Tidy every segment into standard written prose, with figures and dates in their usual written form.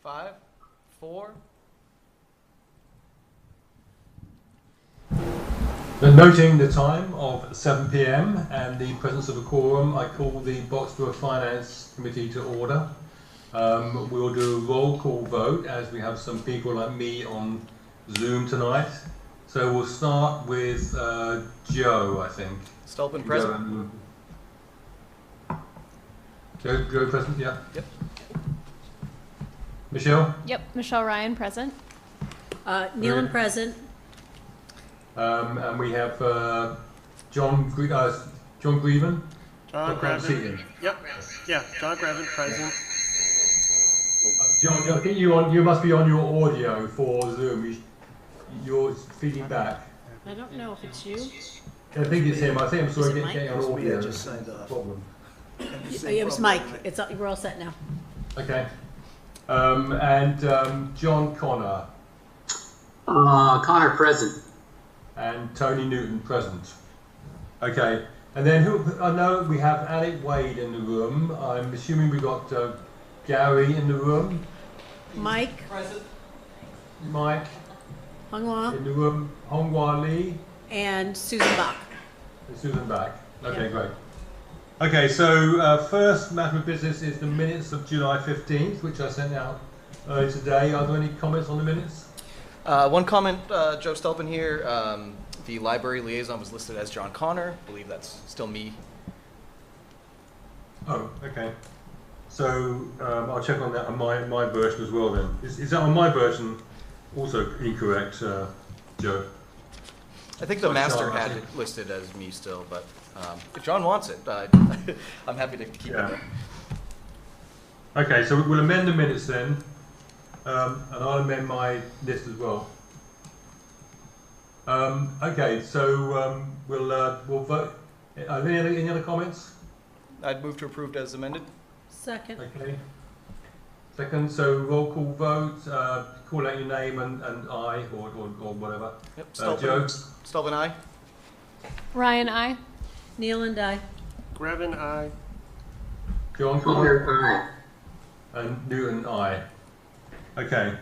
5, 4. Noting the time of 7 p.m. and the presence of a quorum, I call the Boxborough Finance Committee to order. We'll do a roll call vote as we have some people like me on Zoom tonight. So we'll start with Joe, I think. Stolpen present. Joe present, yeah. Yep. Michelle? Yep, Michelle Ryan present. Nealon present. And we have John Grieven. John Grevin. Yep. Yeah, John Grevin present. John, I think you must be on your audio for Zoom. You're feeding back. I don't know if it's you. I think it's him. I think I'm sorry getting on audio. I just signed off. Problem. It was Mike. We're all set now. Okay. And John Connor. Connor present. And Tony Newton present. Okay. And then I know we have Alec Wade in the room. I'm assuming we've got Gary in the room. Mike. Present. Mike. Honghua. In the room. Honghua Lee. And Susan Bach. And Susan Bach. Okay, Yeah. great. Okay, so first matter of business is the minutes of July 15th, which I sent out earlier today. Are there any comments on the minutes? One comment, Joe Stolpen here. The library liaison was listed as John Connor. I believe that's still me. Oh, okay. So I'll check on that on my version as well then. Is that on my version also incorrect, Joe? I think the master had it listed as me still, but if John wants it, I'm happy to keep it there. Okay, so we'll amend the minutes then, and I'll amend my list as well. Okay, so we'll vote. Are there any other comments? I'd move to approve as amended. Second. Okay. Second, so roll call vote. Call out your name and I or whatever. Yep. Joe. Stolpen, aye. Ryan, I. Neal and I. Grevin, aye. John Connor, aye. And Newton, aye. Okay.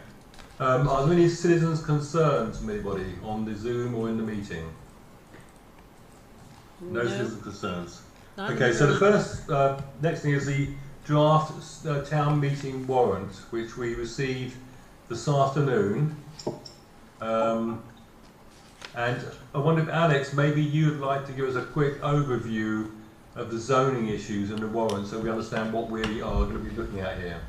Are there any citizens' concerns from anybody on the Zoom or in the meeting? No citizen concerns. Okay, so the first, next thing is the draft town meeting warrant, which we received this afternoon. And I wonder if Alex, maybe you'd like to give us a quick overview of the zoning issues and the warrant so we understand what we are going to be looking at here.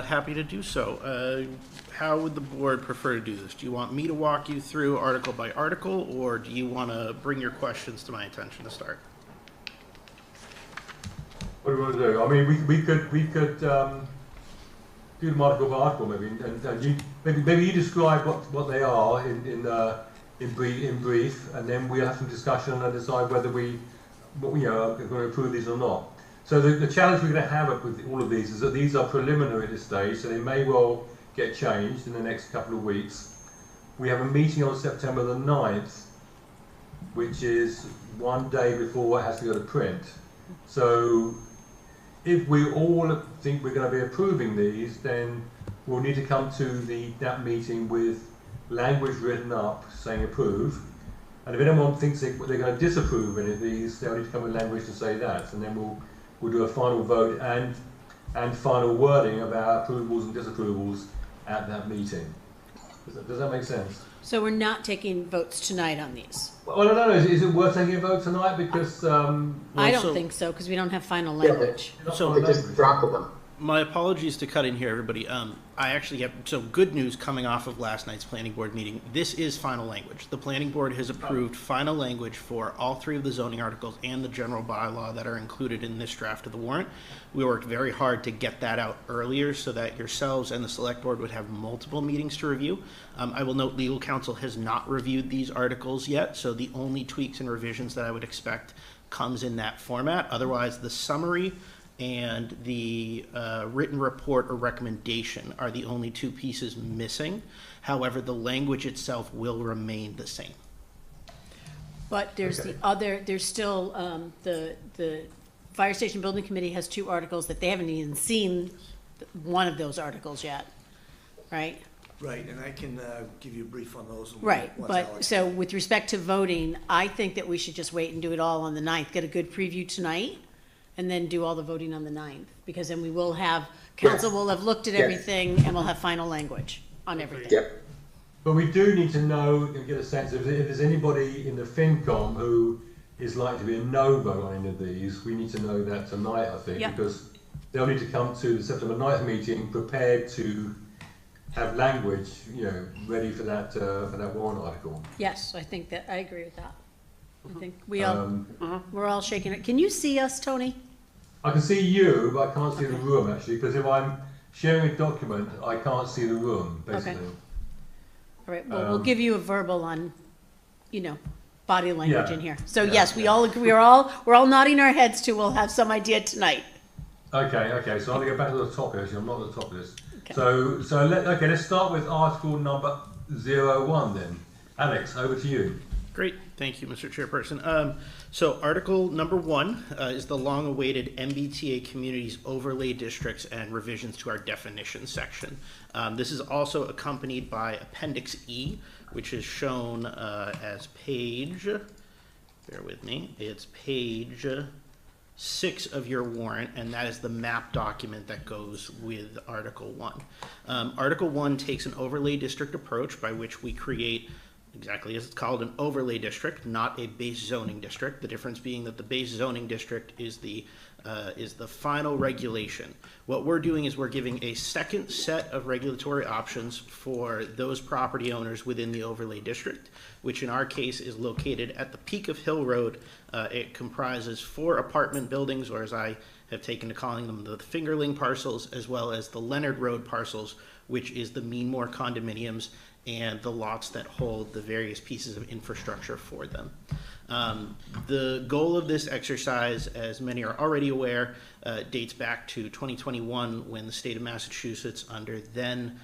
Happy to do so. How would the board prefer to do this? Do you want me to walk you through article by article, or do you want to bring your questions to my attention to start? What do we want to do? I mean, we could do them article by article maybe, and you maybe you describe what they are in brief, and then we'll have some discussion and decide whether we are going to approve these or not. So the challenge we're going to have with all of these is that these are preliminary at this stage, so they may well get changed in the next couple of weeks. We have a meeting on September the 9th, which is one day before it has to go to print. So if we all think we're going to be approving these, then we'll need to come to that meeting with language written up saying approve. And if anyone thinks they're going to disapprove any of these, they'll need to come with language to say that. And then we'll do a final vote and final wording of our approvals and disapprovals at that meeting. Does that make sense? So we're not taking votes tonight on these? Well, I don't know. Is it worth taking a vote tonight? Because I don't think so, because we don't have final language. So we just dropped them. My apologies to cut in here, everybody. I actually have some good news coming off of last night's planning board meeting. This is final language. The planning board has approved final language for all three of the zoning articles and the general bylaw that are included in this draft of the warrant. We worked very hard to get that out earlier so that yourselves and the select board would have multiple meetings to review. I will note legal counsel has not reviewed these articles yet, so the only tweaks and revisions that I would expect comes in that format. Otherwise, the summary and the written report or recommendation are the only two pieces missing. However, the language itself will remain the same. But there's there's still, the Fire Station Building Committee has two articles that they haven't even seen one of those articles yet, right? Right, and I can give you a brief on those. Right, once but, Alex- so with respect to voting, I think that we should just wait and do it all on the 9th, get a good preview tonight, and then do all the voting on the 9th, because then we will have, council will have looked at Yeah. everything, and we'll have final language on everything. Yep. But we do need to know and get a sense of if there's anybody in the FinCom who is likely to be a no vote on any of these. We need to know that tonight, I think, Yep. because they'll need to come to the September 9th meeting prepared to have language, ready for that warrant article. Yes, I think that, I agree with that. I think we all, Um, we're all shaking it. Can you see us, Tony? I can see you, but I can't see the room actually, because if I'm sharing a document, I can't see the room, basically. All right, well, we'll give you a verbal on, body language Yeah. in here. So Yeah, yes, we yeah. all agree, we're all nodding our heads to, we'll have some idea tonight. Okay, so I'm gonna go back to the top here, I'm not at the top of this. Okay. Let's start with article number 01 then. Alex, over to you. Great, thank you, Mr. Chairperson. So Article number 1 is the long-awaited MBTA Communities Overlay Districts and revisions to our definition section. This is also accompanied by Appendix E, which is shown as page, bear with me, it's page 6 of your warrant, and that is the map document that goes with Article 1. Article 1 takes an overlay district approach by which we create, exactly as it's called, an overlay district, not a base zoning district. The difference being that the base zoning district is the final regulation. What we're doing is we're giving a second set of regulatory options for those property owners within the overlay district, which in our case is located at the peak of Hill Road. It comprises 4 apartment buildings, or as I have taken to calling them, the Fingerling parcels, as well as the Leonard Road parcels, which is the Meanmore condominiums and the lots that hold the various pieces of infrastructure for them. The goal of this exercise, as many are already aware, dates back to 2021 when the state of Massachusetts, under then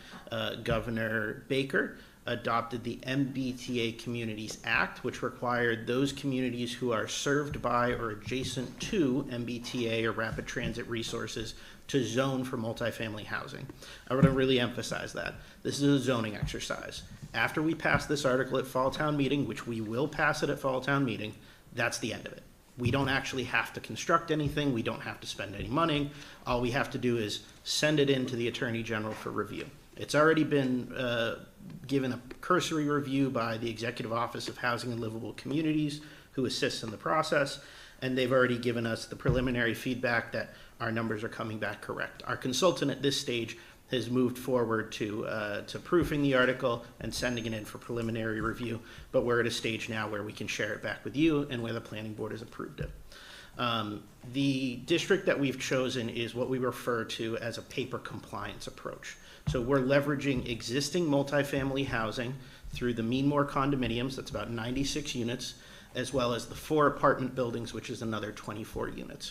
Governor Baker, adopted the MBTA Communities Act, which required those communities who are served by or adjacent to MBTA or rapid transit resources to zone for multifamily housing. I want to really emphasize that. This is a zoning exercise. After we pass this article at Fall Town Meeting, which we will pass it at Fall Town Meeting, that's the end of it. We don't actually have to construct anything. We don't have to spend any money. All we have to do is send it in to the Attorney General for review. It's already been given a cursory review by the Executive Office of Housing and Livable Communities, who assists in the process, and they've already given us the preliminary feedback that our numbers are coming back correct. Our consultant at this stage has moved forward to proofing the article and sending it in for preliminary review, but we're at a stage now where we can share it back with you and where the planning board has approved it. The district that we've chosen is what we refer to as a paper compliance approach. So we're leveraging existing multifamily housing through the Meanmore condominiums, that's about 96 units, as well as the 4 apartment buildings, which is another 24 units.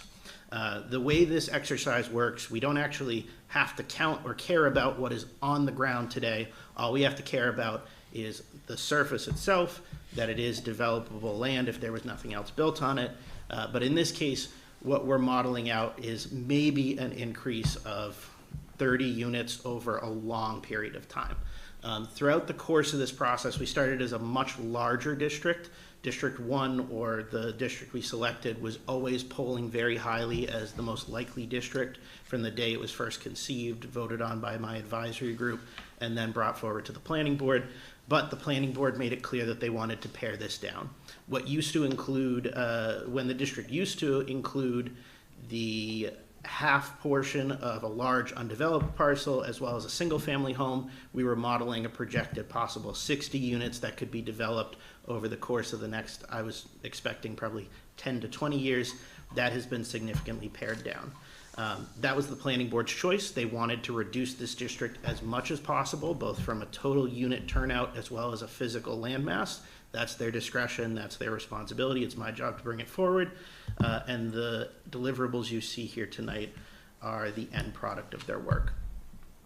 The way this exercise works, we don't actually have to count or care about what is on the ground today. All we have to care about is the surface itself, that it is developable land if there was nothing else built on it. But in this case, what we're modeling out is maybe an increase of 30 units over a long period of time. Throughout the course of this process, we started as a much larger district. District 1, or the district we selected, was always polling very highly as the most likely district from the day it was first conceived, voted on by my advisory group, and then brought forward to the planning board. But the planning board made it clear that they wanted to pare this down. What used to include, when the district used to include the half portion of a large undeveloped parcel as well as a single family home, we were modeling a projected possible 60 units that could be developed over the course of the next, I was expecting probably 10 to 20 years. That has been significantly pared down. That was the planning board's choice. They wanted to reduce this district as much as possible, both from a total unit turnout as well as a physical landmass. That's their discretion, that's their responsibility. It's my job to bring it forward. And the deliverables you see here tonight are the end product of their work.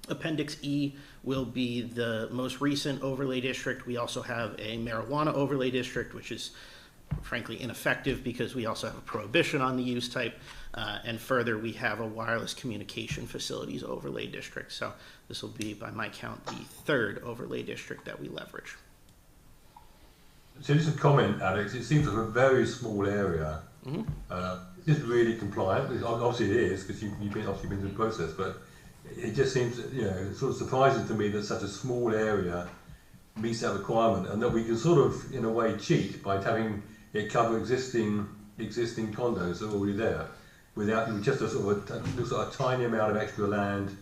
Appendix E will be the most recent overlay district. We also have a marijuana overlay district, which is frankly ineffective because we also have a prohibition on the use type. And further, we have a wireless communication facilities overlay district. So this will be, by my count, the third overlay district that we leverage. So just a comment, Alex. It seems like a very small area. Is this really compliant? Obviously it is, because you've been through the process, but it just seems, sort of surprising to me that such a small area meets that requirement, and that we can sort of, in a way, cheat by having it cover existing condos that are already there, without just a sort of a tiny amount of extra land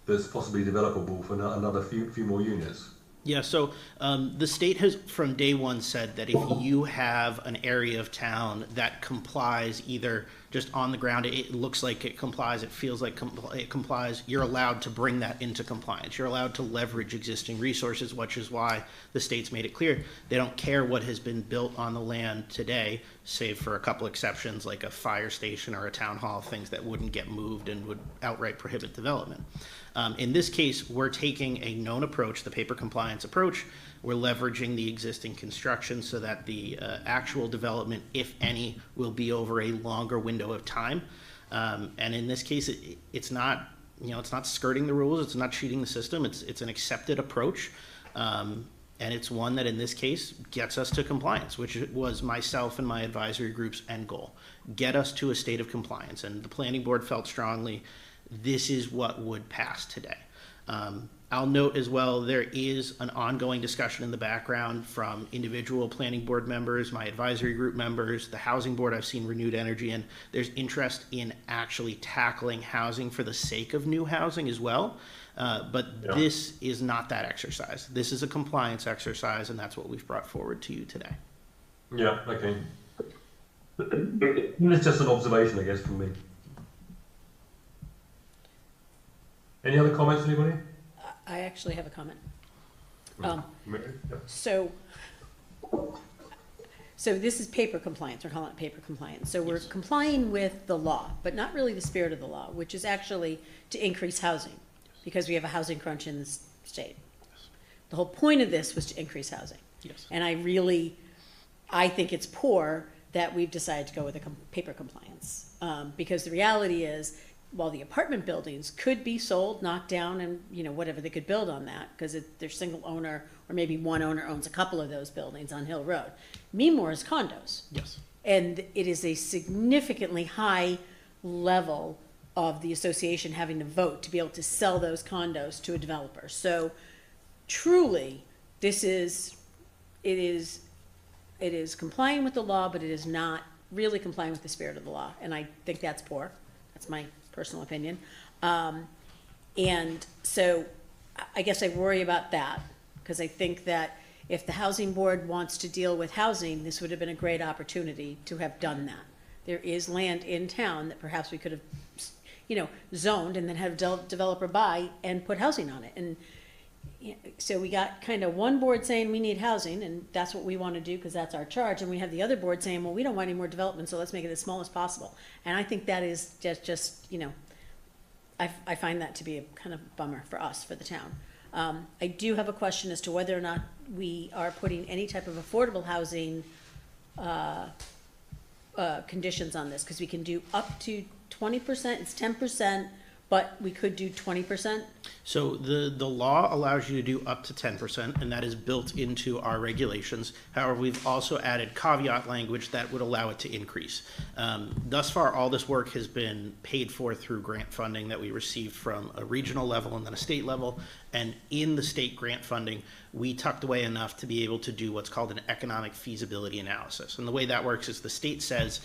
that's possibly developable for another few more units. Yeah, so the state has from day one said that if you have an area of town that complies either just on the ground, it looks like it complies, it feels like it complies, you're allowed to bring that into compliance. You're allowed to leverage existing resources, which is why the state's made it clear they don't care what has been built on the land today, save for a couple exceptions like a fire station or a town hall, things that wouldn't get moved and would outright prohibit development. In this case, we're taking a known approach, the paper compliance approach. We're leveraging the existing construction so that the actual development, if any, will be over a longer window of time. And in this case, it's not, it's not skirting the rules. It's not cheating the system. It's an accepted approach. And it's one that in this case gets us to compliance, which was myself and my advisory group's end goal. Get us to a state of compliance. And the planning board felt strongly this is what would pass today. I'll note as well, there is an ongoing discussion in the background from individual planning board members, my advisory group members, the housing board I've seen renewed energy in. There's interest in actually tackling housing for the sake of new housing as well. But this is not that exercise. This is a compliance exercise, and that's what we've brought forward to you today. Yeah, okay. It's just an observation, I guess, from me. Any other comments, anybody? I actually have a comment. So this is paper compliance. We're calling it paper compliance. So we're complying with the law, but not really the spirit of the law, which is actually to increase housing, because we have a housing crunch in this state. The whole point of this was to increase housing. Yes. And I think it's poor that we've decided to go with a paper compliance, because the reality is, while the apartment buildings could be sold, knocked down, and whatever they could build on that, because they're single owner, or maybe one owner owns a couple of those buildings on Hill Road. Meemore is condos. Yes. And it is a significantly high level of the association having to vote to be able to sell those condos to a developer. So truly, it is complying with the law, but it is not really complying with the spirit of the law. And I think that's poor. That's my personal opinion. And so I guess I worry about that, because I think that if the housing board wants to deal with housing, this would have been a great opportunity to have done that. There is land in town that perhaps we could have, zoned and then have developer buy and put housing on it. And so we got kind of one board saying we need housing and that's what we want to do because that's our charge. And we have the other board saying, well, we don't want any more development, so let's make it as small as possible. And I think that is just I find that to be a kind of bummer for us, for the town. I do have a question as to whether or not we are putting any type of affordable housing conditions on this, because we can do up to 20%, it's 10%, but we could do 20%. So the law allows you to do up to 10%, and that is built into our regulations. However, we've also added caveat language that would allow it to increase. Thus far, all this work has been paid for through grant funding that we received from a regional level and then a state level. And in the state grant funding, we tucked away enough to be able to do what's called an economic feasibility analysis. And the way that works is the state says,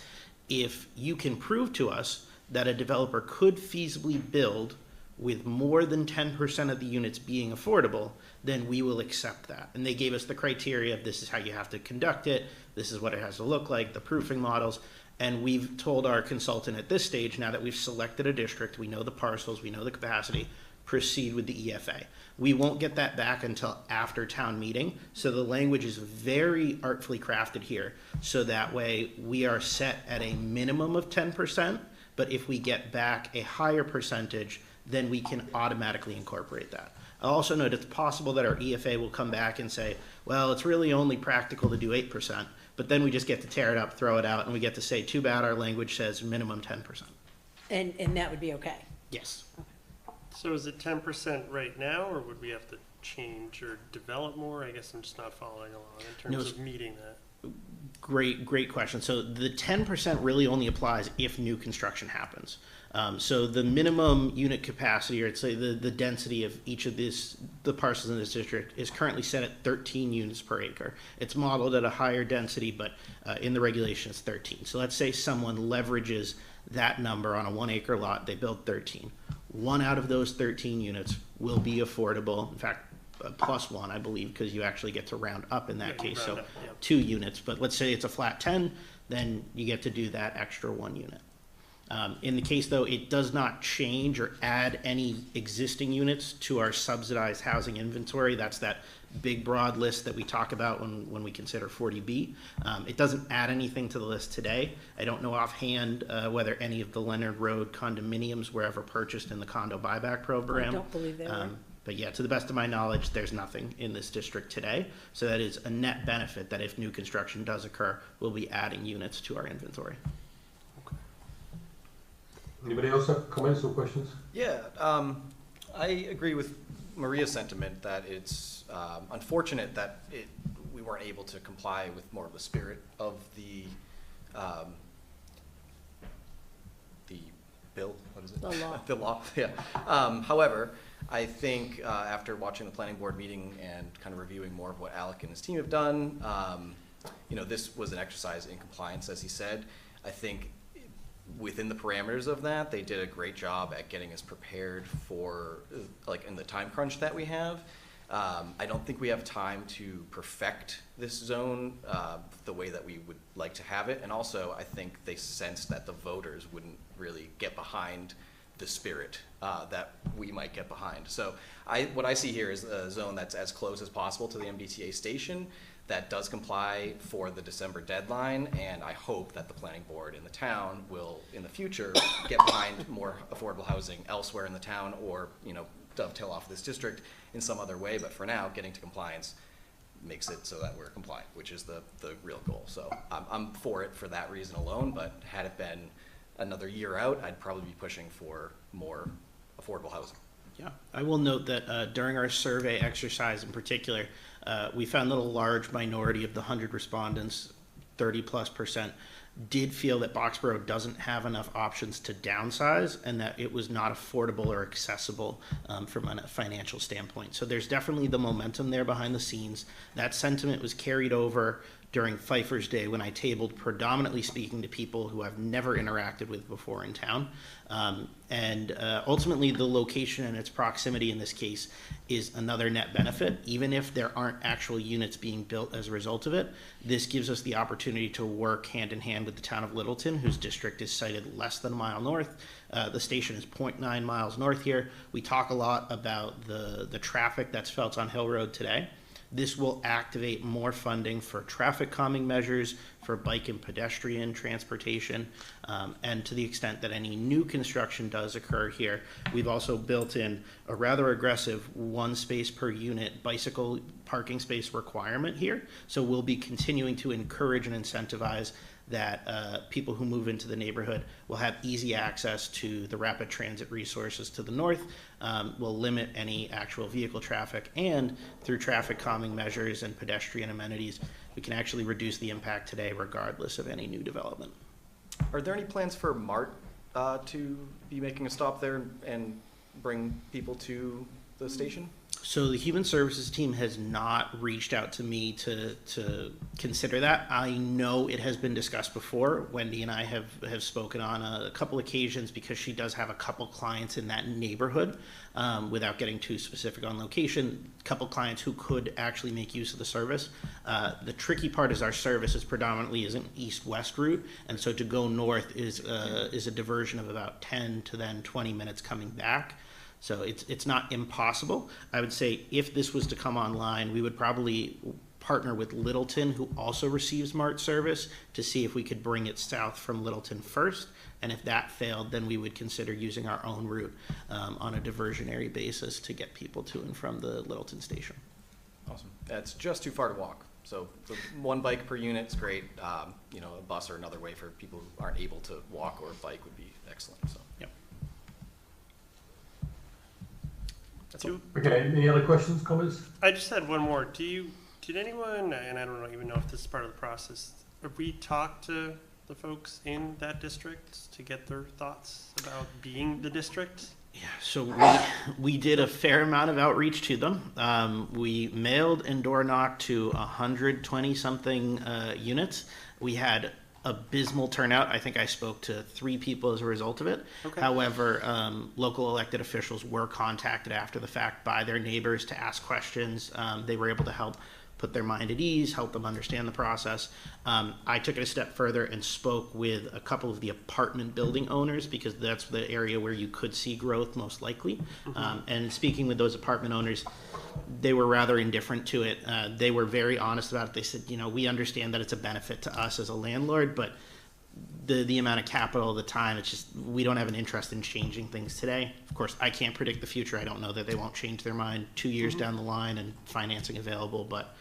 if you can prove to us that a developer could feasibly build with more than 10% of the units being affordable, then we will accept that. And they gave us the criteria of this is how you have to conduct it, this is what it has to look like, the proofing models. And we've told our consultant at this stage, now that we've selected a district, we know the parcels, we know the capacity, proceed with the EFA. We won't get that back until after town meeting. So the language is very artfully crafted here. So that way we are set at a minimum of 10%. but if we get back a higher percentage, then we can automatically incorporate that. I'll also note it's possible that our EFA will come back and say, well, it's really only practical to do 8%, but then we just get to tear it up, throw it out, and we get to say, too bad our language says minimum 10%. And that would be okay? Yes. So is it 10% right now, or would we have to change or develop more? I guess I'm just not following along in terms of meeting that. Great question. So the 10% really only applies if new construction happens. So the minimum unit capacity, or say the density of each of the parcels in this district is currently set at 13 units per acre. It's modeled at a higher density, but in the regulation it's 13. So let's say someone leverages that number on a 1 acre lot, they build 13. One out of those 13 units will be affordable. In fact, +1, I believe, because you actually get to round up in that case. So 2 units, but let's say it's a flat 10, then you get to do that extra 1 unit. In the case, though, it does not change or add any existing units to our subsidized housing inventory. That's that big, broad list that we talk about when we consider 40B. It doesn't add anything to the list today. I don't know offhand whether any of the Leonard Road condominiums were ever purchased in the condo buyback program. I don't believe they were. But yeah, to the best of my knowledge, there's nothing in this district today. So that is a net benefit that if new construction does occur, we'll be adding units to our inventory. Anybody else have comments or questions? Yeah, I agree with Maria's sentiment that it's unfortunate that we weren't able to comply with more of the spirit of the bill. What is it? The law. The law. Yeah. However, I think after watching the planning board meeting and kind of reviewing more of what Alec and his team have done, this was an exercise in compliance, as he said. I think within the parameters of that, they did a great job at getting us prepared for, in the time crunch that we have. I don't think we have time to perfect this zone the way that we would like to have it. And also, I think they sensed that the voters wouldn't really get behind the spirit that we might get behind. So what I see here is a zone that's as close as possible to the MBTA station, that does comply for the December deadline, and I hope that the planning board in the town will, in the future, get behind more affordable housing elsewhere in the town, or dovetail off this district in some other way. But for now, getting to compliance makes it so that we're compliant, which is the real goal. So I'm for it for that reason alone, but had it been another year out, I'd probably be pushing for more affordable housing. Yeah, I will note that during our survey exercise in particular, we found that a large minority of the 100 respondents, 30+%, did feel that Boxborough doesn't have enough options to downsize, and that it was not affordable or accessible from a financial standpoint. So there's definitely the momentum there behind the scenes. That sentiment was carried over during Pfeiffer's Day, when I tabled predominantly speaking to people who I've never interacted with before in town. Ultimately, the location and its proximity in this case is another net benefit. Even if there aren't actual units being built as a result of it, this gives us the opportunity to work hand in hand with the town of Littleton, whose district is sited less than a mile north. The station is 0.9 miles north here. We talk a lot about the traffic that's felt on Hill Road today. This will activate more funding for traffic calming measures, for bike and pedestrian transportation, and to the extent that any new construction does occur here, we've also built in a rather aggressive 1 space per unit bicycle parking space requirement here. So we'll be continuing to encourage and incentivize that people who move into the neighborhood will have easy access to the rapid transit resources to the north, will limit any actual vehicle traffic, and through traffic calming measures and pedestrian amenities, we can actually reduce the impact today regardless of any new development. Are there any plans for MART to be making a stop there and bring people to the station? So the Human Services team has not reached out to me to consider that. I know it has been discussed before. Wendy and I have spoken on a couple occasions, because she does have a couple clients in that neighborhood, without getting too specific on location, a couple clients who could actually make use of the service. The tricky part is our service is predominantly is an east-west route, and so to go north is a diversion of about 10 to then 20 minutes coming back. So it's not impossible. I would say if this was to come online, we would probably partner with Littleton, who also receives MART service, to see if we could bring it south from Littleton first. And if that failed, then we would consider using our own route on a diversionary basis to get people to and from the Littleton station. Awesome. That's just too far to walk. So one bike per unit is great. You know, a bus or another way for people who aren't able to walk or bike would be excellent. So, Yep. That's all. Okay, any other questions, comments? I just had one more. Did anyone, and I don't even know if this is part of the process, have we talked to the folks in that district to get their thoughts about being the district? Yeah, so we did a fair amount of outreach to them. We mailed and door knocked to 120 something units. We had abysmal turnout. I think I spoke to 3 people as a result of it. Okay. However, local elected officials were contacted after the fact by their neighbors to ask questions. They were able to help put their mind at ease, help them understand the process. I took it a step further and spoke with a couple of the apartment building owners, because that's the area where you could see growth most likely. And speaking with those apartment owners, they were rather indifferent to it. They were very honest about it. They said, you know, we understand that it's a benefit to us as a landlord, but the amount of capital, the time, it's just, we don't have an interest in changing things today. Of course, I can't predict the future. I don't know that they won't change their mind 2 years down the line and financing available, but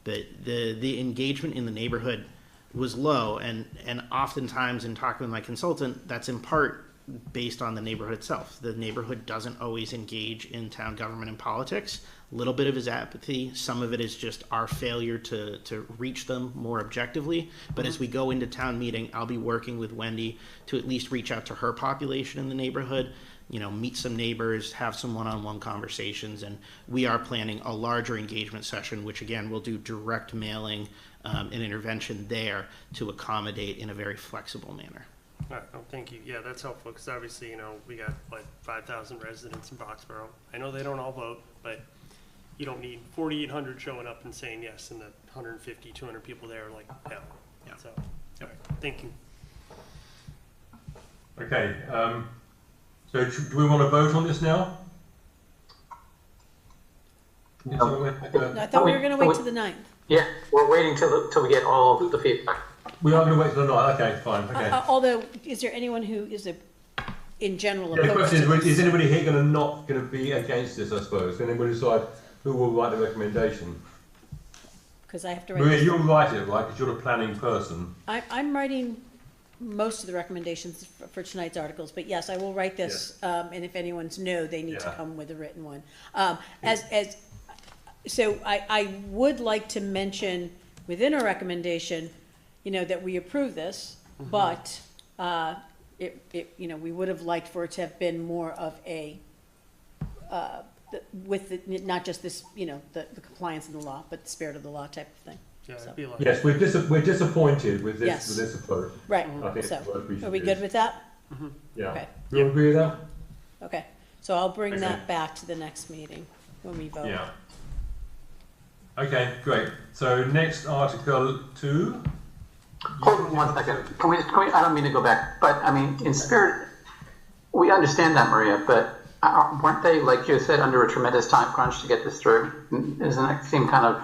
the engagement in the neighborhood was low, and oftentimes in talking with my consultant, that's in part based on the neighborhood itself. The neighborhood doesn't always engage in town government and politics. A little bit of it is apathy. Some of it is just our failure to reach them more objectively. But as we go into town meeting, I'll be working with Wendy to at least reach out to her population in the neighborhood, you know, meet some neighbors, have some one-on-one conversations, and we are planning a larger engagement session, which again, we'll do direct mailing and intervention there to accommodate in a very flexible manner. All right, well, thank you. Yeah, that's helpful, because obviously, you know, we got like 5,000 residents in Boxborough. I know they don't all vote, but you don't need 4,800 showing up and saying yes, and the 150, 200 people there are like, no. Yeah. So, all right, thank you. Okay, so do we want to vote on this now? No. I thought we were gonna wait to the 9th. Yeah, we're waiting till we get all of the feedback. We are going to wait till the night. Okay, fine. Okay. Although, is there anyone who is in general Yeah, the opposed question to is this? anybody here not going to be against this? I suppose. Can anybody decide who will write the recommendation? Because I have to write. Maria, this. you'll write it, right? Because you're the planning person. I'm writing most of the recommendations for tonight's articles, but yes, I will write this. And if anyone's no, they need to Yeah. come with a written one. So I would like to mention within our recommendation, you know, that we approve this, but you know, we would have liked for it to have been more of a not just this, you know, the compliance in the law, but the spirit of the law type of thing. Yeah, So. it'd be a lot. Yes, we're disappointed with this Yes. with this approach. Right. I think So it's what we should are we do. good with that? Yeah. Okay. Do you agree with that? Okay. So I'll bring Okay. that back to the next meeting when we vote. Yeah. Okay, great. So next, Article 2. Hold on one second. Can we, I don't mean to go back, but I mean, in spirit, we understand that, Maria, but weren't they, like you said, under a tremendous time crunch to get this through? Doesn't that seem kind of...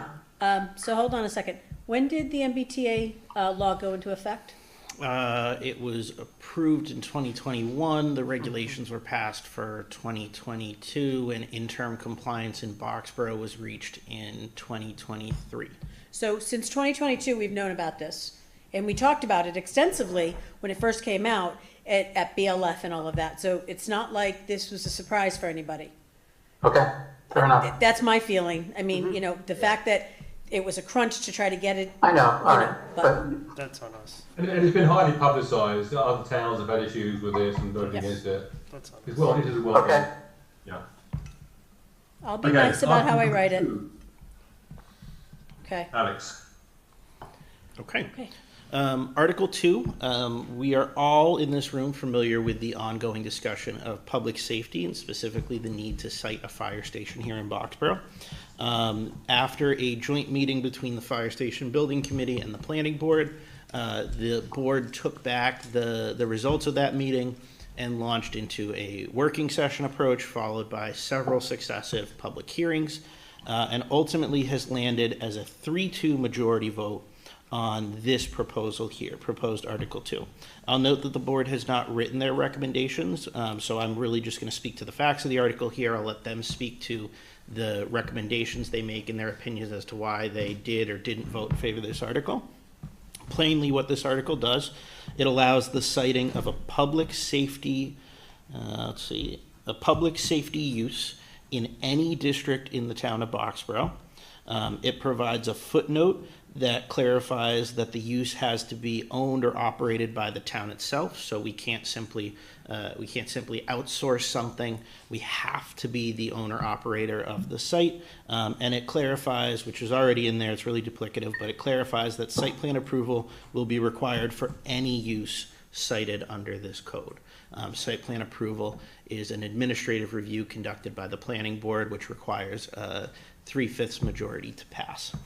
So hold on a second. When did the MBTA law go into effect? It was approved in 2021. The regulations were passed for 2022, and interim compliance in Boxborough was reached in 2023. So since 2022, we've known about this, and we talked about it extensively when it first came out at BLF and all of that. So it's not like this was a surprise for anybody. Okay, fair enough. That's my feeling. I mean, you know, the fact that it was a crunch to try to get it. I know, all you right, but but That's on us. And it's been highly publicised. Other towns have had issues with this and voted Yes. against it. That's on us. It's well, it is well. Okay. Yeah. I'll be Okay, nice about how I Article write it. 2. Okay. Alex. Okay. Okay. Article 2, we are all in this room familiar with the ongoing discussion of public safety and specifically the need to site a fire station here in Boxborough. After a joint meeting between the Fire Station Building Committee and the Planning Board, the board took back the results of that meeting and launched into a working session approach followed by several successive public hearings. and ultimately has landed as a 3-2 majority vote on this proposal here, proposed Article 2. I'll note that the board has not written their recommendations, so I'm really just going to speak to the facts of the article here. I'll let them speak to the recommendations they make and their opinions as to why they did or didn't vote in favor of this article. Plainly, what this article does, it allows the citing of a public safety, a public safety use in any district in the town of Boxborough. It provides a footnote that clarifies that the use has to be owned or operated by the town itself. So we can't simply outsource something. We have to be the owner operator of the site. And it clarifies, which is already in there, it's really duplicative, but it clarifies that site plan approval will be required for any use cited under this code. Site plan approval is an administrative review conducted by the planning board, which requires 3/5 majority to pass.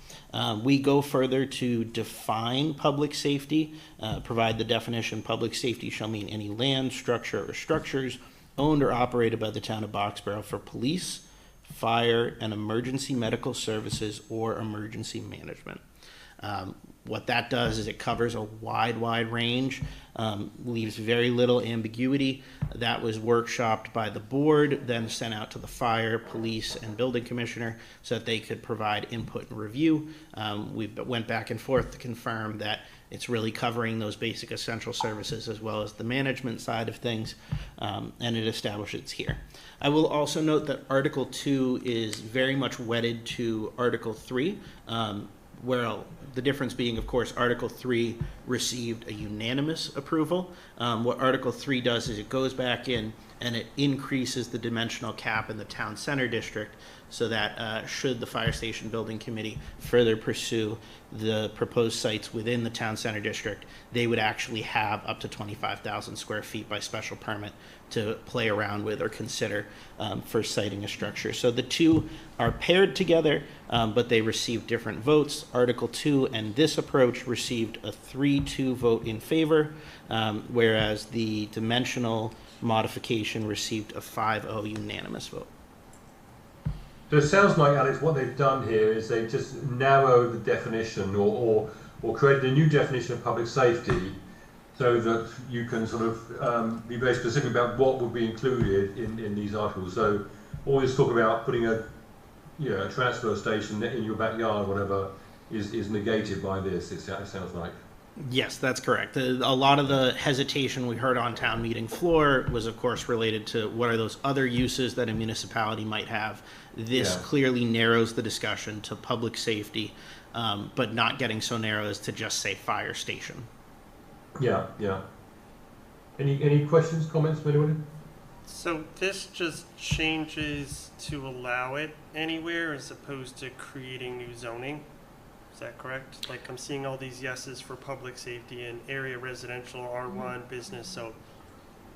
We go further to define public safety, provide the definition: public safety shall mean any land, structure, or structures owned or operated by the town of Boxborough for police, fire, and emergency medical services or emergency management. What that does is it covers a wide range, leaves very little ambiguity. That was workshopped by the board, then sent out to the fire, police, and building commissioner so that they could provide input and review. We went back and forth to confirm that it's really covering those basic essential services as well as the management side of things, and it establishes it's here. I will also note that Article 2 is very much wedded to Article 3, where the difference being, of course, Article 3 received a unanimous approval. What Article 3 does is it goes back in and it increases the dimensional cap in the town center district so that should the fire station building committee further pursue the proposed sites within the town center district, they would actually have up to 25,000 square feet by special permit to play around with or consider for siting a structure. So the two are paired together, but they received different votes. Article 2 and this approach received a 3-2 vote in favor, whereas the dimensional modification received a 5-0 unanimous vote. So it sounds like, Alex, what they've done here is they've just narrowed the definition or created a new definition of public safety so that you can sort of be very specific about what would be included in these articles. So all this talk about putting a transfer station in your backyard, whatever, is negated by this, it sounds like. Yes, that's correct. A lot of the hesitation we heard on town meeting floor was, of course, related to what are those other uses that a municipality might have. This clearly narrows the discussion to public safety, but not getting so narrow as to just say fire station. Yeah. Any questions, comments from anyone? So this just changes to allow it anywhere as opposed to creating new zoning? Is that correct? Like, I'm seeing all these yeses for public safety and area residential, R1, business, so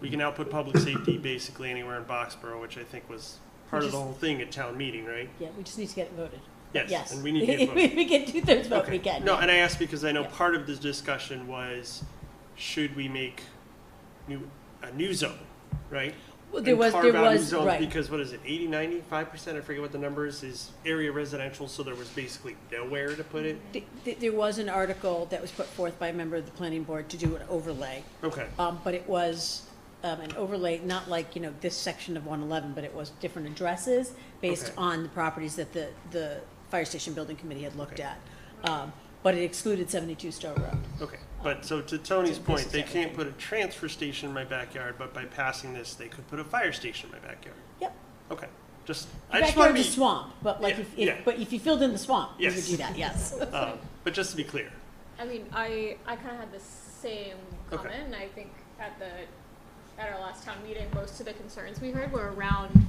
we can now put public safety basically anywhere in Boxborough, which I think was part of the whole thing at town meeting, right? Yeah, we just need to get it voted. Yes, and we need to get voted. If we get 2/3 vote, we can. No, and I asked because I know Yeah. part of the discussion was, should we make a new zone, right? Well, And carve out new zones right. because what is it, 80, 95%, I forget what the number is area residential, so there was basically nowhere to put it? There was an article that was put forth by a member of the planning board to do an overlay. Okay. But it was an overlay, not like, this section of 111, but it was different addresses based Okay. on the properties that the fire station building committee had looked Okay. at. But it excluded 72 Stowe Road. Okay, but so to Tony's So this point, is they can't everything. put a transfer station in my backyard, but by passing this, they could put a fire station in my backyard. Yep. Okay, just, The I just want to backyard's be, a swamp, but like Yeah, but if you filled in the swamp, you would Yes. do that, yes. but just to be clear. I mean, I kind of had the same Okay. comment, and I think at our last town meeting, most of the concerns we heard were around,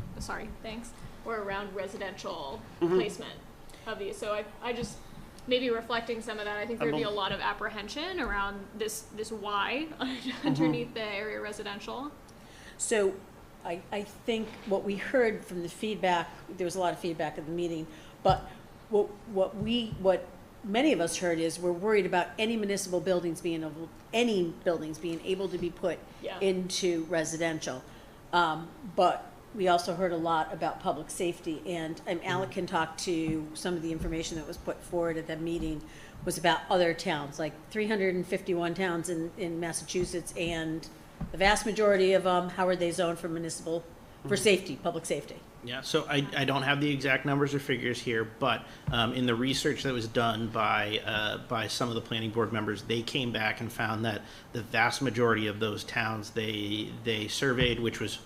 were around residential placement of these. So I just, maybe reflecting some of that, I think there'd be a lot of apprehension around this why underneath the area residential. So I think what we heard from the feedback, there was a lot of feedback at the meeting, but what many of us heard is we're worried about any buildings being able to be put Yeah. into residential. But we also heard a lot about public safety, and Alec can talk to some of the information that was put forward at that meeting was about other towns, like 351 towns in Massachusetts, and the vast majority of them, how are they zoned for municipal, for safety, public safety? Yeah, so I don't have the exact numbers or figures here, but in the research that was done by some of the planning board members, they came back and found that the vast majority of those towns they surveyed, which was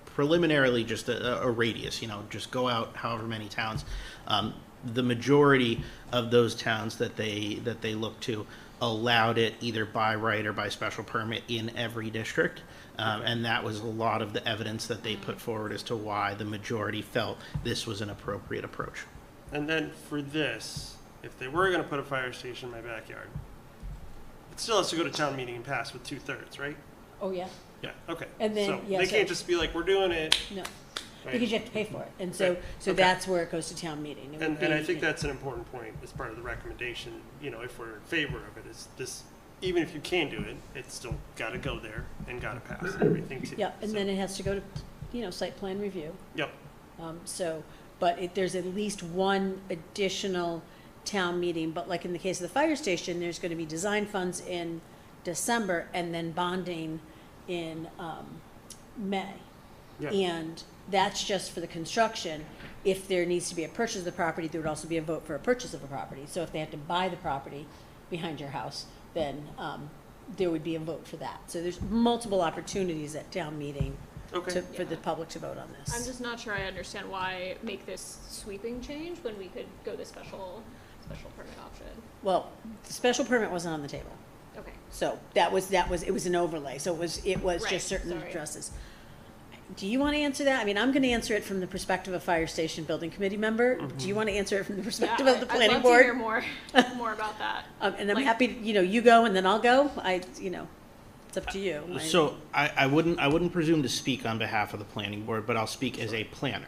preliminarily just a radius, just go out however many towns. The majority of those towns that they looked to allowed it either by right or by special permit in every district. And that was a lot of the evidence that they put forward as to why the majority felt this was an appropriate approach. And then for this, if they were going to put a fire station in my backyard, it still has to go to town meeting and pass with 2/3, right? Oh, yeah, Yeah, okay. And then, So yeah, they so- can't just be like, we're doing it. no, Right. because you have to pay for it, and so, Right. so Okay. that's where it goes to town meeting. It would And I be- think that's an important point as part of the recommendation, if we're in favor of it, is this, even if you can do it, it's still got to go there and got to pass and everything too. Yeah, and So, then it has to go to, site plan review. Yep, But there's at least one additional town meeting, but like in the case of the fire station, there's gonna be design funds in December and then bonding in, May. yeah. And that's just for the construction. If there needs to be a purchase of the property, there would also be a vote for a purchase of a property. So if they had to buy the property behind your house, then, there would be a vote for that. So there's multiple opportunities at town meeting Okay. for the public to vote on this. I'm just not sure I understand why make this sweeping change when we could go the special permit option. Well, the special permit wasn't on the table. Okay. So that was, it was an overlay, so it was Right, just certain sorry. addresses. Do you want to answer that? I mean, I'm going to answer it from the perspective of fire station building committee member. Do you want to answer it from the perspective of the planning I'd love board? to hear more about that. And I'm like- happy, you go and then I'll go. It's up to you. So I wouldn't presume to speak on behalf of the planning board, but I'll speak as a planner.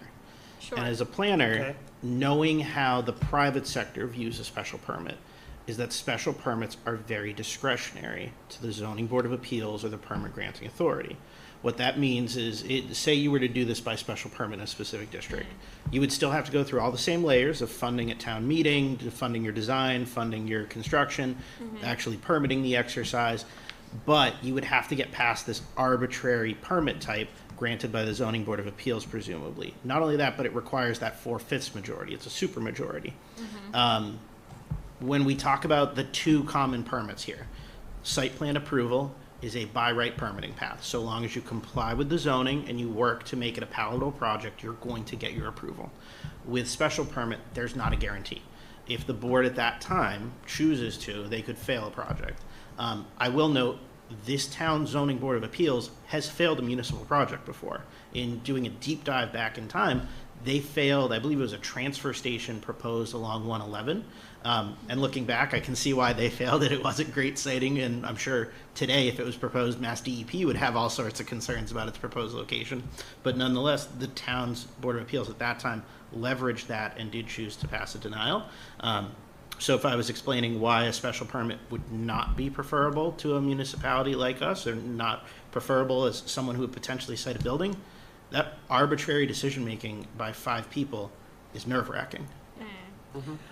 Sure. And as a planner, Okay. knowing how the private sector views a special permit is that special permits are very discretionary to the zoning board of appeals or the permit granting authority. What that means is, say you were to do this by special permit in a specific district, you would still have to go through all the same layers of funding at town meeting, funding your design, funding your construction, actually permitting the exercise, but you would have to get past this arbitrary permit type granted by the zoning board of appeals, presumably. Not only that, but it requires that 4/5 majority. It's a supermajority. When we talk about the two common permits here, site plan approval is a by right permitting path. So long as you comply with the zoning and you work to make it a palatable project, you're going to get your approval. With special permit, there's not a guarantee. If the board at that time chooses to, they could fail a project. I will note, this town zoning board of appeals has failed a municipal project before. In doing a deep dive back in time, they failed, I believe it was a transfer station proposed along 111. And looking back, I can see why they failed it. It wasn't great siting, and I'm sure today, if it was proposed, Mass DEP would have all sorts of concerns about its proposed location. But nonetheless, the town's Board of Appeals at that time leveraged that and did choose to pass a denial. So if I was explaining why a special permit would not be preferable to a municipality like us, or not preferable as someone who would potentially site a building, that arbitrary decision-making by 5 people is nerve-wracking.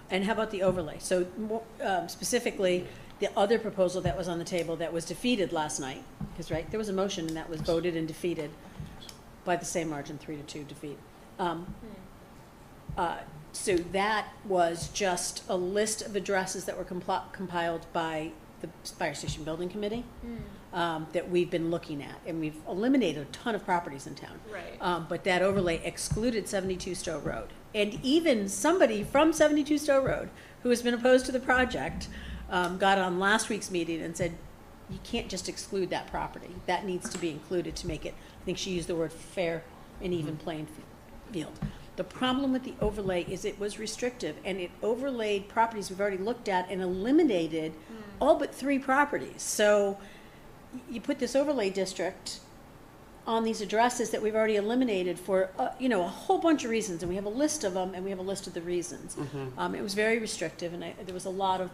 And how about the overlay? So specifically, the other proposal that was on the table that was defeated last night, because, right, there was a motion and that was voted and defeated by the same margin, 3-2 defeat. So that was just a list of addresses that were compiled by the Fire Station Building Committee that we've been looking at, and we've eliminated a ton of properties in town. Right. But that overlay excluded 72 Stowe Road. And even somebody from 72 Stowe Road, who has been opposed to the project, got on last week's meeting and said, you can't just exclude that property. That needs to be included to make it, I think she used the word fair and even playing field. The problem with the overlay is it was restrictive, and it overlaid properties we've already looked at and eliminated all but 3 properties. So you put this overlay district on these addresses that we've already eliminated for, a whole bunch of reasons, and we have a list of them, and we have a list of the reasons. It was very restrictive, and there was a lot of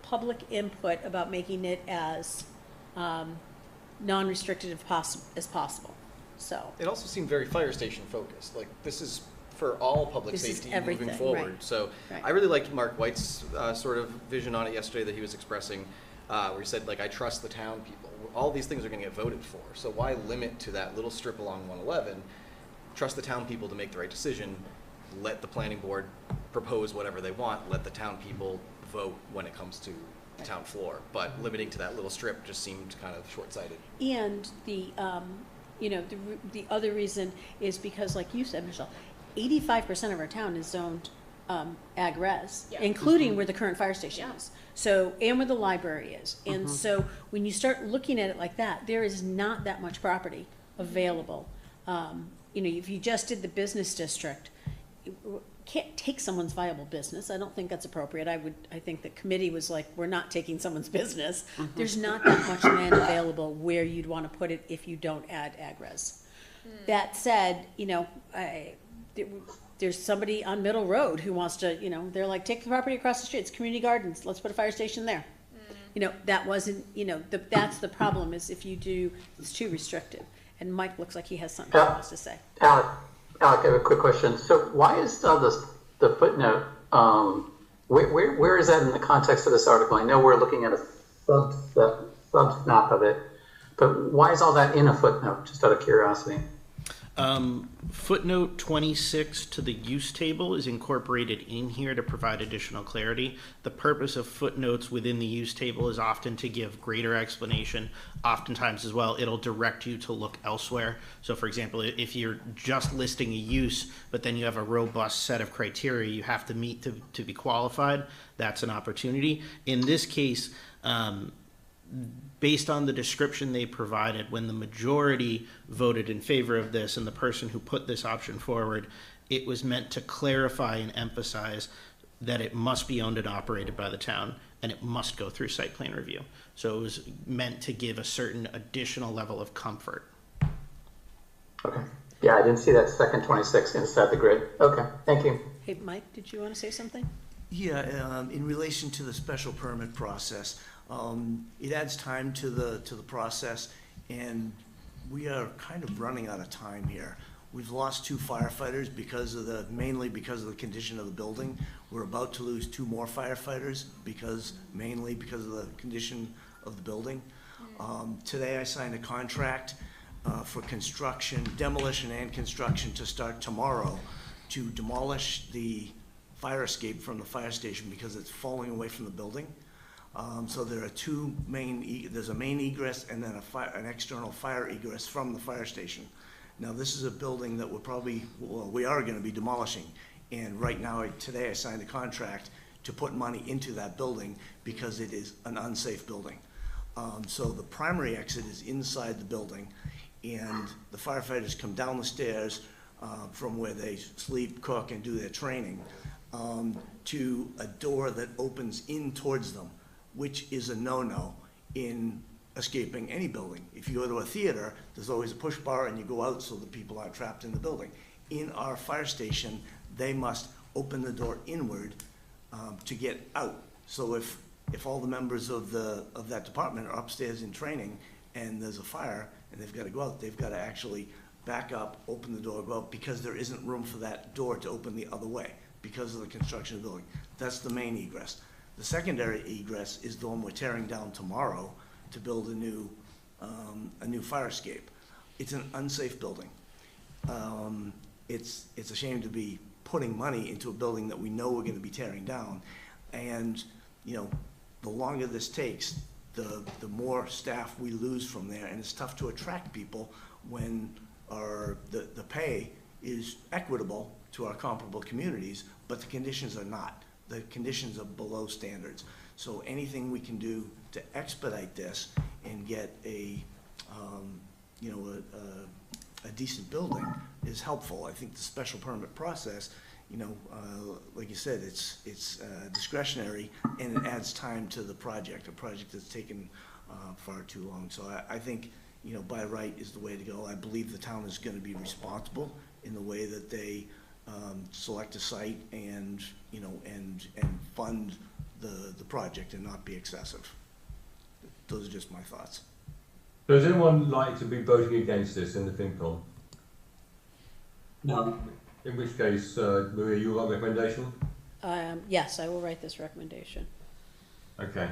public input about making it as non-restricted as possible. So, It also seemed very fire station focused. Like, this is for all public This is safety everything, moving forward. right. So Right. I really liked Mark White's sort of vision on it yesterday that he was expressing, where he said, like, I trust the town people. All these things are going to get voted for. So why limit to that little strip along 111? Trust the town people to make the right decision. Let the planning board propose whatever they want. Let the town people vote when it comes to the town floor. But limiting to that little strip just seemed kind of short-sighted. and the, the other reason is because, like you said, Michelle, 85% of our town is zoned ag res, Yeah. including where the current fire station Yeah. is. So, and where the library is. And so when you start looking at it like that, there is not that much property available. If you just did the business district, can't take someone's viable business. I don't think that's appropriate. I think the committee was like, we're not taking someone's business. There's not that much land available where you'd want to put it if you don't add ag res. That said, there's somebody on Middle Road who wants to, they're like, take the property across the street, it's community gardens, let's put a fire station there. That wasn't, that's the problem, is if you do, it's too restrictive. And Mike looks like he has something he wants to say. Alec, I have a quick question. So why is the footnote, where is that in the context of this article? I know we're looking at a sub-snap of it, but why is all that in a footnote, just out of curiosity? Footnote 26 to the use table is incorporated in here to provide additional clarity. The purpose of footnotes within the use table is often to give greater explanation. Oftentimes as well, it'll direct you to look elsewhere. So for example, if you're just listing a use, but then you have a robust set of criteria you have to meet to be qualified, that's an opportunity. In this case, based on the description they provided, when the majority voted in favor of this and the person who put this option forward, it was meant to clarify and emphasize that it must be owned and operated by the town and it must go through site plan review. So it was meant to give a certain additional level of comfort. Okay. Yeah, I didn't see that second 26 inside the grid. Okay, thank you. Hey, Mike, did you want to say something? Yeah, in relation to the special permit process, it adds time to the process, and we are kind of running out of time here. We've lost 2 firefighters mainly because of the condition of the building. We're about to lose 2 more firefighters mainly because of the condition of the building. Today I signed a contract for demolition and construction to start tomorrow to demolish the fire escape from the fire station because it's falling away from the building. So there are 2 there's a main egress and then an external fire egress from the fire station. Now this is a building that we are going to be demolishing. And right now, today I signed a contract to put money into that building because it is an unsafe building. So the primary exit is inside the building, and the firefighters come down the stairs from where they sleep, cook, and do their training to a door that opens in towards them, which is a no-no in escaping any building. If you go to a theater, there's always a push bar and you go out so that people aren't trapped in the building. In our fire station, they must open the door inward to get out. So if all the members of that department are upstairs in training and there's a fire and they've got to go out, they've got to actually back up, open the door, go out, because there isn't room for that door to open the other way because of the construction of the building. That's the main egress. The secondary egress is the one we're tearing down tomorrow to build a new fire escape. It's an unsafe building. It's a shame to be putting money into a building that we know we're going to be tearing down, and the longer this takes, the more staff we lose from there, and it's tough to attract people when the pay is equitable to our comparable communities, but the conditions are not. The conditions are below standards. So anything we can do to expedite this and get a decent building is helpful. I think the special permit process, like you said, it's discretionary and it adds time to the project, a project that's taken far too long. So I think, by right is the way to go. I believe the town is going to be responsible in the way that they select a site and fund the project and not be excessive. Those are just my thoughs. Does anyone like to be voting against this in the FinCom? No. In which case, Maria, you got a recommendation? Yes, I will write this recommendation. Okay.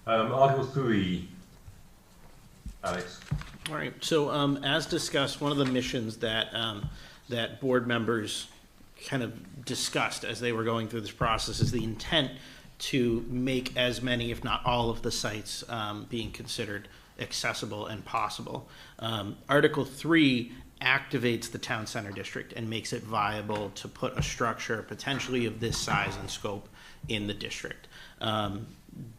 Article 3. Alex. All right. So, as discussed, one of the missions that that board members kind of discussed as they were going through this process is the intent to make as many, if not all, of the sites being considered accessible and possible. Article 3 activates the town center district and makes it viable to put a structure potentially of this size and scope in the district.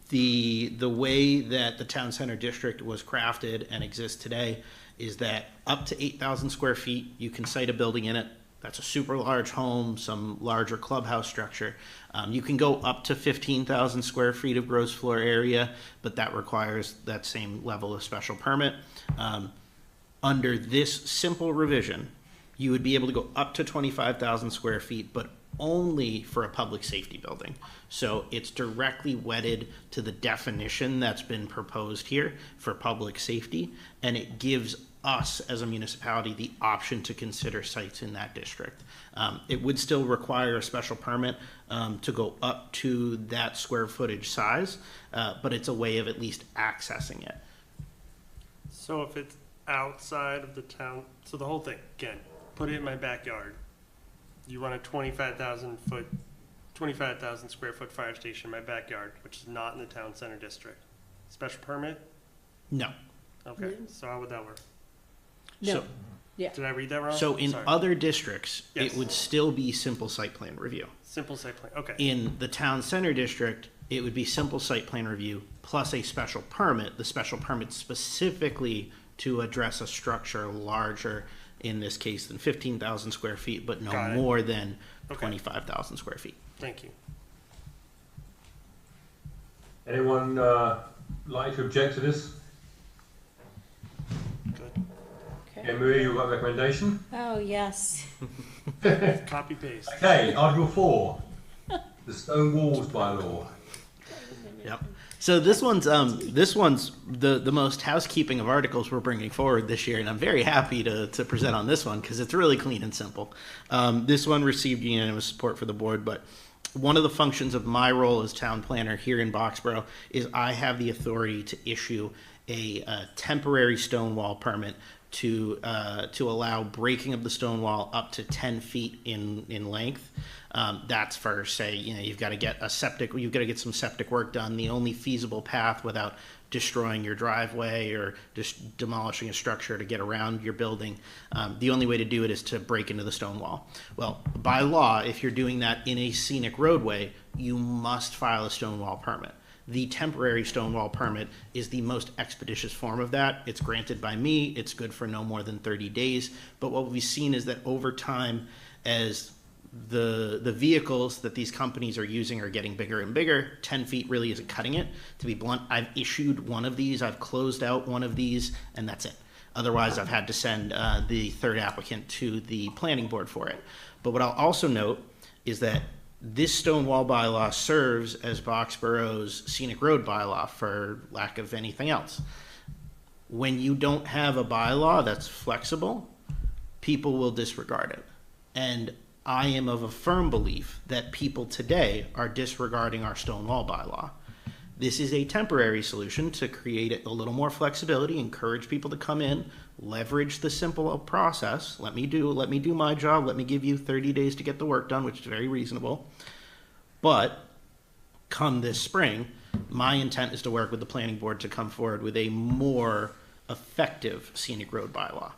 The way that the town center district was crafted and exists today is that up to 8,000 square feet, you can site a building in it. That's a super large home, some larger clubhouse structure. You can go up to 15,000 square feet of gross floor area, but that requires that same level of special permit. Under this simple revision, you would be able to go up to 25,000 square feet, but only for a public safety building. So it's directly wedded to the definition that's been proposed here for public safety, and it gives us as a municipality the option to consider sites in that district. It would still require a special permit to go up to that square footage size, but it's a way of at least accessing it. So if it's outside of the town, so the whole thing, again, put it in my backyard. You run a 25,000 square foot fire station in my backyard, which is not in the town center district. Special permit? No. Okay, so how would that work? No. So, Yeah. Did I read that wrong? so in Sorry. other districts, Yes. it would still be simple site plan review. Simple site plan, okay. In the town center district, it would be simple site plan review plus a special permit. The special permit specifically to address a structure larger, in this case, than 15,000 square feet, but no Got it. more than Okay. 25,000 square feet. Thank you. Anyone like to object to this? Good. Okay. Okay, Maria, you got a recommendation? Oh, yes. Copy paste. Okay, Article 4. The stone walls bylaw. Yep. So this one's the most housekeeping of articles we're bringing forward this year, and I'm very happy to present on this one because it's really clean and simple. This one received unanimous support for the board, but one of the functions of my role as town planner here in Boxborough is I have the authority to issue a temporary stone wall permit to allow breaking of the stone wall up to 10 feet in length. That's for, say, you've got to get some septic work done. The only feasible path without destroying your driveway or just demolishing a structure to get around your building, the only way to do it is to break into the stone wall. Well, by law, if you're doing that in a scenic roadway, you must file a stone wall permit. The temporary stone wall permit is the most expeditious form of that. It's granted by me. It's good for no more than 30 days. But what we've seen is that over time, as the vehicles that these companies are using are getting bigger and bigger, 10 feet really isn't cutting it. To be blunt, I've issued one of these, I've closed out one of these, and that's it. Otherwise, I've had to send the third applicant to the planning board for it. But what I'll also note is that this stone wall bylaw serves as Boxborough's scenic road bylaw, for lack of anything else. When you don't have a bylaw that's flexible, people will disregard it. And I am of a firm belief that people today are disregarding our stone wall bylaw. This is a temporary solution to create a little more flexibility, encourage people to come in, leverage the simple process. Let me do my job. Let me give you 30 days to get the work done, which is very reasonable. But come this spring, my intent is to work with the planning board to come forward with a more effective scenic road bylaw.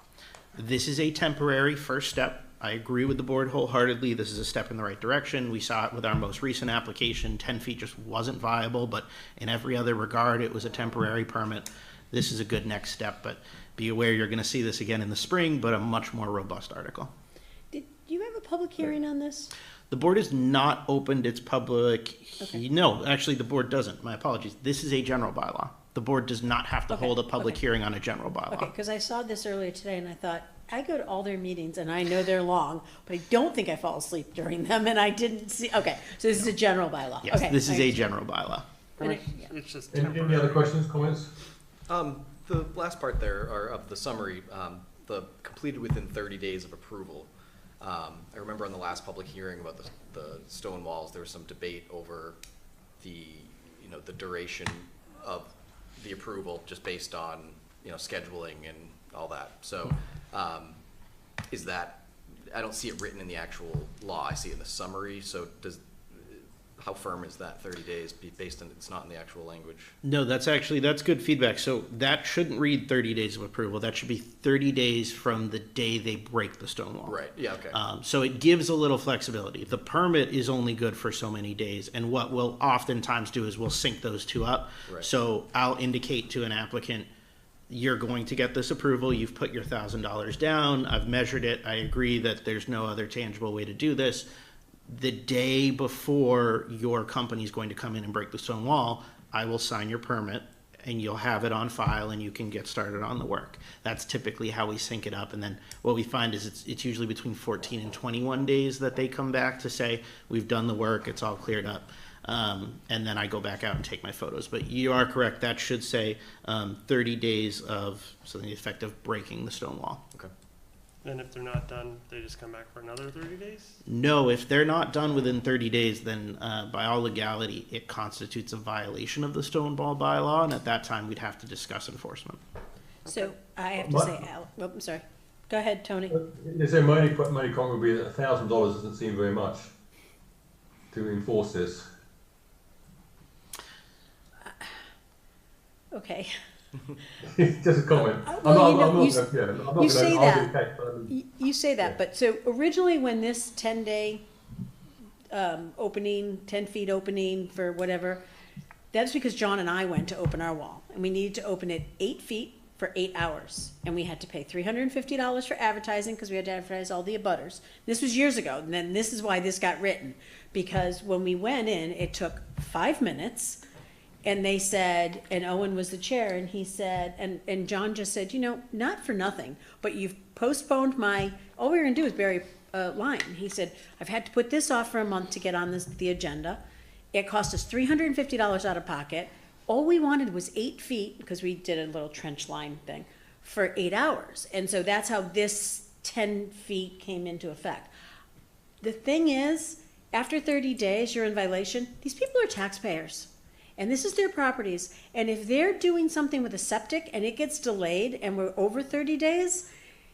This is a temporary first step. I agree with the board wholeheartedly. This is a step in the right direction. We saw it with our most recent application. 10 feet just wasn't viable, but in every other regard, it was a temporary permit. This is a good next step, but be aware you're going to see this again in the spring, but a much more robust article. Did you have a public hearing on this? The board has not opened its public. Okay. No, actually, the board doesn't. My apologies. This is a general bylaw. The board does not have to Okay, hold a public okay. hearing on a general bylaw. Okay, because I saw this earlier today and I thought, I go to all their meetings and I know they're long, but I don't think I fall asleep during them and I didn't see, okay, so this is a general bylaw. Yes, Okay, this is I a understand. general bylaw. And it- yeah. It's just Any temporary. other questions, comments? The last part there, or of the summary, the completed within 30 days of approval. I remember on the last public hearing about the stone walls, there was some debate over the, the duration of the approval just based on, scheduling and all that. So, is that, I don't see it written in the actual law, I see it in the summary, so how firm is that 30 days based on, it's not in the actual language? No, that's good feedback. So that shouldn't read 30 days of approval. That should be 30 days from the day they break the stone wall. Right, yeah, okay. So it gives a little flexibility. The permit is only good for so many days, and what we'll oftentimes do is we'll sync those two up. Right. So I'll indicate to an applicant, you're going to get this approval, you've put your $1,000 down, I've measured it, I agree that there's no other tangible way to do this. The day before your company's going to come in and break the stone wall, I will sign your permit and you'll have it on file and you can get started on the work. That's typically how we sync it up. And then what we find is it's usually between 14 and 21 days that they come back to say, we've done the work, it's all cleared up. And then I go back out and take my photos. But you are correct, that should say 30 days of something effective breaking the stone wall. Okay. And if they're not done, they just come back for another 30 days? No, if they're not done within 30 days, then by all legality, it constitutes a violation of the Stonewall bylaw, and at that time, we'd have to discuss enforcement. So I have to say, I'm sorry. Go ahead, Tony. So my only comment would be that $1,000 doesn't seem very much to enforce this. Okay. Just a comment. You say that. You say that, but so originally when this 10-day opening, 10 feet opening for whatever, that's because John and I went to open our wall, and we needed to open it 8 feet for 8 hours, and we had to pay $350 for advertising because we had to advertise all the abutters. This was years ago, and then this is why this got written, because when we went in, it took 5 minutes. And they said, and Owen was the chair, and he said, and John just said, not for nothing, but you've postponed all we're gonna do is bury a line. He said, I've had to put this off for a month to get on the agenda. It cost us $350 out of pocket. All we wanted was 8 feet, because we did a little trench line thing, for 8 hours. And so that's how this 10 feet came into effect. The thing is, after 30 days, you're in violation. These people are taxpayers. And this is their properties. And if they're doing something with a septic and it gets delayed and we're over 30 days,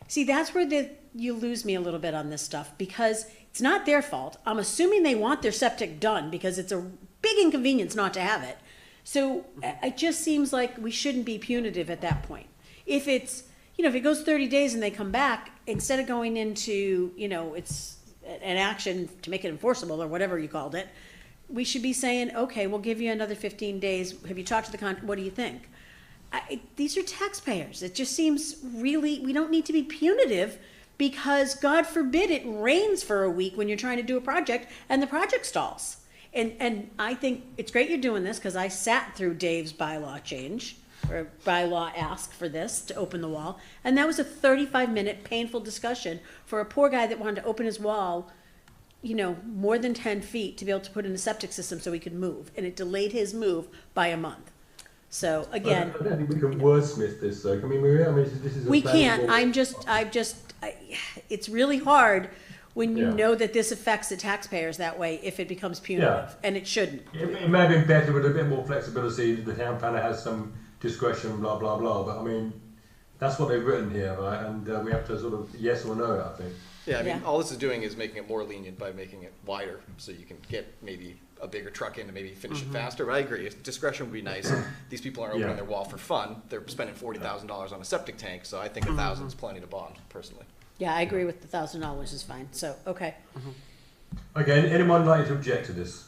see, that's where you lose me a little bit on this stuff, because it's not their fault. I'm assuming they want their septic done because it's a big inconvenience not to have it. So it just seems like we shouldn't be punitive at that point. If it's, if it goes 30 days and they come back, instead of going into, it's an action to make it enforceable or whatever you called it, we should be saying, okay, we'll give you another 15 days. Have you talked to the what do you think? These are taxpayers. It just seems really, we don't need to be punitive, because God forbid it rains for a week when you're trying to do a project and the project stalls. And I think it's great you're doing this, because I sat through Dave's bylaw change, or bylaw ask for this to open the wall. And that was a 35-minute painful discussion for a poor guy that wanted to open his wall more than 10 feet to be able to put in a septic system so he could move. And it delayed his move by a month. So again, I don't think we can wordsmith this though. I mean, this is. We can't. It's really hard when you know that this affects the taxpayers that way if it becomes punitive, and it shouldn't. It may have been better with a bit more flexibility. The town planner has some discretion, blah blah blah. But I mean, that's what they've written here, right? And we have to sort of yes or no, I think. Yeah, I mean, all this is doing is making it more lenient by making it wider, so you can get maybe a bigger truck in to maybe finish it faster. But I agree, discretion would be nice. These people aren't opening their wall for fun. They're spending $40,000 on a septic tank, so I think $1,000 is plenty to bond, personally. Yeah, I agree with the $1,000 is fine. So, okay. Okay, anyone like to object to this?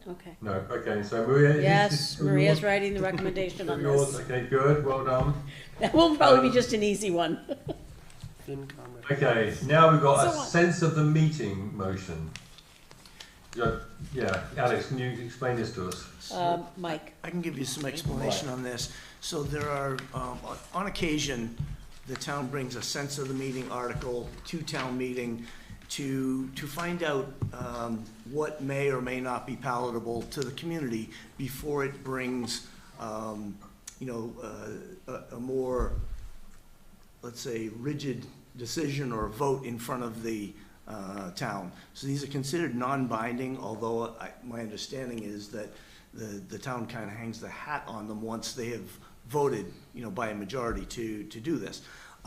Okay. No, okay, so Maria. Yes, Maria's writing the recommendation on this. Okay, good, well done. That will probably be just an easy one. Okay, now we've got a sense of the meeting motion. Yeah, Alex, can you explain this to us? Mike. I can give you some explanation on this. So there are, on occasion, the town brings a sense of the meeting article to town meeting to find out what may or may not be palatable to the community before it brings, a more let's say, rigid decision or vote in front of the town. So these are considered non-binding, although my understanding is that the town kind of hangs the hat on them once they have voted, by a majority to do this.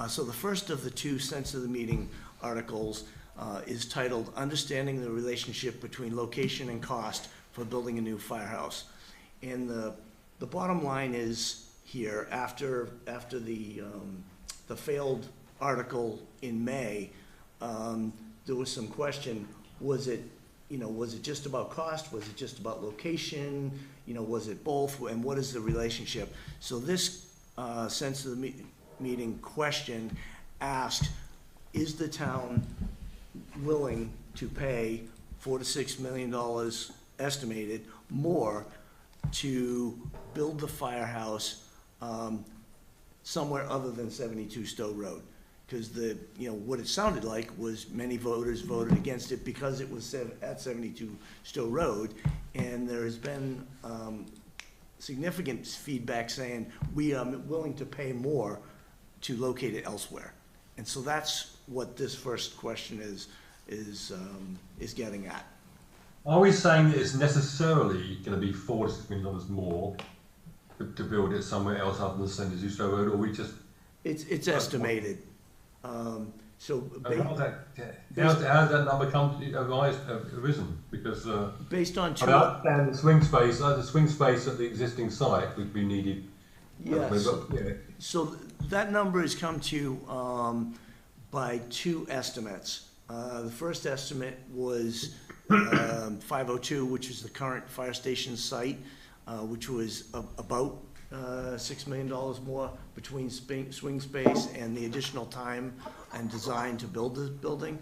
So the first of the two sense of the meeting articles is titled "Understanding the Relationship Between Location and Cost for Building a New Firehouse." And the bottom line is here, after the failed article in May, there was some question, was it just about cost? Was it just about location? Was it both? And what is the relationship? So this sense of the meeting question asked, is the town willing to pay $4 to $6 million estimated more to build the firehouse somewhere other than 72 Stowe Road? Because what it sounded like was many voters voted against it because it was at 72 Stowe Road, and there has been significant feedback saying we are willing to pay more to locate it elsewhere. And so that's what this first question is getting at. Are we saying that it's necessarily going to be $4 to $6 million more to build it somewhere else other than 72 Stowe Road, or we just? It's estimated. How's that number arisen? Because based on two, I understand the swing space at the existing site would be needed. Yes. So that number has come to by two estimates. The first estimate was 502, which is the current fire station site, which was about $6 million more between swing space and the additional time and design to build this building.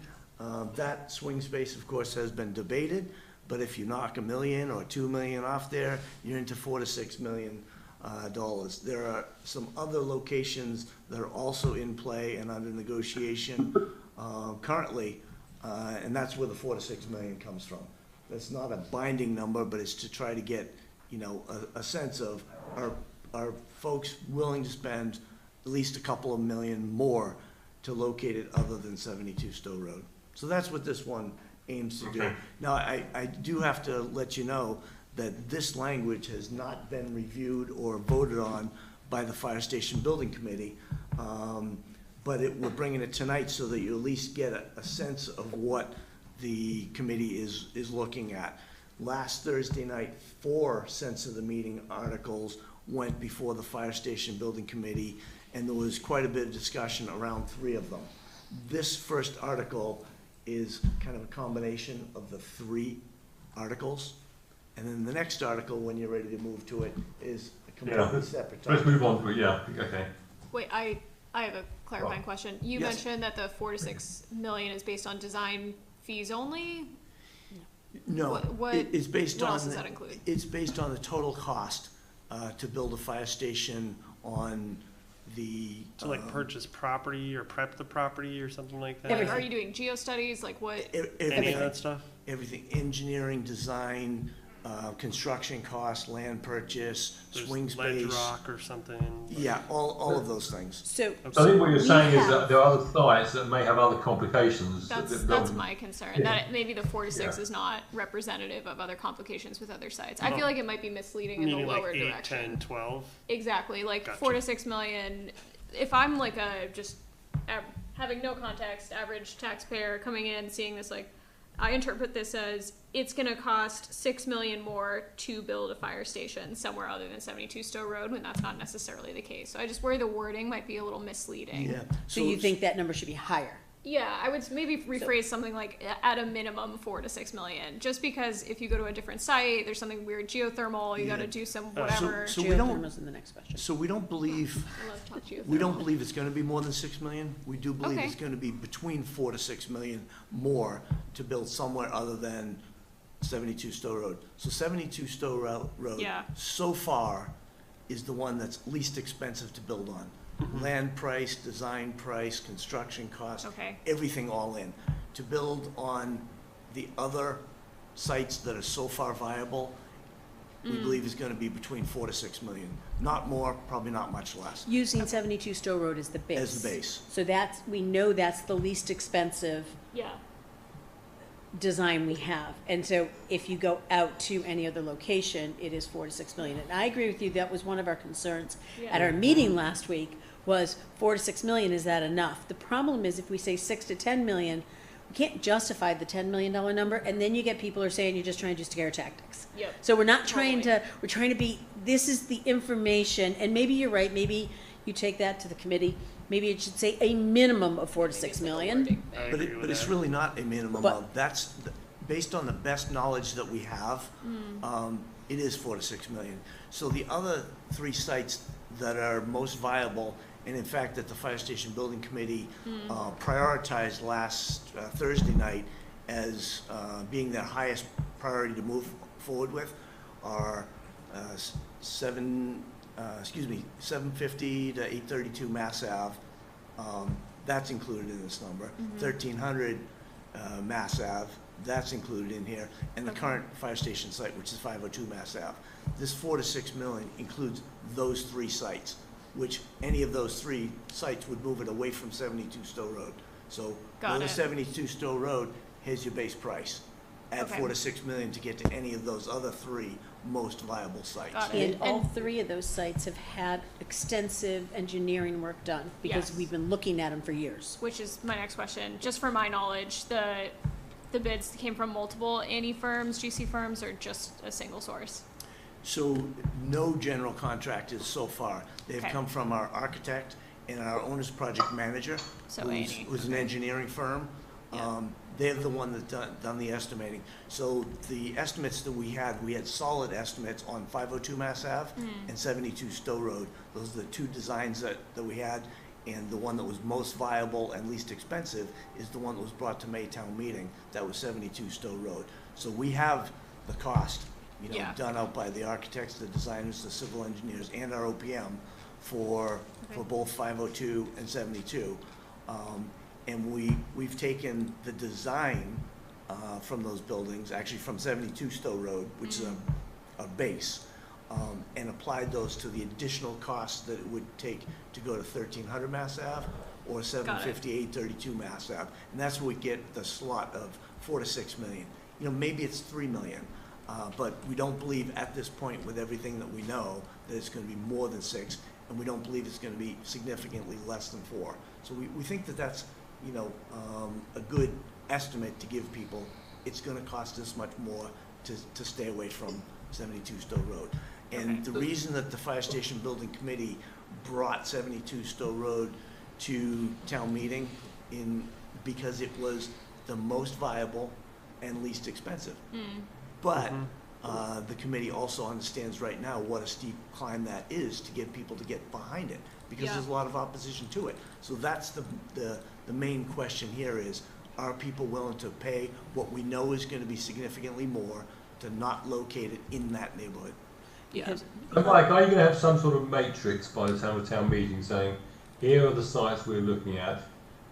That swing space, of course, has been debated, but if you knock $1 million or $2 million off there, you're into $4 to $6 million. There are some other locations that are also in play and under negotiation currently, and that's where the $4 to $6 million comes from. That's not a binding number, but it's to try to get a sense of are folks willing to spend at least a couple of million more to locate it other than 72 Stowe Road. So that's what this one aims to do. Now, I do have to let you know that this language has not been reviewed or voted on by the Fire Station Building Committee, but we're bringing it tonight so that you at least get a sense of what the committee is looking at. Last Thursday night, 4 sense of the meeting articles went before the Fire Station Building Committee, and there was quite a bit of discussion around 3 of them. This first article is kind of a combination of the 3 articles, and then the next article, when you're ready to move to it, is a completely separate topic. Let's move on to it, okay. Wait, I have a clarifying question. You mentioned that the $4 to $6 million is based on design fees only? No, it's based on. What else does that include? It's based on the total cost to build a fire station on the. To purchase property or prep the property or something like that? Like, are you doing geo-studies? Like what? Any of that stuff? Everything, engineering, design, construction costs, land purchase, swing space. Ledge rock or something. Yeah, all of those things. So I think what you're saying is that there are other sites that may have other complications. That's my concern. That maybe the 4 to 6 is not representative of other complications with other sites. I feel like it might be misleading in the lower like 8, direction. 10, 12? Exactly, like Gotcha. 4 to 6 million. If I'm like having no context, average taxpayer coming in, seeing this, like, I interpret this as it's going to cost $6 million more to build a fire station somewhere other than 72 Stowe Road, when that's not necessarily the case. So I just worry the wording might be a little misleading. Yeah. so you think that number should be higher? Yeah, I would maybe rephrase something like at a minimum 4 to 6 million. Just because if you go to a different site, there's something weird geothermal, you got to do some whatever. So we don't. Geothermal's in the next question. So we don't believe. I love to talk geothermal. We don't believe it's going to be more than 6 million. We do believe Okay. it's going to be between 4 to 6 million more to build somewhere other than 72 Stowe Road. So 72 Stowe Road so far is the one that's least expensive to build on. Land price, design price, construction cost, everything all in. To build on the other sites that are so far viable we believe is gonna be between 4 to 6 million. Not more, probably not much less, Using 72 Stowe Road as the base. as the base. So that's, we know that's the least expensive Yeah. design we have. And so if you go out to any other location, it is 4 to 6 million. And I agree with you, that was one of our concerns at our meeting last week, was 4 to 6 million, is that enough? The problem is if we say 6 to 10 million, we can't justify the $10 million number, and then you get people who are saying you're just trying to do scare tactics. Yep. So we're not trying Totally. to, we're trying to be, this is the information, and maybe you're right, maybe you take that to the committee, maybe it should say a minimum of 4 to 6 million. I But agree with but it's that. really not a minimum But- of, based on the best knowledge that we have, it is 4 to 6 million. So the other 3 sites that are most viable, and in fact that the Fire Station Building Committee prioritized last Thursday night as being their highest priority to move forward with, are 750 to 832 Mass Ave. That's included in this number. 1300 Mass Ave, that's included in here, and the current fire station site, which is 502 Mass Ave. This 4 to 6 million includes those 3 sites, which any of those 3 sites would move it away from 72 Stowe Road. So Got go to it. 72 Stowe Road, here's your base price. Add Okay. 4 to 6 million to get to any of those other 3 most viable sites. Got it. And all 3 of those sites have had extensive engineering work done, because Yes. we've been looking at them for years. Which is my next question. Just for my knowledge, the bids came from multiple ANI firms, GC firms, or just a single source? So no general contractors so far. They've Okay. come from our architect and our owner's project manager, So who's, A&E, who's an engineering firm. Yeah. They're the one that done the estimating. So the estimates that we had solid estimates on 502 Mass Ave and 72 Stowe Road. Those are the 2 designs that we had, and the one that was most viable and least expensive is the one that was brought to Maytown meeting. That was 72 Stowe Road. So we have the cost, Yeah. done out by the architects, the designers, the civil engineers, and our OPM for Okay. both 502 and 72. And we've taken the design from those buildings, actually from 72 Stowe Road, which is a base, and applied those to the additional costs that it would take to go to 1300 Mass Ave or 750, 832 Mass Ave. And that's where we get the slot of 4 to 6 million. Maybe it's 3 million, but we don't believe at this point, with everything that we know, that it's gonna be more than 6, and we don't believe it's gonna be significantly less than 4. So we think that that's, a good estimate to give people. It's gonna cost this much more to stay away from 72 Stowe Road. And the reason that the Fire Station Building Committee brought 72 Stowe Road to town meeting because it was the most viable and least expensive. But the committee also understands right now what a steep climb that is to get people to get behind it, because Yeah. there's a lot of opposition to it. So that's the main question here is, are people willing to pay what we know is gonna be significantly more to not locate it in that neighborhood? Yeah. But Mike, are you going to have some sort of matrix by the time of town meeting saying, here are the sites we're looking at,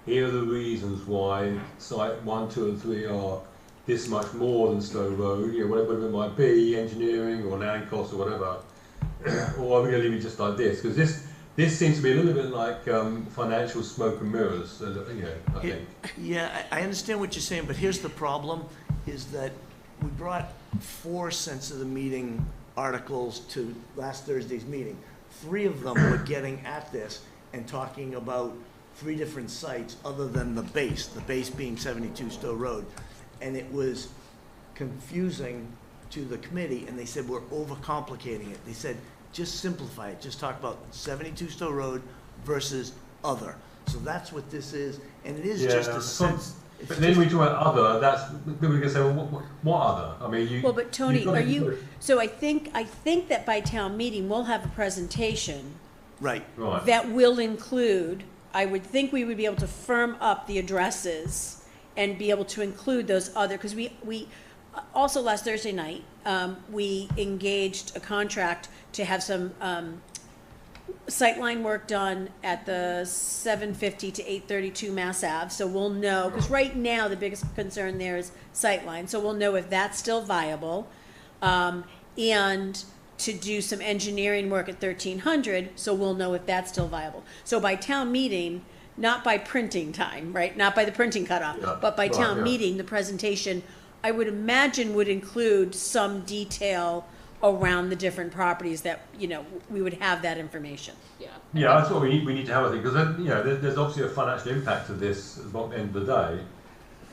here are the reasons why site 1, 2 and 3 are this much more than Stowe Road, whatever it might be, engineering or land costs or whatever, or are we going to leave it just like this? Because this seems to be a little bit like financial smoke and mirrors, I think. Yeah, I understand what you're saying, but here's the problem, is that we brought 4 sense of the meeting articles to last Thursday's meeting. 3 of them were getting at this and talking about 3 different sites other than the base being 72 Stowe Road. And it was confusing to the committee, and they said, we're overcomplicating it. They said, just simplify it, just talk about 72 Stowe Road versus other. So that's what this is, and it is just a sense. But then we talk about other, then we're going to say, well, what other? I mean, Well, but Tony, you've got are to- you, so I think that by town meeting, we'll have a presentation Right. Right. that will include, I would think we would be able to firm up the addresses and be able to include those other, because we, also last Thursday night, we engaged a contract to have some, sightline work done at the 750 to 832 Mass Ave, so we'll know, because right now, the biggest concern there is sightline, so we'll know if that's still viable. and to do some engineering work at 1300, so we'll know if that's still viable. So by town meeting, not by printing time, right? Not by the printing cutoff, Yeah, but by right, town yeah. meeting, the presentation, I would imagine would include some detail around the different properties that, you know, we would have that information. Yeah. Yeah, that's what we need to have, I think, because you know, there's obviously a financial impact to this at the end of the day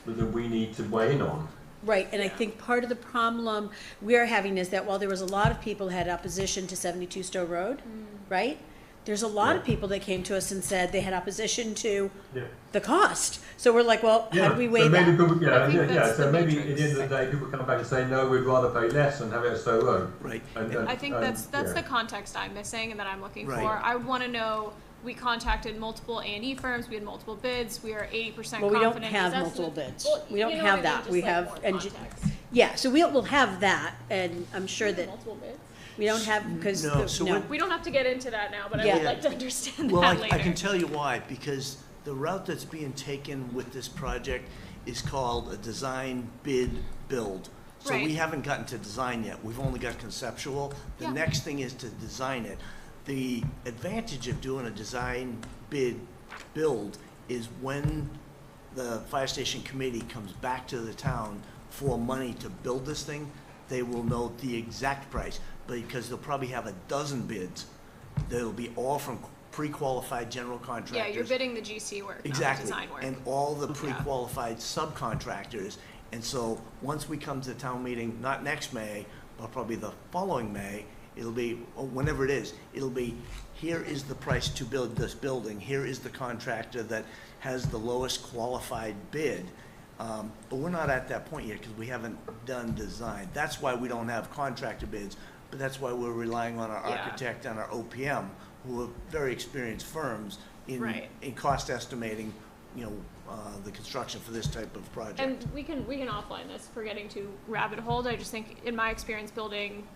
that we need to weigh in on. Right, and I think part of the problem we are having is that while there was a lot of people who had opposition to 72 Stowe Road, right? There's a lot of Yeah. people that came to us and said they had opposition to Yeah. the cost. So we're like, well, how do we weigh so maybe that? people, I think that's so the maybe matrix. at the end of the day, people come back and say, no, we'd rather pay less and have it at Stowe Road. Right. I think that's yeah. the context I'm missing and that I'm looking Right. for. I want to know. We contacted multiple A&E firms. We had multiple bids. We are 80% Well, we don't confident. have these multiple estimates- bids. Well, We don't you know have what I mean, that. just We like have more engi- context. Yeah, so we'll have that, and I'm sure that Multiple bids. we don't have, because, No, so no. when- We don't have to get into that now, but I Yeah. would like to understand Well, that later. I can tell you why, because the route that's being taken with this project is called a design, bid, build. So we Right. haven't gotten to design yet, we've only got conceptual. The Yeah. next thing is to design it. The advantage of doing a design, bid, build is when the fire station committee comes back to the town for money to build this thing, they will know the exact price, because they'll probably have a dozen bids. They'll be all from pre-qualified general contractors. Yeah, you're bidding the GC work, not the Exactly, design work. and all the pre-qualified subcontractors. And so, once we come to town meeting, not next May, but probably the following May, it'll be, or whenever it is, it'll be, here is the price to build this building, here is the contractor that has the lowest qualified bid. But we're not at that point yet, because we haven't done design. That's why we don't have contractor bids, but that's why we're relying on our Yeah. architect and our OPM, who are very experienced firms in, Right. in cost estimating, you know, the construction for this type of project. And we can offline this for getting too rabbit hole. I just think in my experience building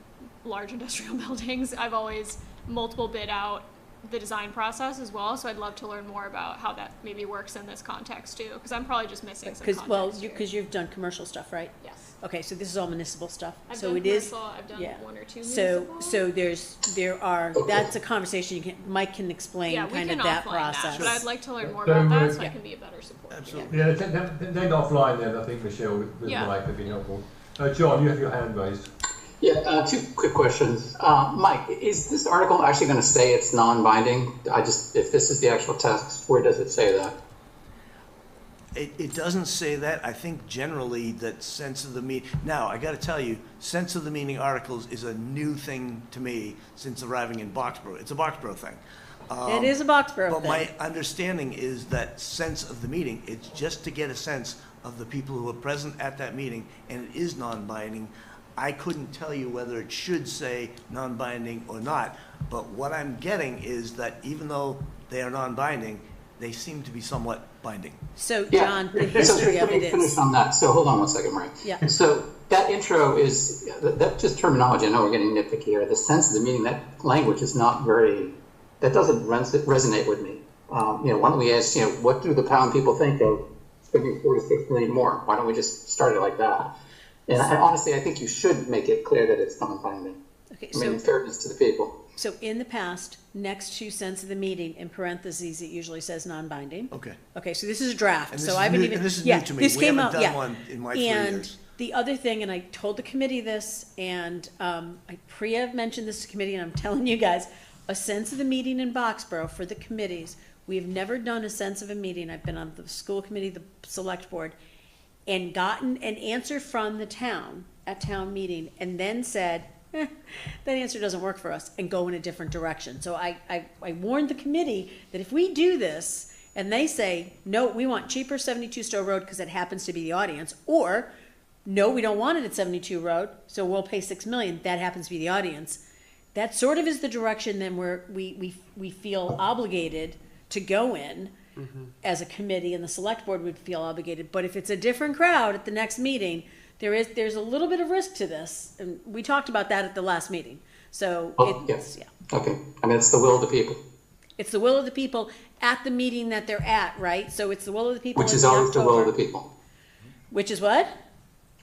large industrial buildings, I've always multiple bid out the design process as well. So I'd love to learn more about how that maybe works in this context too, because I'm probably just missing some Because, context well, here. because you've done commercial stuff, right? Yes. Okay, so this is all municipal stuff. I've So done it is. commercial, I've done yeah. one or two So, municipal. there are, that's a conversation you can, Mike can explain Yeah, we kind can of that offline process. that, but I'd like to learn more So, about that so I yeah. can be a better support. Absolutely. Yeah, then offline then, I think, Michelle, with Yeah. Mike, would be helpful. John, you have your hand raised. Yeah, two quick questions. Mike, is this article actually going to say it's non-binding? If this is the actual text, where does it say that? It doesn't say that. I think generally that sense of the meeting, now, I gotta tell you, sense of the meeting articles is a new thing to me since arriving in Boxborough. It's a Boxborough thing. It is a Boxborough But thing. my understanding is that sense of the meeting, it's just to get a sense of the people who are present at that meeting, and it is non-binding. I couldn't tell you whether it should say non-binding or not, but what I'm getting is that even though they are non-binding, they seem to be somewhat binding. So, Yeah. John, the So history of let it me finish is. on that. So hold on one second, Maria. Yeah. So that intro is, that just terminology, I know we're getting nitpicky here. The sense of the meeting, that language is not very, that doesn't resonate with me. Why don't we ask, what do the town people think of spending 46 million more? Why don't we just start it like that? And honestly, I think you should make it clear that it's non-binding. Okay, I mean, in so, fairness to the people. so in the past, next to sense of the meeting, in parentheses, it usually says non-binding. Okay. Okay, so this is a draft, And this so is I haven't new- even. and this is yeah, new to me. This We came haven't out, done yeah. one in my 3 And years. the other thing, and I told the committee this, and Priya mentioned this to committee, and I'm telling you guys, a sense of the meeting in Boxborough for the committees. We have never done a sense of a meeting. I've been on the school committee, the select board, and gotten an answer from the town at town meeting, and then said, that answer doesn't work for us, and go in a different direction. So I warned the committee that if we do this, and they say, no, we want cheaper 72 Stowe Road because it happens to be the audience, or no, we don't want it at 72 Road, so we'll pay $6 million, that happens to be the audience. That sort of is the direction then we feel obligated to go in as a committee, and the select board would feel obligated. But if it's a different crowd at the next meeting, there's a little bit of risk to this, and we talked about that at the last meeting. So it's, yeah. Okay. I mean, it's the will of the people, It's the will of the people at the meeting that they're at, right? So it's the will of the people. which in is always the will of October. the people. Which is what?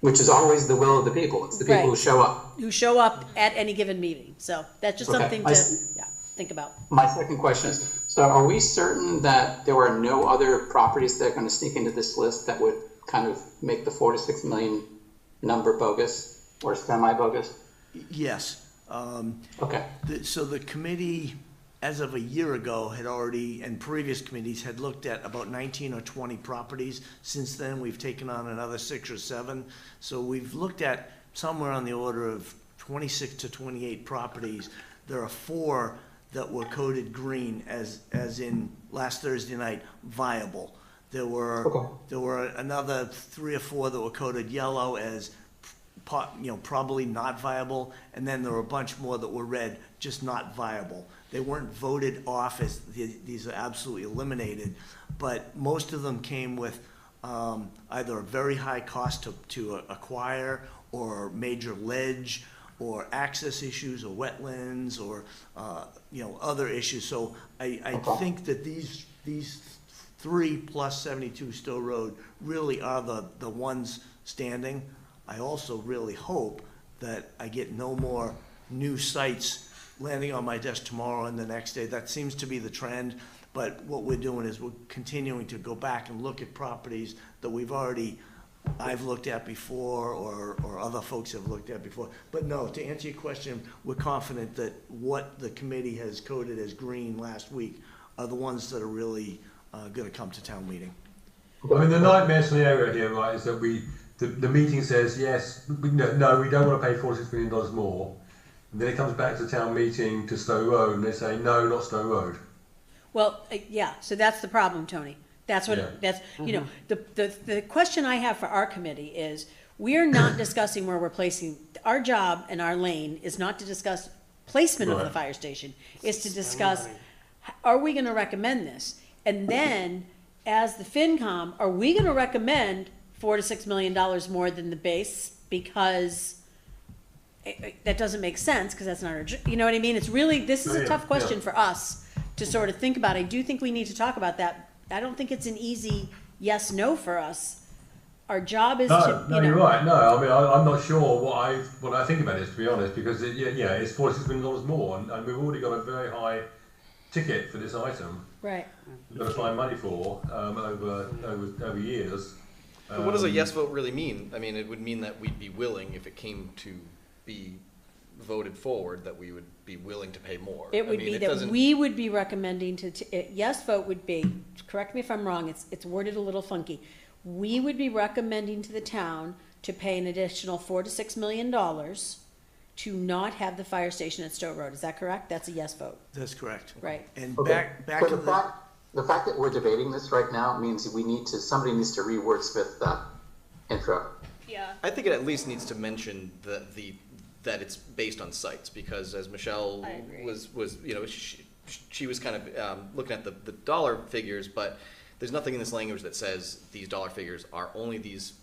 Which is always the will of the people. It's the people who Right. show up. Who show up at any given meeting. So that's just Okay. something to, yeah, think about. My second question is, so are we certain that there are no other properties that are going to sneak into this list that would kind of make the 4 to 6 million number bogus or semi-bogus? Yes. Okay. So the committee, as of a year ago, had already, and previous committees had looked at about 19 or 20 properties. Since then, we've taken on another 6 or 7. So we've looked at somewhere on the order of 26 to 28 properties. There are 4 that were coded green as in last Thursday night, viable. There were another 3 or 4 that were coded yellow as probably not viable, and then there were a bunch more that were red, just not viable. They weren't voted off as these are absolutely eliminated, but most of them came with either a very high cost to acquire, or major ledge, or access issues, or wetlands, or other issues. So I think that these 3 plus 72 Stowe Road really are the ones standing. I also really hope that I get no more new sites landing on my desk tomorrow and the next day. That seems to be the trend, but what we're doing is we're continuing to go back and look at properties that I've looked at before, or other folks have looked at before. But no, to answer your question, we're confident that what the committee has coded as green last week are the ones that are really gonna come to town meeting. I mean, the nightmare scenario here, right, is that the meeting says, yes, no, we don't want to pay $46 million more. And then it comes back to town meeting to Stowe Road, and they say, no, not Stowe Road. Well, yeah, so that's the problem, Tony. That's what, Yeah. the question I have for our committee is, we're not discussing where we're placing, our job and our lane is not to discuss placement of the Right. fire station. It's to discuss, are we gonna recommend this? And then, as the FinCom, are we gonna recommend $4 to $6 million more than the base? Because that doesn't make sense, because that's not our, you know what I mean? It's really, this is a tough question for us to sort of think about. I do think we need to talk about that. I don't think it's an easy yes, no for us. Our job is to, No, you're right. No, I mean, I'm not sure what I think about this, to be honest, because it's $46 million more, and we've already got a very high ticket for this item. Right. We've got to find money for over years. But what does a yes vote really mean? I mean, it would mean that we'd be willing, if it came to be voted forward, that we would be willing to pay more. It would I mean, be it that doesn't- we would be recommending yes vote would be, correct me if I'm wrong, it's worded a little funky. We would be recommending to the town to pay an additional $4 to $6 million to not have the fire station at Stowe Road. Is that correct? That's a yes vote, That's correct. right? And Okay. back So to the fact that we're debating this right now means somebody needs to re-wordsmith that intro. Yeah. I think it at least needs to mention that it's based on sites, because as Michelle I agree. was she was kind of looking at the dollar figures, but there's nothing in this language that says these dollar figures are only these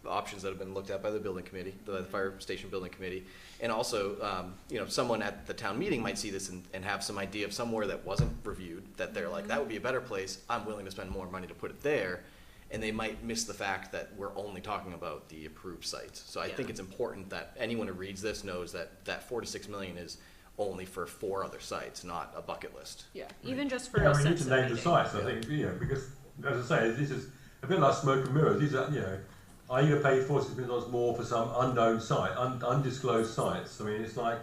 options that have been looked at by the building committee, the fire station building committee. And also, someone at the town meeting might see this and have some idea of somewhere that wasn't reviewed, that they're like, that would be a better place, I'm willing to spend more money to put it there. And they might miss the fact that we're only talking about the approved sites. So I think it's important that anyone who reads this knows that 4 to 6 million is only for 4 other sites, not a bucket list. Yeah. Even just for Yeah, a we need sense to of name the meeting. sites, I think, because, as I say, this is a bit like smoke and mirrors. These are, are you going to pay $46 million more for some unknown site, undisclosed sites? I mean, it's like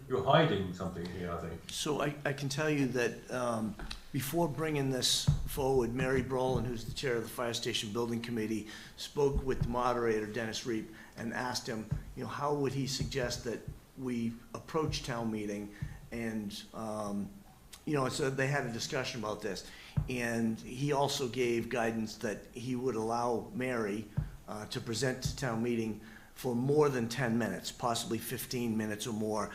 you're hiding something here, I think. So I can tell you that before bringing this forward, Mary Brolin, who's the chair of the Fire Station Building Committee, spoke with the moderator, Dennis Reap, and asked him, how would he suggest that we approach town meeting? And, so they had a discussion about this. And he also gave guidance that he would allow Mary to present to town meeting for more than 10 minutes, possibly 15 minutes or more,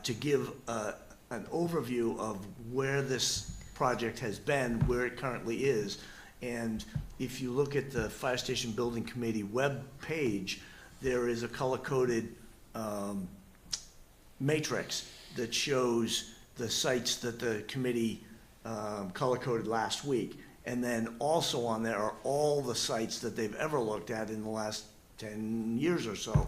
to give an overview of where this project has been, where it currently is. And if you look at the Fire Station Building Committee web page, there is a color-coded matrix that shows the sites that the committee color-coded last week. And then also on there are all the sites that they've ever looked at in the last 10 years or so.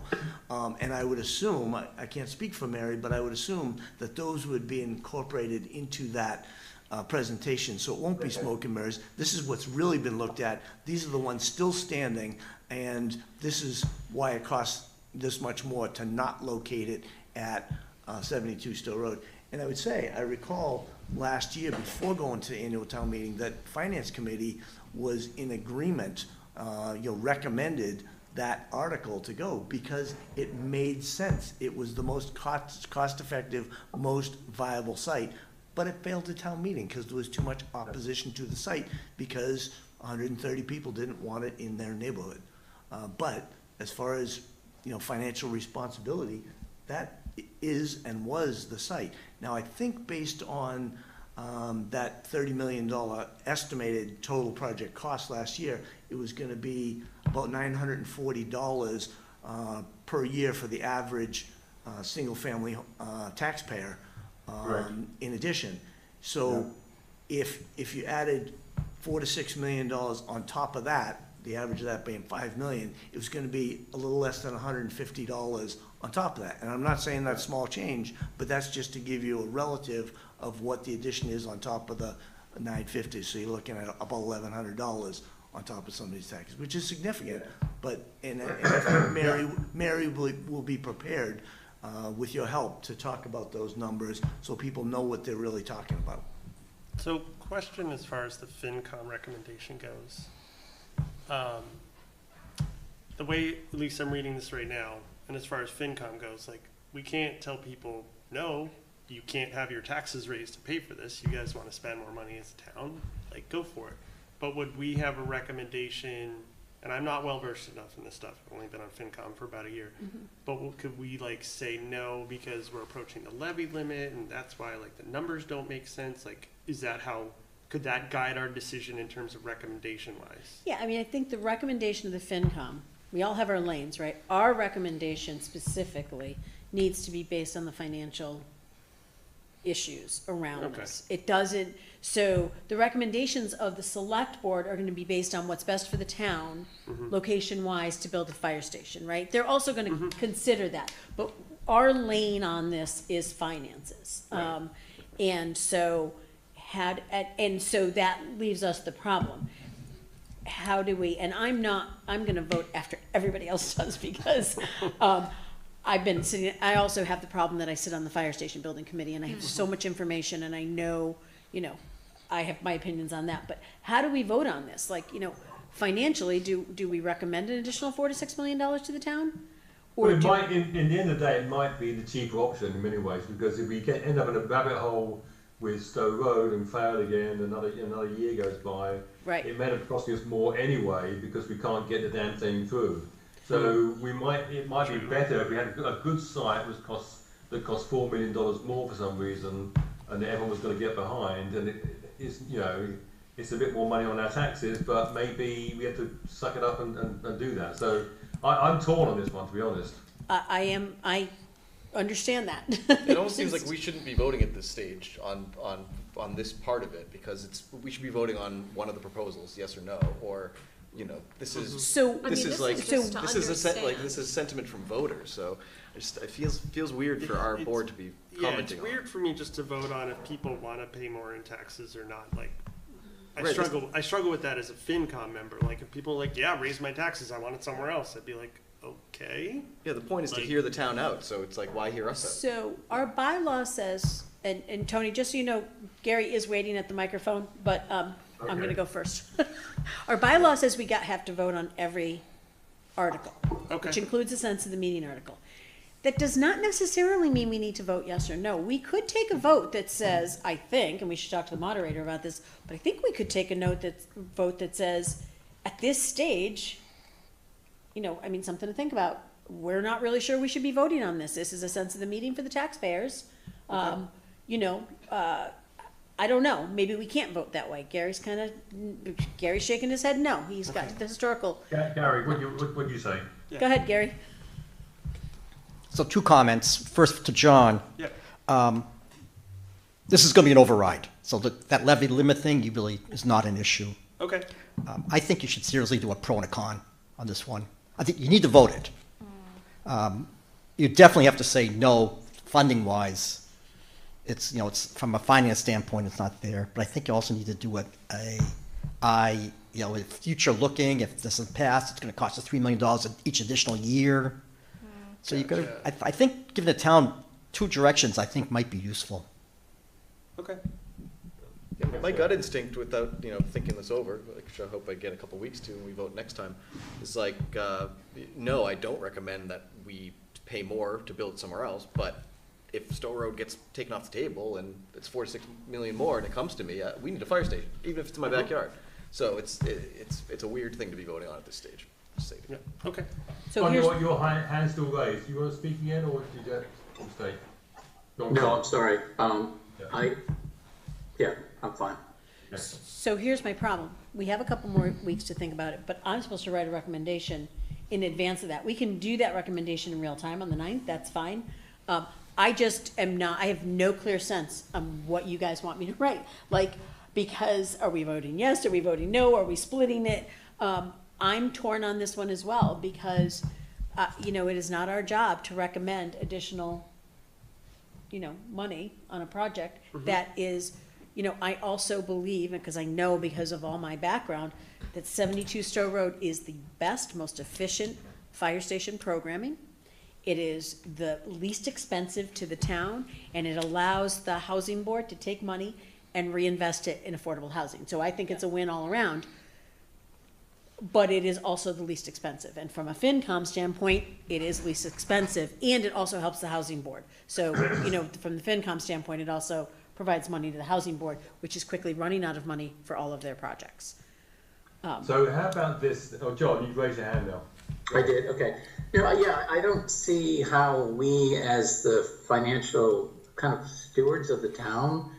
And I would assume, I can't speak for Mary, but I would assume that those would be incorporated into that presentation, so it won't be smoke and mirrors. This is what's really been looked at. These are the ones still standing, and this is why it costs this much more to not locate it at 72 Still Road. And I would say, I recall last year, before going to the annual town meeting, that Finance Committee was in agreement, recommended that article to go because it made sense. It was the most cost-effective, most viable site, but it failed the town meeting because there was too much opposition to the site because 130 people didn't want it in their neighborhood. But as far as, financial responsibility, that is and was the site. Now, I think based on that $30 million estimated total project cost last year, it was going to be about $940 per year for the average single-family taxpayer. In addition, so if you added $4 to $6 million on top of that, the average of that being $5 million, it was going to be a little less than $150 on top of that. And I'm not saying that's small change, but that's just to give you a relative of what the addition is on top of the $950. So you're looking at about $1,100 on top of somebody's taxes, which is significant. But and I think Mary will be prepared with your help to talk about those numbers so people know what they're really talking about. So question as far as the FinCom recommendation goes. The way, at least I'm reading this right now, and as far as FinCom goes, like, we can't tell people, no, you can't have your taxes raised to pay for this. You guys want to spend more money as a town, like, go for it. But would we have a recommendation, and I'm not well versed enough in this stuff, I've only been on FinCom for about a year, but could we like say no because we're approaching the levy limit and that's why like the numbers don't make sense? Like, is that how, could that guide our decision in terms of recommendation wise? Yeah, I mean, I think the recommendation of the FinCom, we all have our lanes, right? Our recommendation specifically needs to be based on the financial issues around this. It doesn't, so the recommendations of the select board are gonna be based on what's best for the town, location-wise, to build a fire station, right? They're also gonna consider that, but our lane on this is finances. And so so that leaves us the problem. How do we, and I'm gonna vote after everybody else does because, I've been sitting, I also have the problem that I sit on the fire station building committee and I have so much information and I know, I have my opinions on that, but how do we vote on this? Like, financially, do we recommend an additional $4 to $6 million to the town? Or Well, it might, in the end of the day, it might be the cheaper option in many ways, because if we end up in a rabbit hole with Stowe Road and fail again, another year goes by, Right. it may have cost us more anyway because we can't get the damn thing through. So it might be better if we had a good site that cost $4 million more for some reason, and everyone was going to get behind, and it's a bit more money on our taxes, but maybe we have to suck it up and do that. So I'm torn on this one, to be honest. I understand that. It almost seems like we shouldn't be voting at this stage on this part of it, because we should be voting on one of the proposals, yes or no, or this is sentiment from voters. So it feels weird for our board to be commenting. Yeah, it's weird for me just to vote on if people want to pay more in taxes or not. Like, I struggle with that as a FinCom member. Like, if people are like, yeah, raise my taxes, I want it somewhere else, I'd be like, okay. Yeah, the point is to hear the town out. So it's like, why hear us out? So our bylaw says, and Tony, just so you know, Gary is waiting at the microphone, but I'm gonna go first. Our bylaw says we have to vote on every article, which includes the sense of the meeting article. That does not necessarily mean we need to vote yes or no. We could take a vote that says, I think, and we should talk to the moderator about this, but I think we could take a vote that says, at this stage, something to think about. We're not really sure we should be voting on this. This is a sense of the meeting for the taxpayers. I don't know. Maybe we can't vote that way. Gary's shaking his head no. He's got the historical. Gary, what'd you say? Yeah. Go ahead, Gary. So 2 comments. First to John. Yeah. This is going to be an override. So that levy limit thing, is not an issue. Okay. I think you should seriously do a pro and a con on this one. I think you need to vote it. You definitely have to say no, funding-wise. It's, you know, it's, from a finance standpoint, it's not there, but I think you also need to do you know, if future looking, if this is passed, it's gonna cost us $3 million each additional year. So you could, I think giving the town 2 directions, I think might be useful. Okay. Yeah, my gut instinct, without, you know, thinking this over, which I hope I get a couple weeks to when we vote next time, is like, no, I don't recommend that we pay more to build somewhere else, but if Stowe Road gets taken off the table and it's 4 to 6 million more and it comes to me, we need a fire station, even if it's in my backyard. So it's a weird thing to be voting on at this stage. Just saying. Yeah, okay. So On here's, your hand's still raised. You want to speak again, or did you stay? No, I'm sorry. I'm fine. so here's my problem. We have a couple more weeks to think about it, but I'm supposed to write a recommendation in advance of that. We can do that recommendation in real time on the 9th, that's fine. I just am not, I have no clear sense on what you guys want me to write. Like, because are we voting yes, are we voting no, are we splitting it? I'm torn on this one as well, because, you know, it is not our job to recommend additional, you know, money on a project that is, you know, I also believe, because I know because of all my background, that 72 Stowe Road is the best, most efficient fire station programming. It is the least expensive to the town, and it allows the housing board to take money and reinvest it in affordable housing. So I think it's a win all around. But it is also the least expensive. And from a FinCom standpoint, it is least expensive, and it also helps the housing board. So, you know, from the FinCom standpoint, it also provides money to the housing board, which is quickly running out of money for all of their projects. So how about this? Oh, John, you've raised your hand now. I did, okay. You know, yeah, I don't see how we, as the financial kind of stewards of the town,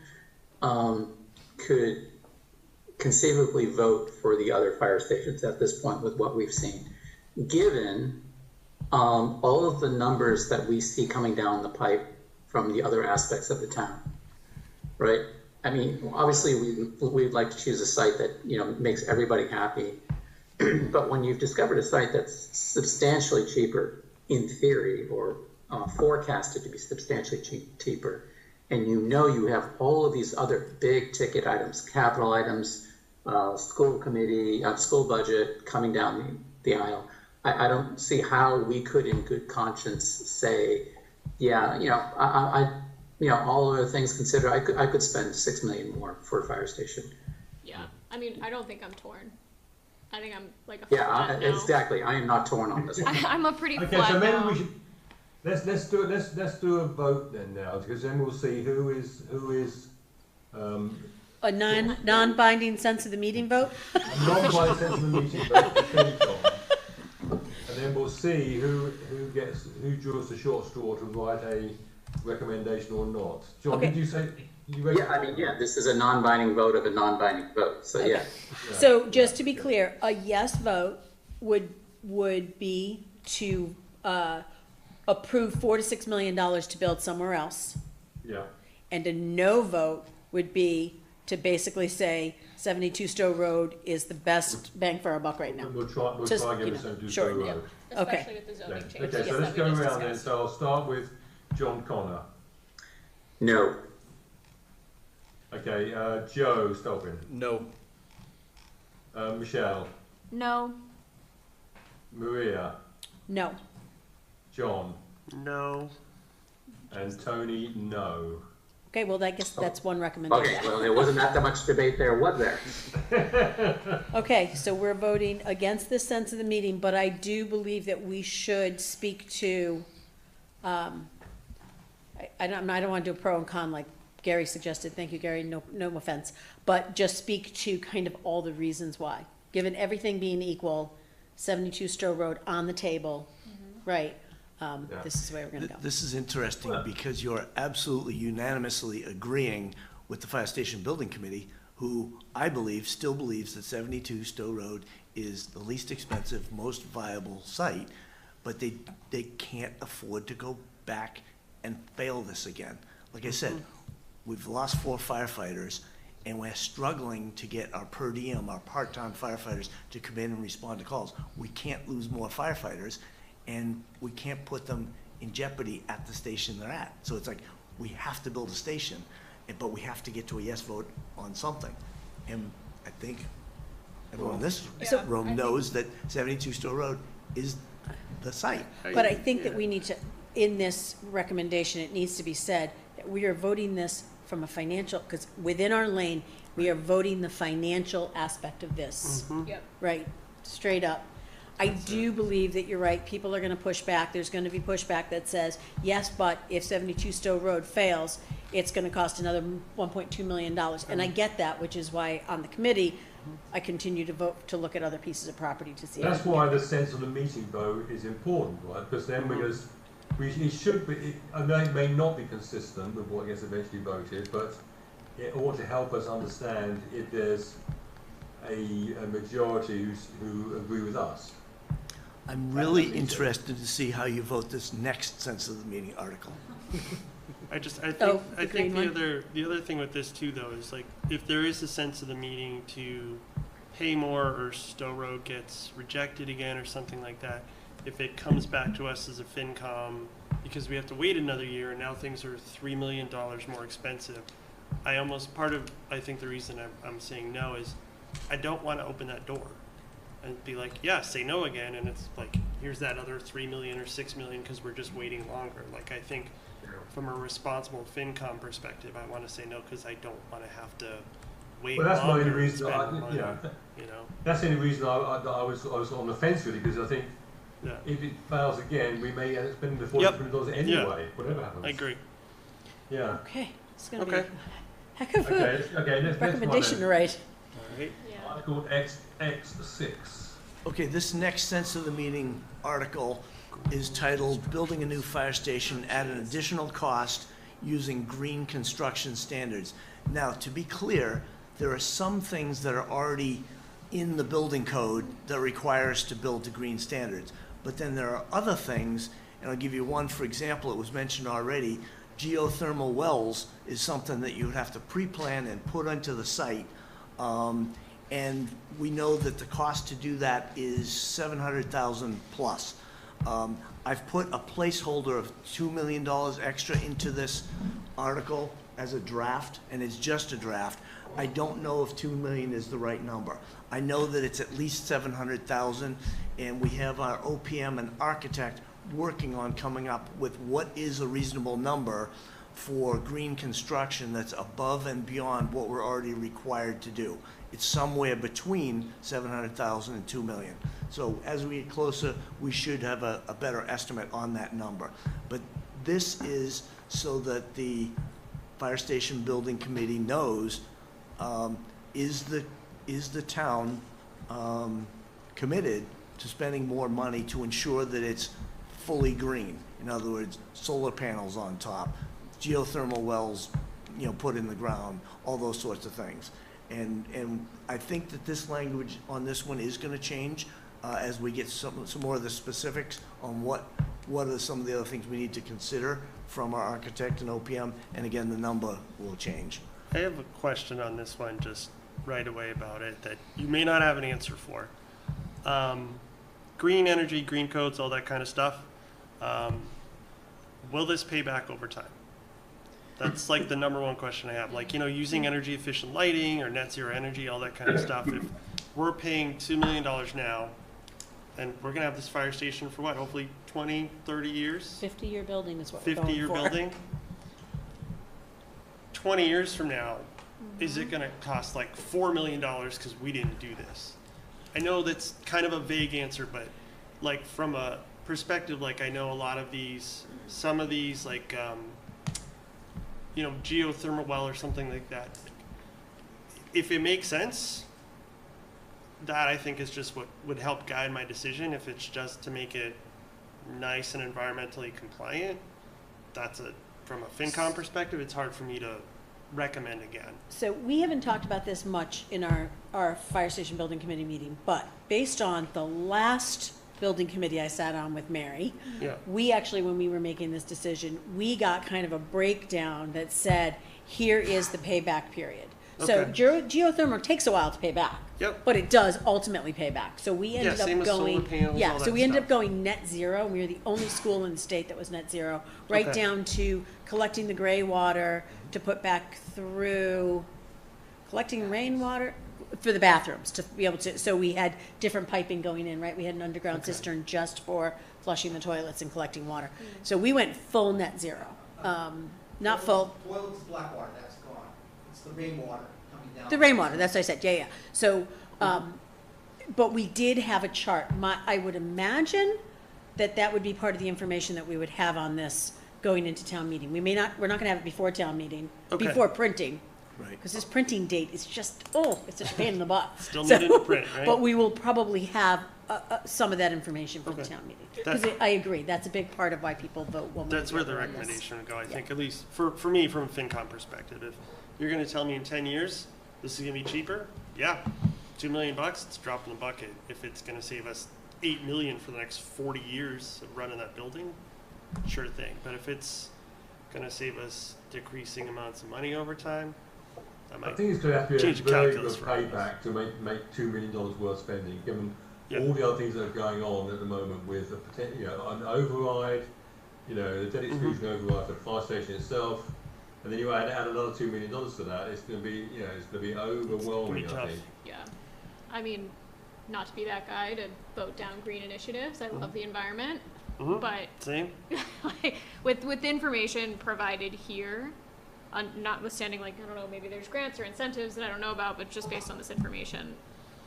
could conceivably vote for the other fire stations at this point with what we've seen, given all of the numbers that we see coming down the pipe from the other aspects of the town, right? I mean, obviously we'd like to choose a site that, you know, makes everybody happy. But when you've discovered a site that's substantially cheaper in theory, or forecasted to be substantially cheaper, and you know you have all of these other big ticket items, capital items, school committee, school budget coming down the aisle, I don't see how we could in good conscience say, yeah, you know, you know, all other things considered, I could spend $6 million more for a fire station. Yeah, I mean, I don't think I'm torn. I think I'm like a Yeah, flat no. exactly. I am not torn on this one. I'm a pretty Okay, flat so maybe no. we should let's do a vote then now, because then we'll see who is A non-binding sense of the meeting vote? a non-binding sense of the meeting vote to finish on, and then we'll see who draws the short straw to write a recommendation or not. John, Okay. did you say? Yeah, I mean, yeah, this is a non-binding vote of a non-binding vote, so yeah. So just to be clear, a yes vote would be to approve $4 to $6 million to build somewhere else. Yeah. And a no vote would be to basically say 72 Stowe Road is the best bang for our buck right now. We'll try Just, and give you it some know, do sure, so yeah. road. Okay. Especially with the zoning Yeah. changes Okay, so that let's we go just around then. discussed. So I'll start with John Connor. No. Okay, Joe Stolpin. No. Michelle. No. Maria. No. John. No. And Tony, no. Okay, well, I guess that's one recommendation. Okay, well, there wasn't that much debate there, was there? Okay, so we're voting against this sense of the meeting, but I do believe that we should speak to, I don't want to do a pro and con like Gary suggested. Thank you, Gary, no offense. But just speak to kind of all the reasons why. Given everything being equal, 72 Stowe Road on the table, right? This is the way we're gonna go. This is interesting because you're absolutely unanimously agreeing with the Fire Station Building Committee, who I believe still believes that 72 Stowe Road is the least expensive, most viable site, but they can't afford to go back and fail this again. Like I said, we've lost 4 firefighters, and we're struggling to get our per diem, our part-time firefighters to come in and respond to calls. We can't lose more firefighters, and we can't put them in jeopardy at the station they're at. So it's like, we have to build a station, but we have to get to a yes vote on something. And I think everyone in this Yeah, room knows that 72 Store Road is the site. But I think that we need to, in this recommendation, it needs to be said that we are voting this from a financial, because within our lane, we are voting the financial aspect of this. Yep. Right, straight up. I do believe that you're right, people are gonna push back, there's gonna be pushback that says, yes, but if 72 Stowe Road fails, it's gonna cost another $1.2 million. And I get that, which is why on the committee, I continue to vote to look at other pieces of property to see. That's why the sense of the meeting vote is important, right? Because then it should be, I know it may not be consistent with what gets eventually voted, but it ought to help us understand if there's a majority who agree with us. I'm really interested to see how you vote this next sense of the meeting article. I think the green the other thing with this too though is like if there is a sense of the meeting to pay more or Stowe Road gets rejected again or something like that, if it comes back to us as a FinCom because we have to wait another year and now things are $3 million more expensive, I think the reason I'm saying no is I don't want to open that door and be like, yeah, say no again, and it's like, here's that other 3 million or 6 million because we're just waiting longer. Like, I think from a responsible FinCom perspective, I want to say no because I don't want to have to wait Well, that's the longer only and reason. spend money, you know? That's the only reason I was on the fence with it, because I think Yeah. if it fails again, we may end up spending the Yep. $40 million anyway, whatever happens. I agree. Yeah. Okay, it's gonna be Okay. a heck of a Okay. Next recommendation to write. All right. Yeah. Article X6. Okay, this next sense of the meeting article is titled Building a New Fire Station at an Additional Cost Using Green Construction Standards. Now, to be clear, there are some things that are already in the building code that require us to build to green standards. But then there are other things, and I'll give you one, for example, it was mentioned already, geothermal wells is something that you would have to pre-plan and put onto the site. And we know that the cost to do that is $700,000 plus. I've put a placeholder of $2 million extra into this article as a draft, and it's just a draft. I don't know if 2 million is the right number. I know that it's at least 700,000, and we have our OPM and architect working on coming up with what is a reasonable number for green construction that's above and beyond what we're already required to do. It's somewhere between 700,000 and 2 million. So as we get closer, we should have a better estimate on that number. But this is so that the Fire Station Building Committee knows, is the town committed to spending more money to ensure that it's fully green? In other words, solar panels on top, geothermal wells, put in the ground, all those sorts of things. And I think that this language on this one is going to change as we get some more of the specifics on what are some of the other things we need to consider from our architect and OPM, and again, the number will change. I have a question on this one just right away about it that you may not have an answer for. Green energy, green codes, all that kind of stuff. Will this pay back over time? That's like the number one question I have. Like, using energy efficient lighting or net zero energy, all that kind of stuff. If we're paying $2 million now, and we're going to have this fire station for what? Hopefully 20, 30 years? 50-year building is what we're going for. 50-year building. 20 years from now, is it going to cost like $4 million because we didn't do this? I know that's kind of a vague answer, but like from a perspective, like I know a lot of these, some of these like, geothermal well or something like that. If it makes sense, that I think is just what would help guide my decision. If it's just to make it nice and environmentally compliant, from a FinCom perspective, it's hard for me to recommend again. So we haven't talked about this much in our Fire Station Building Committee meeting, but based on the last building committee I sat on with Mary, we actually, when we were making this decision, we got kind of a breakdown that said, here is the payback period. So Okay. geothermal takes a while to pay back. Yep. But it does ultimately pay back. So we ended same up with solar going, panels, yeah, all so that we ended up stuff. going net zero. We were the only school in the state that was net zero, right Okay. down to collecting the gray water to put back through, collecting rainwater for the bathrooms to be able to, so we had different piping going in, right? We had an underground cistern just for flushing the toilets and collecting water. So we went full net zero. Not full, Toilets, black water, that's gone. It's the rainwater coming down. the rainwater, that's what I said, yeah. So, but we did have a chart. I would imagine that would be part of the information that we would have on this going into town meeting. We're not gonna have it before town meeting, Okay. before printing. Right. Because this printing date is just, it's such a pain in the butt. Still So- needed to print, right? But we will probably have some of that information for the Okay. town meeting. That- Because I agree, that's a big part of why people vote one way or That's the where the other on this. recommendation would go, I Yeah. think, at least for me, from a FinCom perspective. If you're gonna tell me in 10 years, this is gonna be cheaper, yeah, $2 million, it's a drop in the bucket. If it's gonna save us $8 million for the next 40 years of running that building, sure thing. But if it's gonna save us decreasing amounts of money over time, I I might think it's going to have to be a change the very good calculus for all of us. payback to make $2 million worth spending, given Yeah. all the other things that are going on at the moment with an override, the debt exclusion override for the fire station itself, and then you add another $2 million to that. It's going to be, it's going to be overwhelming. Pretty I tough. think. Yeah. I mean, not to be that guy to vote down green initiatives. I love the environment. Mhm. But Same? like, with information provided here, notwithstanding, like, I don't know, maybe there's grants or incentives that I don't know about, but just based on this information,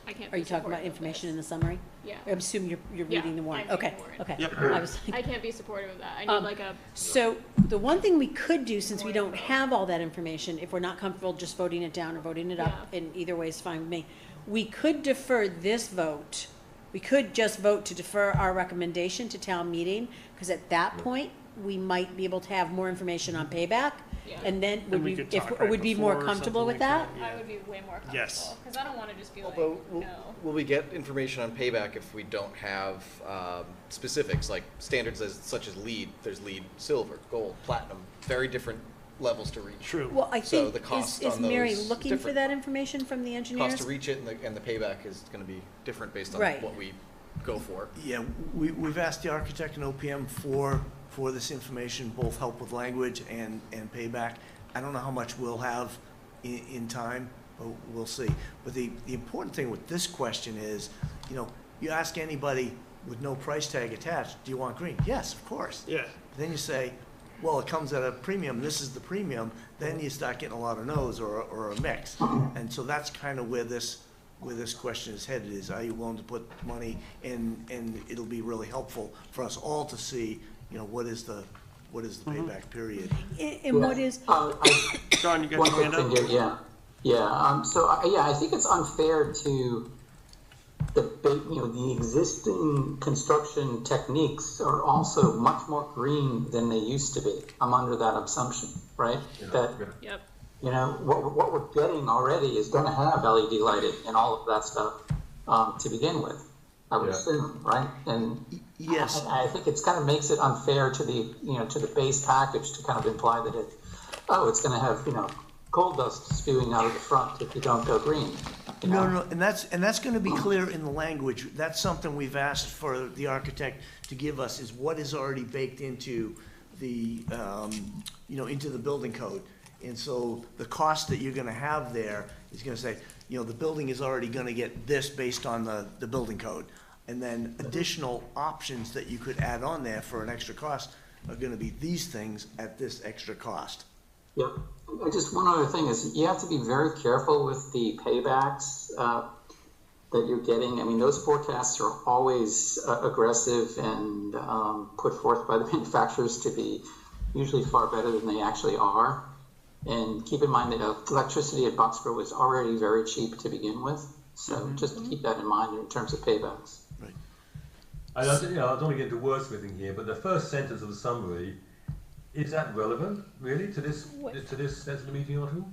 I can't Are be you talking about supportive of information in this. the summary? Yeah. I assume you're Yeah, reading the warrant. I'm Okay, reading the warrant. okay. Yep. I was like, I can't be supportive of that. I need Um, like a, So the one thing we could do, since we don't have all that information, if we're not comfortable just voting it down or voting it up, Yeah. and either way is fine with me, we could defer this vote. We could just vote to defer our recommendation to town meeting, because at that point, we might be able to have more information on payback. Yeah. And then Then would we we, could if, talk right would be more before or comfortable something with like that? Yeah. I would be way more comfortable. Yes. Because I don't want to just be like, Although, no. will we get information on payback if we don't have specifics like standards such as LEED? There's LEED silver, gold, platinum, very different levels to reach. True. Well, I So think, the cost is on Mary those is looking for different. that information from the engineers? Cost to reach it and the payback is going to be different based on Right. what we go for. Yeah, we've asked the architect and OPM for this information, both help with language and payback. I don't know how much we'll have in time, but we'll see. But the important thing with this question is, you ask anybody with no price tag attached, do you want green? Yes, of course. Yeah. Then you say, well, it comes at a premium, this is the premium, then you start getting a lot of no's or a mix. And so that's kind of where this question is headed, is are you willing to put money in, and it'll be really helpful for us all to see, what is the payback period. And what is, John, you got One your quick hand thing up? here, yeah. Yeah, I think it's unfair to debate, the existing construction techniques are also much more green than they used to be. I'm under that assumption, right? That, Yep. what we're getting already is gonna have LED lighting and all of that stuff, to begin with, I would Yeah. assume, right? And Yes. I think it's kind of makes it unfair to the, to the base package to kind of imply that it's gonna have, coal dust spewing out of the front if you don't go green. No, and that's gonna be clear in the language. That's something we've asked for the architect to give us, is what is already baked into the, into the building code. And so the cost that you're gonna have there is gonna say, the building is already gonna get this based on the building code. And then additional options that you could add on there for an extra cost are gonna be these things at this extra cost. Yep. Just one other thing is you have to be very careful with the paybacks that you're getting. I mean, those forecasts are always aggressive and put forth by the manufacturers to be usually far better than they actually are. And keep in mind that electricity at Boxborough was already very cheap to begin with. So just keep that in mind in terms of paybacks. I don't want to get into wordsmithing here, but the first sentence of the summary, is that relevant, really, to this sense of the meeting article?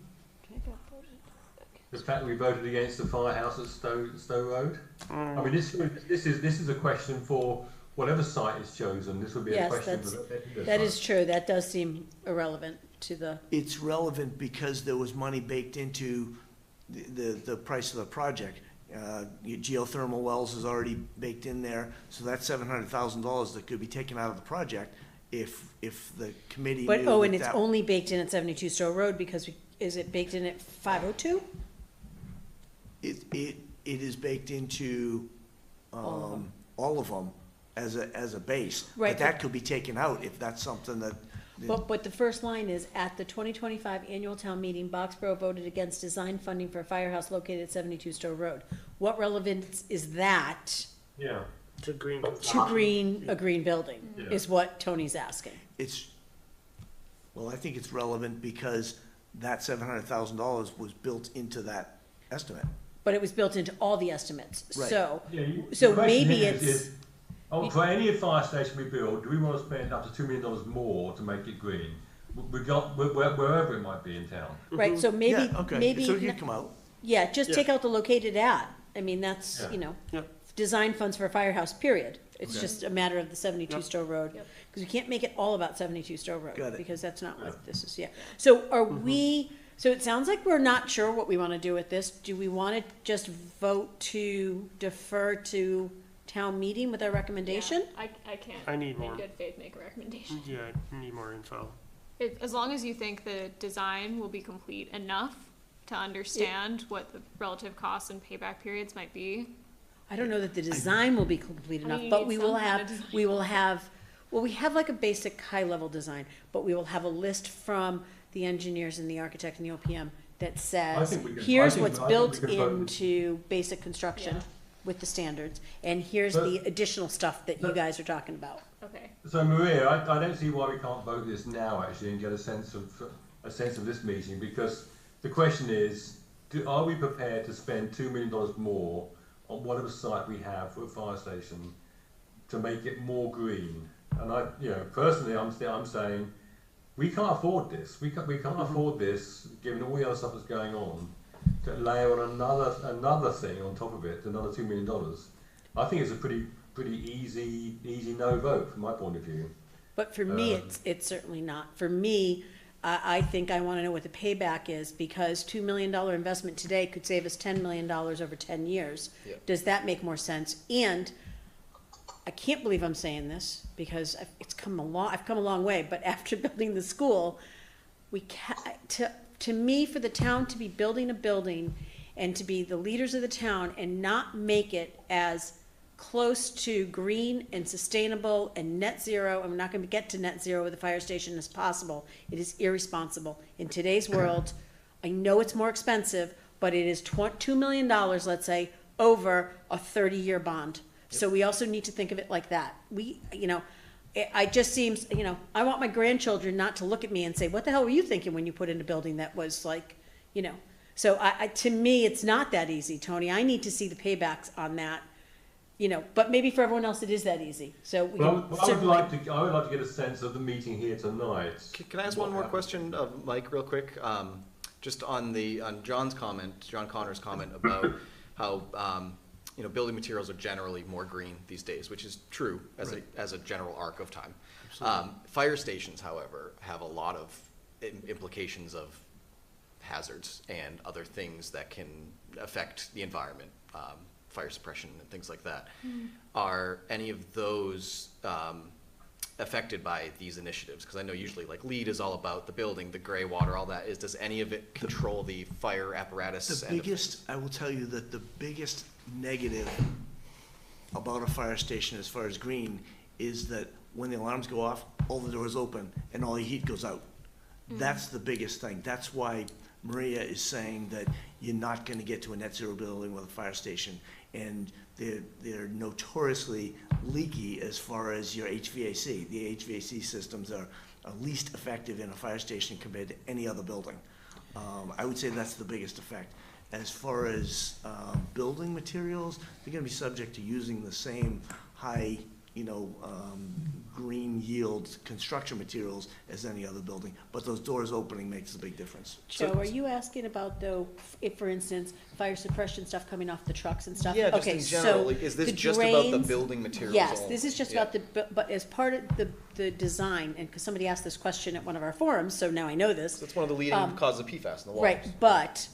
The fact that we voted against the firehouse at Stowe Road? I mean, this is a question for whatever site is chosen. This would be a yes, question for the that site. is true, that does seem irrelevant to the, It's relevant because there was money baked into the price of the project. Your geothermal wells is already baked in there, so that's $700,000 that could be taken out of the project if the committee But, knew and that it's that- only baked in at 72 Stowe Road because is it baked in at 502? It is baked into all of them as a base. Right, But that could be taken out if that's something that. But the first line is, at the 2025 annual town meeting, Boxborough voted against design funding for a firehouse located at 72 Stowe Road. What relevance is that Yeah. To green. to a green building, Yeah. is what Tony's asking. I think it's relevant because that $700,000 was built into that estimate. But it was built into all the estimates, Right. so, Yeah, so the question maybe is- it's, for any fire station we build, do we want to spend up to $2 million more to make it green? Wherever it might be in town. right, so maybe, Yeah, okay. maybe. So it could come out. Yeah, just Yeah. take out the located at. I mean, that's, Yeah. you know, Yep. design funds for a firehouse, period. It's Okay. just a matter of the 72 Yep. Stowe Road. Yep. Because we can't make it all about 72 Stowe Road. Got it. Because that's not Yeah. what this is, yeah. So are we, so it sounds like we're not sure what we want to do with this. Do we want to just vote to defer to town meeting with our recommendation? Yeah, I can't. I need in more. good faith make a recommendation. Yeah, I need more info. As long as you think the design will be complete enough to understand what the relative costs and payback periods might be. I don't know that the design will be complete I enough, mean, you but need we some will kind of have, design. well, we have like a basic high-level design, but we will have a list from the engineers and the architect and the OPM that says, think we can- here's I think- what's I think built we can vote. into basic construction Yeah. with the standards, and here's But- the additional stuff that you but- guys are talking about. Okay. So Maria, I don't see why we can't vote this now actually and get a sense of this meeting, because the question is, are we prepared to spend $2 million more on whatever site we have for a fire station to make it more green? And personally, I'm saying we can't afford this. We can't afford this, given all the other stuff that's going on, to layer on another thing on top of it, another $2 million. I think it's a pretty easy no vote from my point of view. But for me, it's certainly not. For me, I think I want to know what the payback is, because $2 million investment today could save us $10 million over 10 years. Yeah. Does that make more sense? And I can't believe I'm saying this, because I've come a long way, but after building the school, to me, for the town to be building a building and to be the leaders of the town and not make it as close to green and sustainable and net zero, and we're not going to get to net zero with the fire station as possible. It is irresponsible. In today's world, I know it's more expensive, but it is $2 million, let's say, over a 30-year bond. So we also need to think of it like that. It just seems, I want my grandchildren not to look at me and say, what the hell were you thinking when you put in a building that was like, So to me, it's not that easy, Tony. I need to see the paybacks on that. But maybe for everyone else it is that easy. So we Well, can I would certainly. like to get a sense of the meeting here tonight. Can I ask one more question of Mike real quick? Just on John Connor's comment about how building materials are generally more green these days, which is true as a general arc of time. Fire stations, however, have a lot of implications of hazards and other things that can affect the environment. Fire suppression and things like that. Are any of those affected by these initiatives? Because I know usually like LEED is all about the building, the gray water, all that. Does any of it control the fire apparatus? I will tell you that the biggest negative about a fire station as far as green is that when the alarms go off, all the doors open and all the heat goes out. That's the biggest thing. That's why Maria is saying that you're not going to get to a net zero building with a fire station, and they're notoriously leaky as far as your HVAC. The HVAC systems are least effective in a fire station compared to any other building. I would say that's the biggest effect. As far as building materials, they're going to be subject to using the same high, green yield construction materials as any other building, but those doors opening makes a big difference. Joe, are you asking about, though, if, for instance, fire suppression stuff coming off the trucks and stuff? Yeah, just Okay, in general. so Is this the just about the drains- building materials? Yes, only? this is just Yeah. about but as part of the design, and because somebody asked this question at one of our forums, so now I know this. That's one of the leading causes of PFAS in the water. Right, but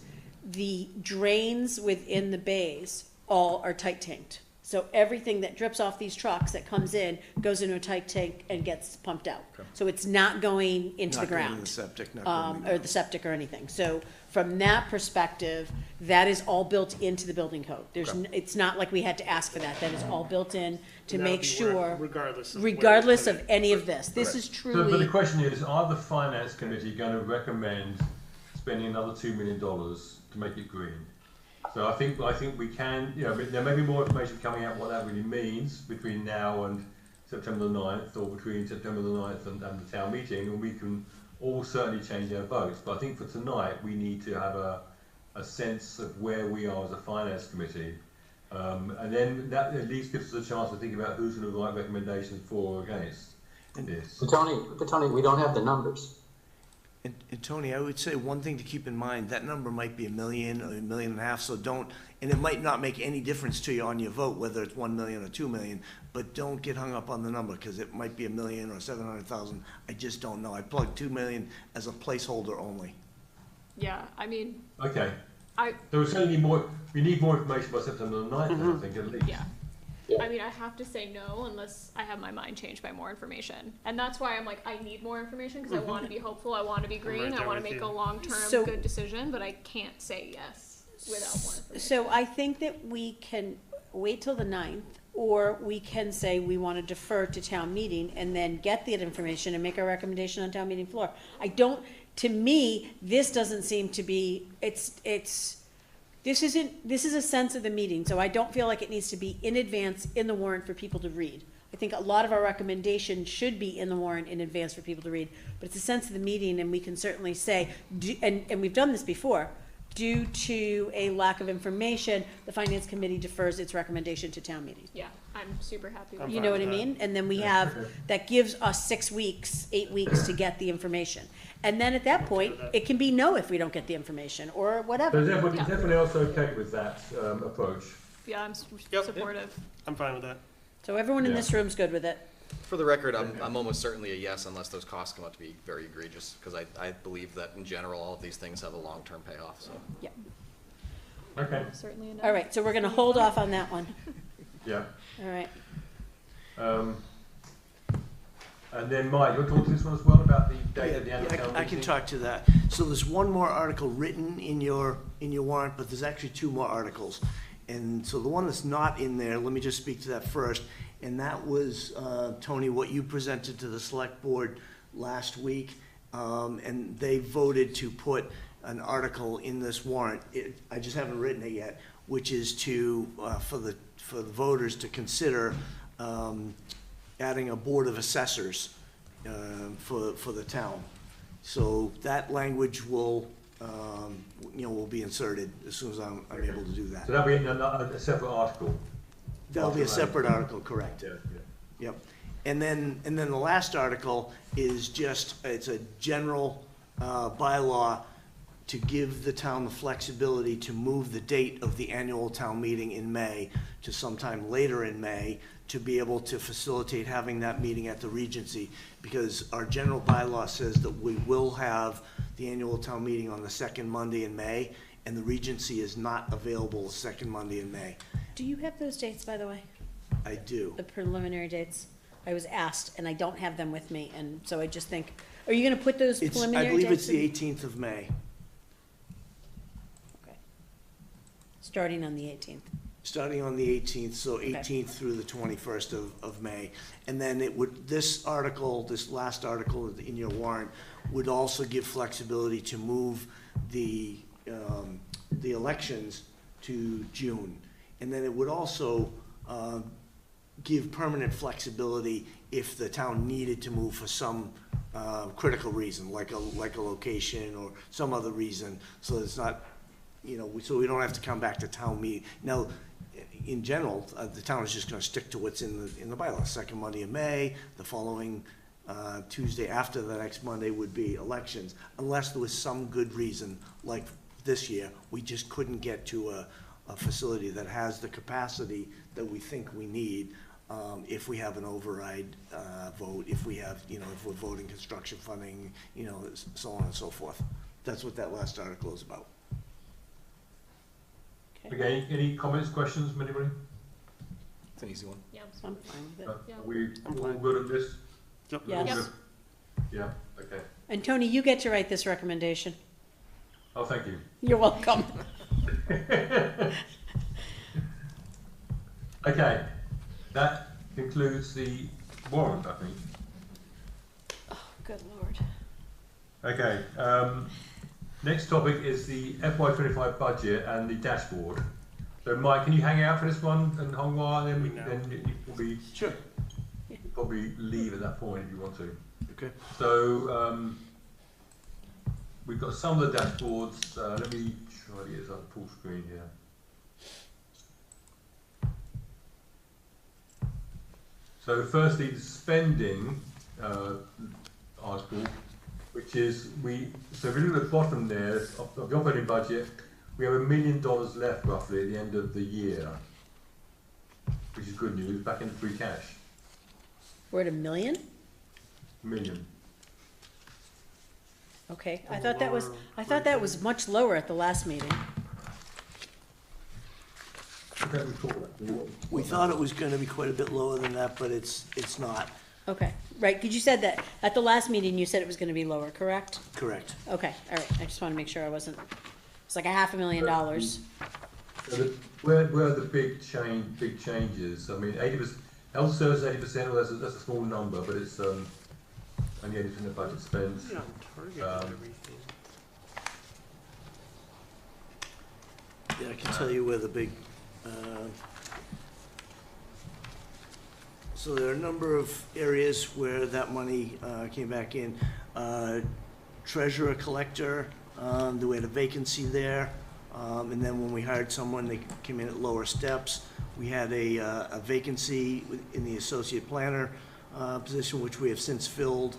the drains within the bays all are tight tanked. So everything that drips off these trucks that comes in goes into a tight tank and gets pumped out. So it's not going into the Not going in ground. the septic, not going in Or the septic or anything. So from that perspective, that is all built into the building code. It's not like we had to ask for that. That is all built in to And make that'll be sure, regardless of where we regardless put of it. any of this. This is But the truly, question is, are the finance committee going to recommend spending another $2 million to make it green? So I think we can, you know, there may be more information coming out what that really means between now and September the 9th, or between September the 9th and the town meeting, and we can all certainly change our votes. But I think for tonight, we need to have a sense of where we are as a finance committee. And then that at least gives us a chance to think about who's going to write recommendations for or against this. But Tony, we don't have the numbers. And Tony, I would say one thing to keep in mind, that number might be $1 million or $1.5 million, so don't, and it might not make any difference to you on your vote, whether it's 1 million or 2 million, but don't get hung up on the number, because it might be $1 million or 700,000, I just don't know. I plugged 2 million as a placeholder only. Yeah, I mean, Okay. I, So we certainly need more information by September the 9th, I think, at least. yeah. I mean, I have to say no unless I have my mind changed by more information. And that's why I'm like, I need more information because I want to be hopeful, I want to be green, right I there want to with make you. a long-term So- good decision, but I can't say yes without more information. so I think that we can wait till the 9th, or we can say we want to defer to town meeting and then get that information and make a recommendation on town meeting floor. I don't, to me, this doesn't seem to be, this is a sense of the meeting, so I don't feel like it needs to be in advance in the warrant for people to read. I think a lot of our recommendations should be in the warrant in advance for people to read, but it's a sense of the meeting, and we can certainly say, and we've done this before, due to a lack of information, the finance committee defers its recommendation to town meeting. Yeah, I'm super happy with I'm You that. know fine what I with that. mean? And then we have, that gives us 6 weeks, 8 weeks to get the information. And then at that point, it can be no if we don't get the information, or So whatever. is everybody else okay with that approach? Yeah, I'm Yep. supportive. I'm fine with that. So everyone in Yeah. this room's good with it. For the record, I'm almost certainly a yes unless those costs come out to be very egregious, because I believe that in general, all of these things have a long-term payoff, so. Yeah. Okay, Certainly a no. All right, so we're gonna hold off on that one. yeah. All right. And then Mike, you want to talk to this one as well about the date of the annual Yeah, town I can meeting? talk to that. So there's one more article written in your warrant, but there's actually 2 more articles. And so the one that's not in there, let me just speak to that first. And that was, Tony, what you presented to the select board last week. And they voted to put an article in this warrant. I just haven't written it yet, which is to, for the voters to consider, adding a board of assessors, for the town. So that language will, will be inserted as soon as I'm able to do that. So that'll be in a separate article? That'll be a separate article, correct? Yeah, yeah. Yep. And then the last article is just, it's a general bylaw to give the town the flexibility to move the date of the annual town meeting in May to sometime later in May, to be able to facilitate having that meeting at the Regency, because our general bylaw says that we will have the annual town meeting on the second Monday in May, and the Regency is not available the second Monday in May. Do you have those dates, by the way? I do. The preliminary dates? I was asked, and I don't have them with me, and so I just think, are you gonna put those It's, preliminary I dates? believe it's the in? 18th of May. Okay. Starting on the 18th. Starting on the 18th, so 18th through the 21st of May. And then it would, this last article in your warrant would also give flexibility to move the elections to June. And then it would also give permanent flexibility if the town needed to move for some critical reason, like a location or some other reason, so it's not, so we don't have to come back to town meeting. Now, in general, the town is just gonna stick to what's in the bylaw. Second Monday of May, the following Tuesday after the next Monday would be elections, unless there was some good reason, like this year, we just couldn't get to a facility that has the capacity that we think we need, if we have an override vote, if we have, if we're voting construction funding, so on and so forth. That's what that last article is about. Okay, any comments, questions from anybody? It's an easy one. Yeah. I'm fine with it. Are Yeah. we I'm all fine. good at this? Yep. Yes. Yep. Yeah, okay. And Tony, you get to write this recommendation. Oh, thank you. You're welcome. Okay, that concludes the warrant, I think. Oh, good Lord. Okay, next topic is the FY25 budget and the dashboard. So Mike, can you hang out for this one and Hongwa, and then you probably, Sure. you probably leave at that point if you want to. Okay. So we've got some of the dashboards. Let me try to get this up full screen here. So firstly, the spending article, which is so if you look at the bottom there of the operating budget, we have $1 million left roughly at the end of the year, which is good news, back into free cash. We're at $1 million? $1 million. Okay, I thought that was much lower at the last meeting. Okay, we talked about that. We thought it was gonna be quite a bit lower than that, but it's not. Okay, right, because you said that, at the last meeting, you said it was gonna be lower, correct? Correct. Okay, all right, I just wanna make sure I wasn't, it's like $500,000. So where are the big changes? I mean, 80%, health service 80%, well, that's a small number, but it's only 80% of budget spent. Yeah, target and everything. Yeah, I can tell you where the big, so there are a number of areas where that money came back in. Treasurer collector, we had a vacancy there. And then when we hired someone, they came in at lower steps. We had a vacancy in the associate planner position, which we have since filled.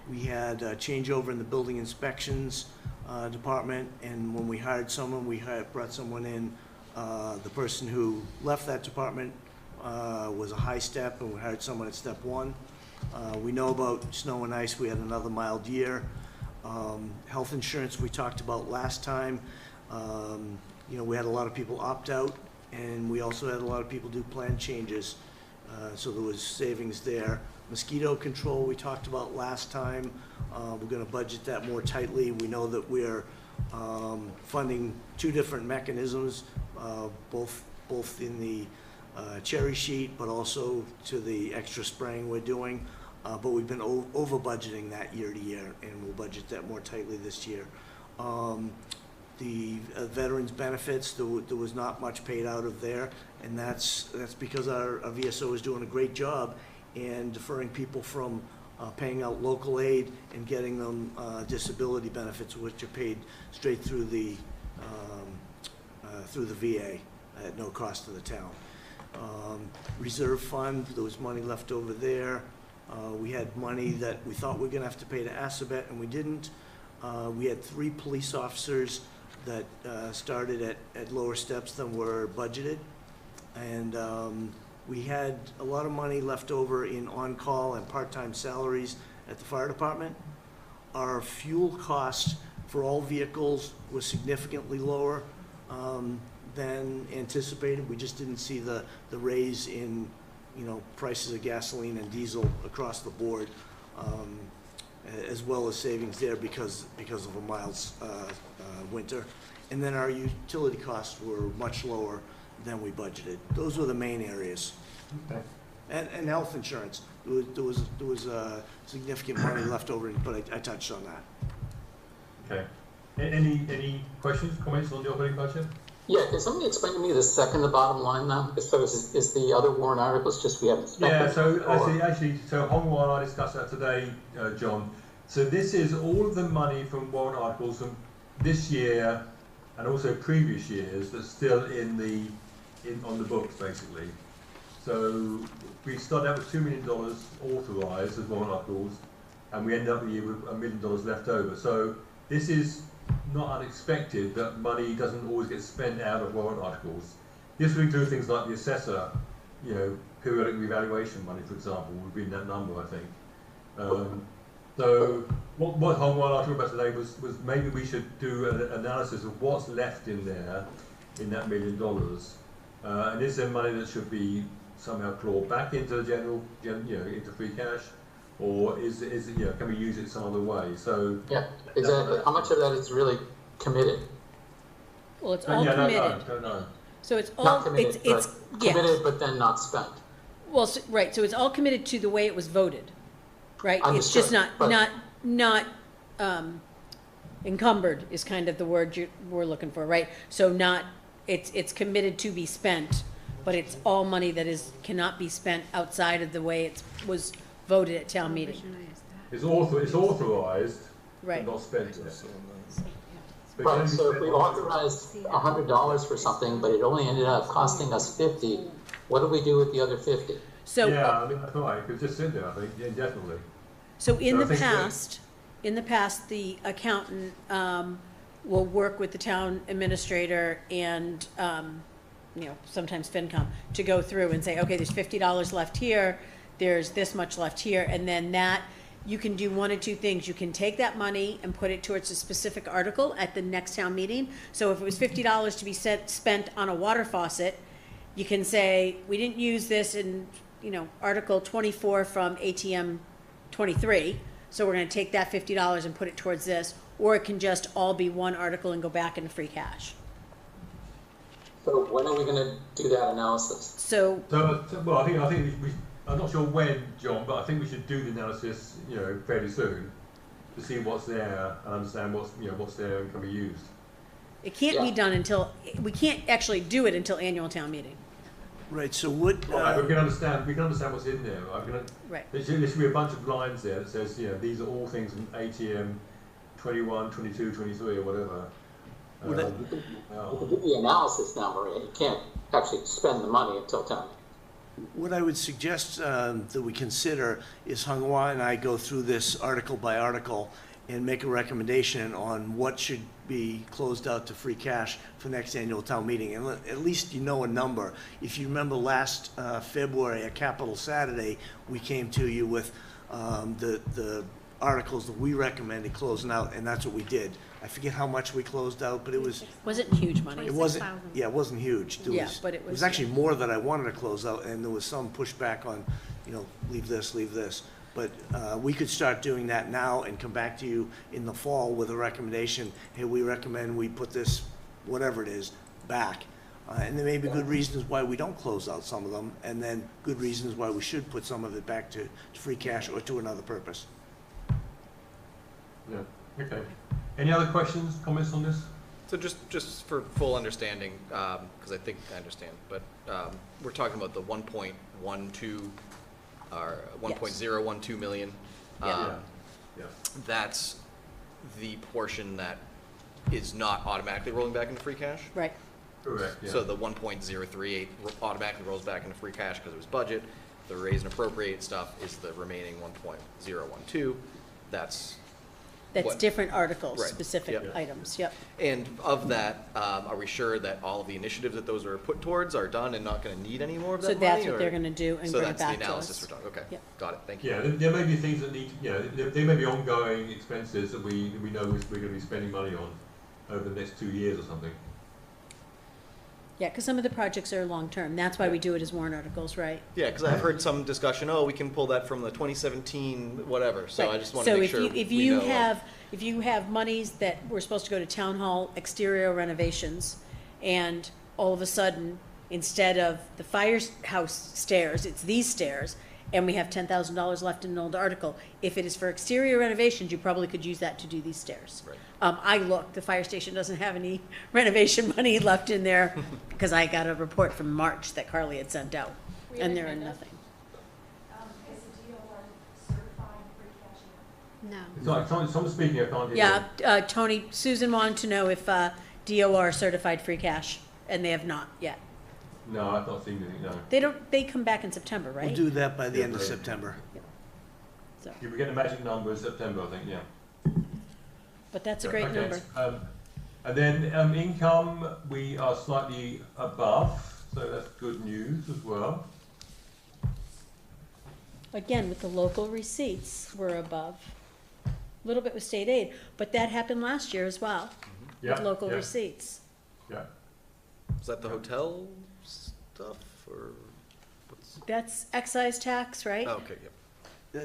We had a changeover in the building inspections department, and when we hired someone, brought someone in. The person who left that department was a high step, and we hired someone at step 1. We know about snow and ice. We had another mild year. Health insurance we talked about last time. We had a lot of people opt out, and we also had a lot of people do plan changes. So there was savings there. Mosquito control we talked about last time. We're going to budget that more tightly. We know that we're funding 2 different mechanisms, both in the cherry sheet, but also to the extra spraying we're doing. But we've been over budgeting that year to year, and we'll budget that more tightly this year. The veterans benefits, there was not much paid out of there, and that's because our VSO is doing a great job in deferring people from paying out local aid and getting them disability benefits, which are paid straight through the VA at no cost to the town. Reserve fund, there was money left over there. We had money that we thought we were going to have to pay to Assabet, and we didn't. We had 3 police officers that started at lower steps than were budgeted. And we had a lot of money left over in on-call and part-time salaries at the fire department. Our fuel cost for all vehicles was significantly lower than anticipated. We just didn't see the raise in prices of gasoline and diesel across the board, as well as savings there because of a mild winter. And then our utility costs were much lower than we budgeted. Those were the main areas. Okay. And health insurance, there was significant money left over, but I touched on that. Okay. Any questions, comments on the operating budget? Yeah, can somebody explain to me the second to bottom line now? So is the other warrant articles just we haven't spent? Yeah, so or- actually, Hongwa and I discussed that today, John. So this is all of the money from warrant articles from this year and also previous years that's still on the books, basically. So we started out with $2 million authorised as warrant articles, and we end up the year with $1 million left over. So this is not unexpected that money doesn't always get spent out of warrant articles. This will include things like the assessor, periodic revaluation money, for example, would be in that number, I think. So what Hong Wan I talked about today was maybe we should do an analysis of what's left in there in that $1 million? And is there money that should be somehow clawed back into the into free cash, or is it, can we use it some other way? So Yeah, exactly. How much of that is really committed? Well, it's all committed. Don't know. So it's all, Not committed, it's, but yeah. committed, but then not spent. Well, right, so it's all committed to the way it was voted, right? It's just Understood, but- not encumbered is kind of the word we're looking for, right? So not, it's committed to be spent, but it's all money that cannot be spent outside of the way it was voted at town meeting. It's authorized, Right. but not spent yet. But Right, can so be if we spent- authorized $100 for something, but it only ended up costing us 50, what do we do with the other 50? So, Yeah, I mean, that's right, it could just sit there, I think, yeah, definitely. so in So I the think that- past, the accountant, will work with the town administrator and, sometimes FinCom to go through and say, okay, there's $50 left here, there's this much left here, and then that, you can do one of two things. You can take that money and put it towards a specific article at the next town meeting. So if it was $50 to be spent on a water faucet, you can say, we didn't use this in, Article 24 from ATM 23, so we're gonna take that $50 and put it towards this, or it can just all be one article and go back into free cash. So when are we gonna do that analysis? So, Well, I think I'm not sure when, John, but I think we should do the analysis, fairly soon, to see what's there and understand what's there and can be used. it can't be Yeah. done we can't actually do it until annual town meeting. Right, so what, Right, but we can understand what's in there. Right. There should be a bunch of lines there that says, these are all things from ATM 21, 22, 23, or whatever. Would it- We can do the analysis now, Maria. You can't actually spend the money until town. what I would suggest that we consider is Hung-Hwa and I go through this article by article and make a recommendation on what should be closed out to free cash for next annual town meeting. And at least you know a number. If you remember last February at Capital Saturday, we came to you with the articles that we recommended closing out, and that's what we did. I forget how much we closed out, but it was, Wasn't huge money. it wasn't, yeah, it wasn't huge. There Yeah, was- but it It was was- actually more that I wanted to close out, and there was some pushback on, leave this, leave this. But we could start doing that now and come back to you in the fall with a recommendation, hey, we recommend we put this, whatever it is, back. And there may be good reasons why we don't close out some of them, and then good reasons why we should put some of it back to free cash or to another purpose. Yeah, okay. Any other questions, comments on this? So just for full understanding, because I think I understand, but we're talking about the 1.12 or 1.012 million. Yeah. Yeah. That's the portion that is not automatically rolling back into free cash. Right. Correct, yeah. So the 1.038 automatically rolls back into free cash because it was budget. The raise and appropriate stuff is the remaining 1.012. That's what- different articles, Right. specific Yep. items, yep. And of that, are we sure that all of the initiatives that those are put towards are done and not going to need any more of that So money? that's what or- they're gonna do and So bring it that's the back to analysis us. we're talking, okay. Yep. Got it, thank you. Yeah, there may be things that need, there may be ongoing expenses that we know we're going to be spending money on over the next 2 years or something. Yeah, because some of the projects are long-term, that's why we do it as warrant articles, right? Yeah, because I've heard some discussion, we can pull that from the 2017 whatever, so I Right. just want to make sure So if we you know, have, if you have monies that were supposed to go to town hall exterior renovations, and all of a sudden, instead of the firehouse stairs, it's these stairs, and we have $10,000 left in an old article, if it is for exterior renovations, you probably could use that to do these stairs. Right. I looked, the fire station doesn't have any renovation money left in there, because I got a report from March that Carly had sent out, We and haven't there are had that. nothing. Is the DOR certified free cash now? No. It's like someone's speaking, I can't hear. Yeah, Tony, Susan wanted to know if DOR certified free cash, and they have not yet. No, I've not seen anything, no. They come back in September, right? We'll do that by the end of Yeah. September. So, Yeah, we get the magic number in September, I think, yeah. but that's a Yeah, great okay. number. And then income, we are slightly above, so that's good news as well. Again, with the local receipts, we're above. A little bit with state aid, but that happened last year as well, with Yeah, local yeah, receipts. Yeah. Is that the hotel stuff, or what's? That's excise tax, right? Oh, okay, yep.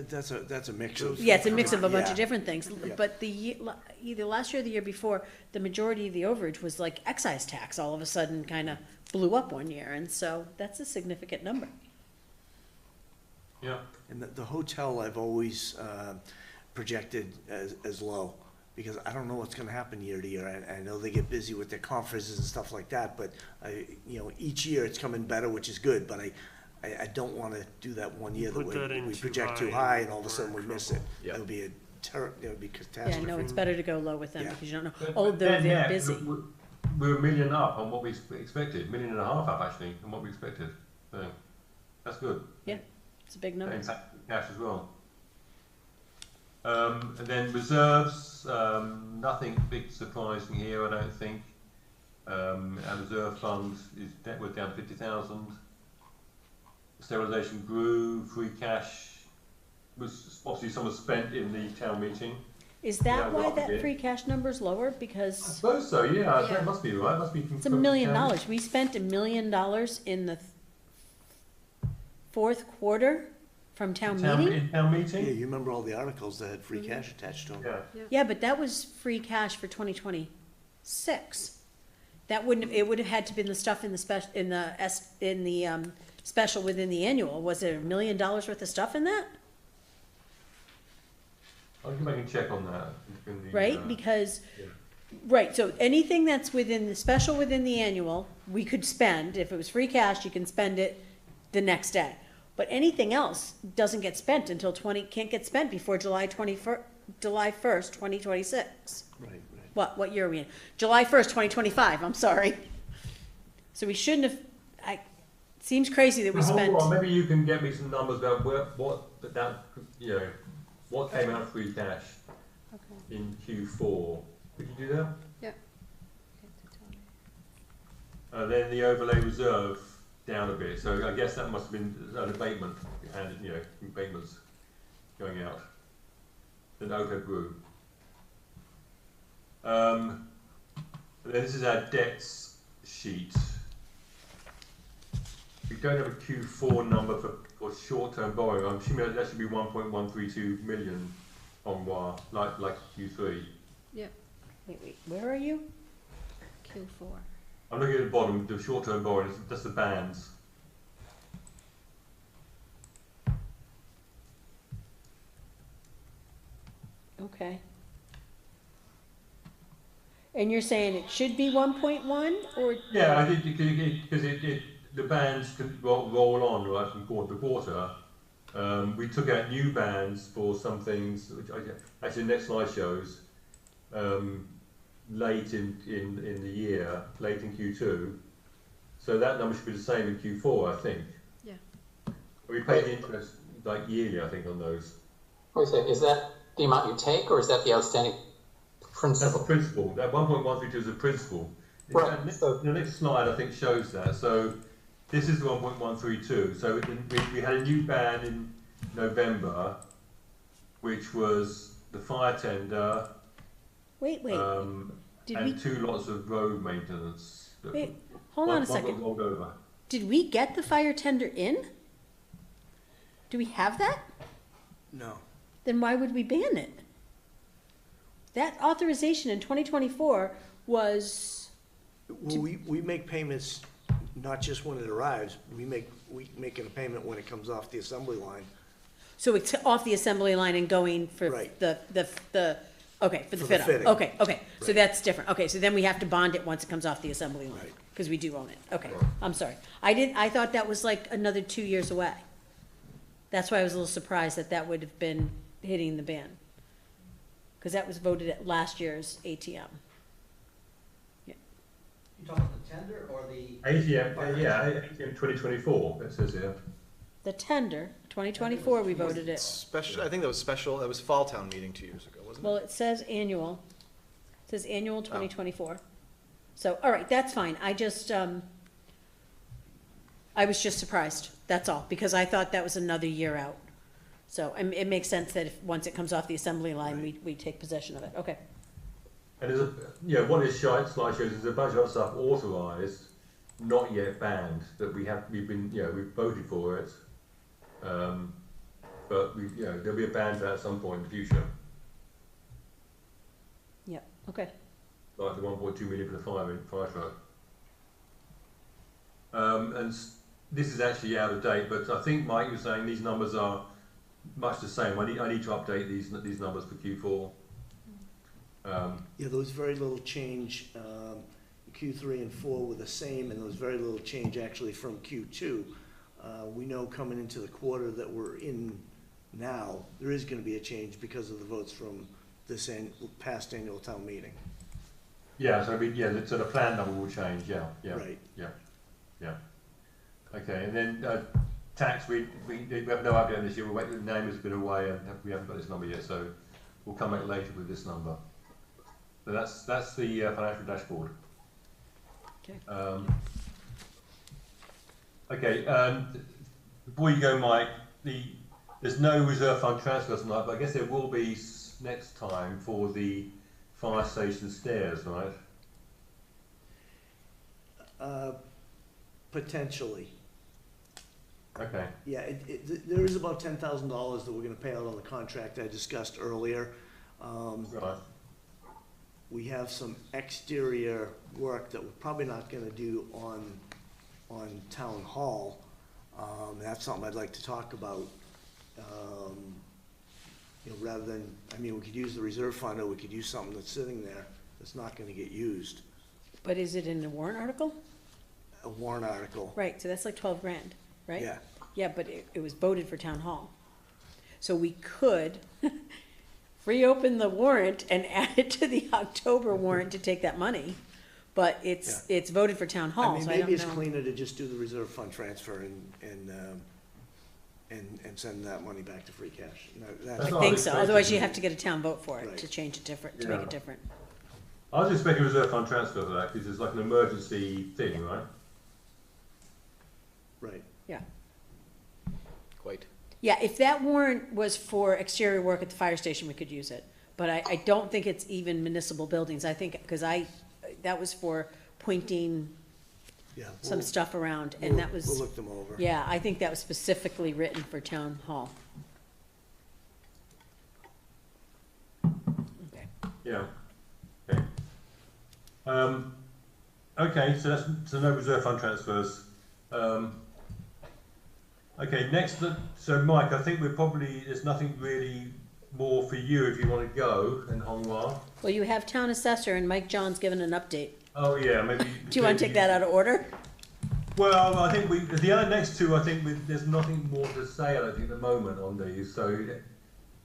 That's a mix of. Yeah, it's a mix of a bunch of Yeah. different things, Yeah. but either last year or the year before, the majority of the overage was like excise tax, all of a sudden kinda blew up one year, and so that's a significant number. Yeah. And the hotel I've always projected as low, because I don't know what's gonna happen year to year. I know they get busy with their conferences and stuff like that, but each year it's coming better, which is good, but I don't wanna do that one year that Put that in we too project too high high and and all of a we're sudden we in miss it. Yeah. That would be it would be Yeah, catastrophe. no, it's better to go low with them, Yeah. because you don't know, But although then, they're yeah, busy. We're $1 million up on what we expected, $1.5 million up actually, on what we expected. So, that's good. Yeah, it's a big That number. impacts cash as well. And then reserves, nothing big surprising here, I don't think. Our reserve fund we're down 50,000. Sterilisation grew, free cash was obviously some was spent in the town meeting. Is Yeah, that why well, that yeah. free cash number's lower? I Because suppose so, yeah, that must be right, must be. it's $1 million. We spent $1 million in the fourth quarter from town meeting? In town Yeah, meeting? you remember all the articles that had free cash attached to them. Yeah. Yeah, but that was free cash for 2026. That wouldn't have, it would have had to been the stuff in the special within the annual. Was there $1 million worth of stuff in that? I'll go back and check on that. In the, Right, because, yeah. right, so anything that's within the special within the annual, we could spend. If it was free cash, you can spend it the next day. But anything else doesn't get spent until can't get spent before July 1st, 2026. Right. What year are we in? July 1st, 2025, I'm sorry. So we shouldn't have, seems crazy that we Hold spent. on, maybe you can get me some numbers about what came out of free cash in Q4. Could you do that? Yep. Then the overlay reserve down a bit, so I guess that must have been an abatement, and abatements going out. Then OPEB grew. Then this is our debts sheet. We don't have a Q4 number for short-term borrowing. I'm assuming that should be 1.132 million on WA, like Q3. Wait, where are you? Q4. I'm looking at the bottom, the short-term borrowing, that's the bands. Okay. And you're saying it should be 1.1 or? Yeah, I think because the bands can roll on right from quarter to quarter. We took out new bands for some things, which actually the next slide shows, late in the year, late in Q2. So that number should be the same in Q4, I think. Yeah. We pay the interest like yearly, I think, on those. Wait a second, is that the amount you take, or is that the outstanding That's principal? the principal. That 1.132 is the principal. Right, And so- the next slide, I think, shows that. So this is 1.132. So we had a new band in November, which was the fire tender Wait, did and we, 2 lots of road maintenance. wait, hold on a One got second. rolled over. Did we get the fire tender in? Do we have that? No. Then why would we ban it? That authorization in 2024 was, Well, we make payments not just when it arrives, we making a payment when it comes off the assembly line. so it's off the assembly line and going for Right. the okay, for the For the fit up. fitting. Okay, so Right. that's different. Okay, so then we have to bond it once it comes off the assembly line. Right. Because we do own it. Okay, Right. I'm sorry. I thought that was like another 2 years away. That's why I was a little surprised that would have been hitting the ban. Because that was voted at last year's ATM. You talking about the tender or the? ATM, yeah, ATM 2024, it says here. The tender, 2024, we voted it. Special, I think that was special, that was fall town meeting 2 years ago, wasn't it? Well, it says annual. It says annual 2024. So, all right, that's fine. I was just surprised, that's all, because I thought that was another year out. So, it makes sense that once it comes off the assembly line, we take possession of it. Okay. And there's what this slide shows is a bunch of other stuff authorised, not yet banned, that we've voted for it, but there'll be a ban to that at some point in the future, Yep, okay. like the 1.2 million for the fire truck. This is actually out of date, but I think Mike was saying these numbers are much the same. I need to update these numbers for Q4. Yeah, there was very little change. Q3 and 4 were the same, and there was very little change actually from Q2. We know coming into the quarter that we're in now, there is going to be a change because of the votes from this past annual town meeting. Yeah, so the plan number will change. Yeah. Right. Yeah. Okay, and then tax, we have no update on this year. The name has been away, and we haven't got this number yet, so we'll come back later with this number. So that's the financial dashboard. Okay. Before you go, Mike, there's no reserve fund transfer tonight, but I guess there will be next time for the fire station stairs, right? Potentially. Okay. Yeah, there is about $10,000 that we're going to pay out on the contract I discussed earlier. Right. We have some exterior work that we're probably not going to do on town hall. That's something I'd like to talk about. Rather than, we could use the reserve fund, or we could use something that's sitting there that's not going to get used. But is it in the warrant article? A warrant article. Right, so that's like 12 grand, right? Yeah. Yeah, but it was voted for town hall. So we could reopen the warrant and add it to the October warrant to take that money. But it's voted for town hall, so I don't know. Maybe it's cleaner to just do the reserve fund transfer and send that money back to free cash. I think so, otherwise you have to get a town vote for it Right. to change it different, to make it different. I was expecting a reserve fund transfer for that because it's like an emergency thing, right? Right. Yeah. Quite. Yeah, if that warrant was for exterior work at the fire station, we could use it. But I don't think it's even municipal buildings. I think, because that was for pointing Yeah. some stuff around, and that was. We'll look them over. Yeah, I think that was specifically written for town hall. Okay. Yeah. Okay. Okay, so no reserve fund transfers. Okay, next, so Mike, I think there's nothing really more for you if you want to go, and Hongwa. Well, you have town assessor, and Mike John's given an update. Oh, yeah, maybe. Do you want to take that out of order? Well, I think the other next two, I think there's nothing more to say, I don't think, at the moment on these. So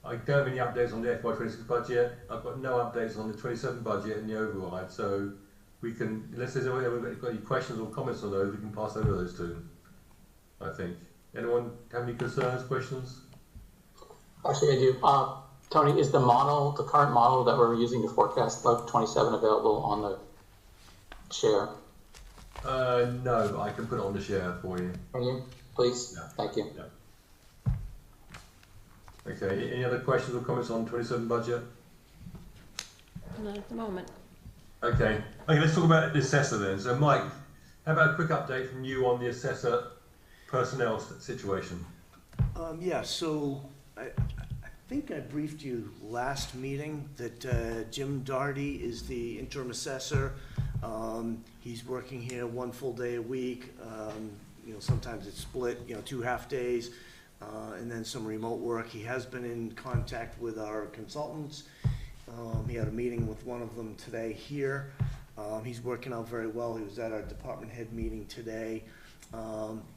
I don't have any updates on the FY26 budget. I've got no updates on the 27 budget and the override. So we can, unless there's anyone got any questions or comments on those, we can pass over those two, I think. Anyone have any concerns, questions? Actually, I do. Tony, is the current model that we're using to forecast Budget 27 available on the share? No, but I can put it on the share for you. Can you, please? Yeah. Thank you. Yeah. Okay, any other questions or comments on 27 budget? Not at the moment. Okay, let's talk about the assessor then. So Mike, how about a quick update from you on the assessor personnel situation? Yeah, so I think I briefed you last meeting that Jim Doherty is the interim assessor. He's working here 1 full day a week. Sometimes it's split, 2 half days, and then some remote work. He has been in contact with our consultants. He had a meeting with one of them today here. He's working out very well. He was at our department head meeting today.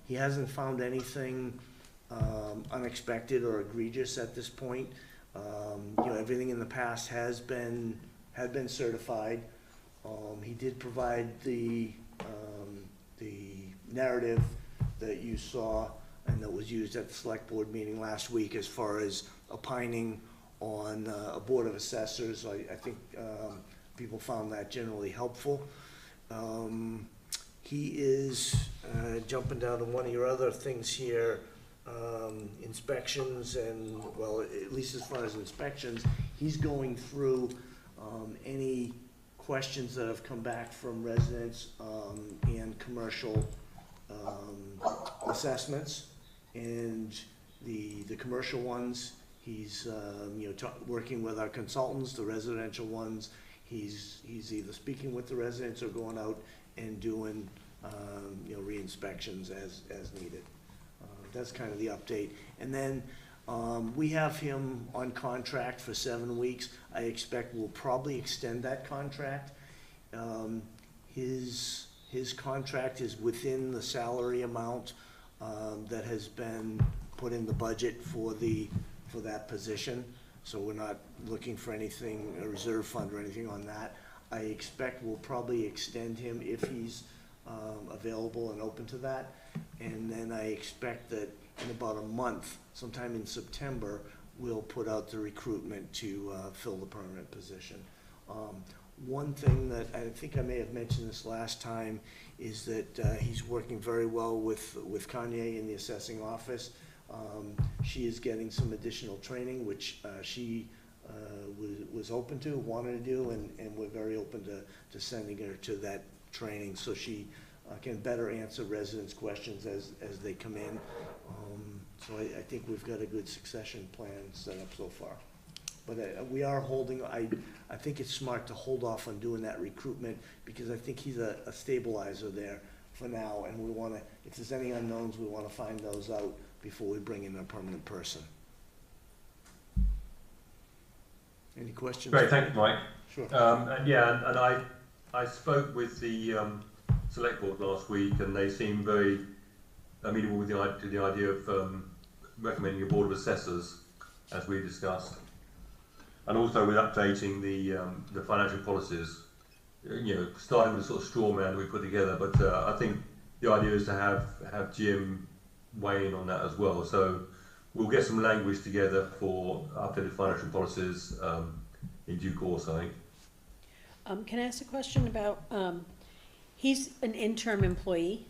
He hasn't found anything unexpected or egregious at this point. Everything in the past had been certified. He did provide the narrative that you saw and that was used at the select board meeting last week as far as opining on a board of assessors. I think people found that generally helpful. He is jumping down to one of your other things here, inspections, and, well, at least as far as inspections, he's going through any questions that have come back from residents, and commercial, assessments. And the commercial ones, he's, working with our consultants. The residential ones, he's either speaking with the residents or going out and doing, re-inspections as needed. That's kind of the update. And then, we have him on contract for 7 weeks. I expect we'll probably extend that contract. His contract is within the salary amount that has been put in the budget for that position. So we're not looking for anything, a reserve fund or anything on that. I expect we'll probably extend him if he's available and open to that. And then I expect that in about a month, sometime in September, we'll put out the recruitment to fill the permanent position. One thing that I think I may have mentioned this last time is that he's working very well with Kanye in the assessing office. She is getting some additional training, which she was open to, wanted to do, and we're very open to sending her to that training so she can better answer residents' questions as they come in. So I think we've got a good succession plan set up so far. But we are holding, I think it's smart to hold off on doing that recruitment because I think he's a stabilizer there for now, and we want to, if there's any unknowns, we want to find those out before we bring in a permanent person. Any questions? Great, thank you, Mike. Sure. And I spoke with the select board last week, and they seem very amenable with the idea of recommending a board of assessors, as we discussed, and also with updating the financial policies. Starting with the sort of straw man we put together, but I think the idea is to have Jim weigh in on that as well. So we'll get some language together for updated financial policies in due course, I think. Can I ask a question about, he's an interim employee,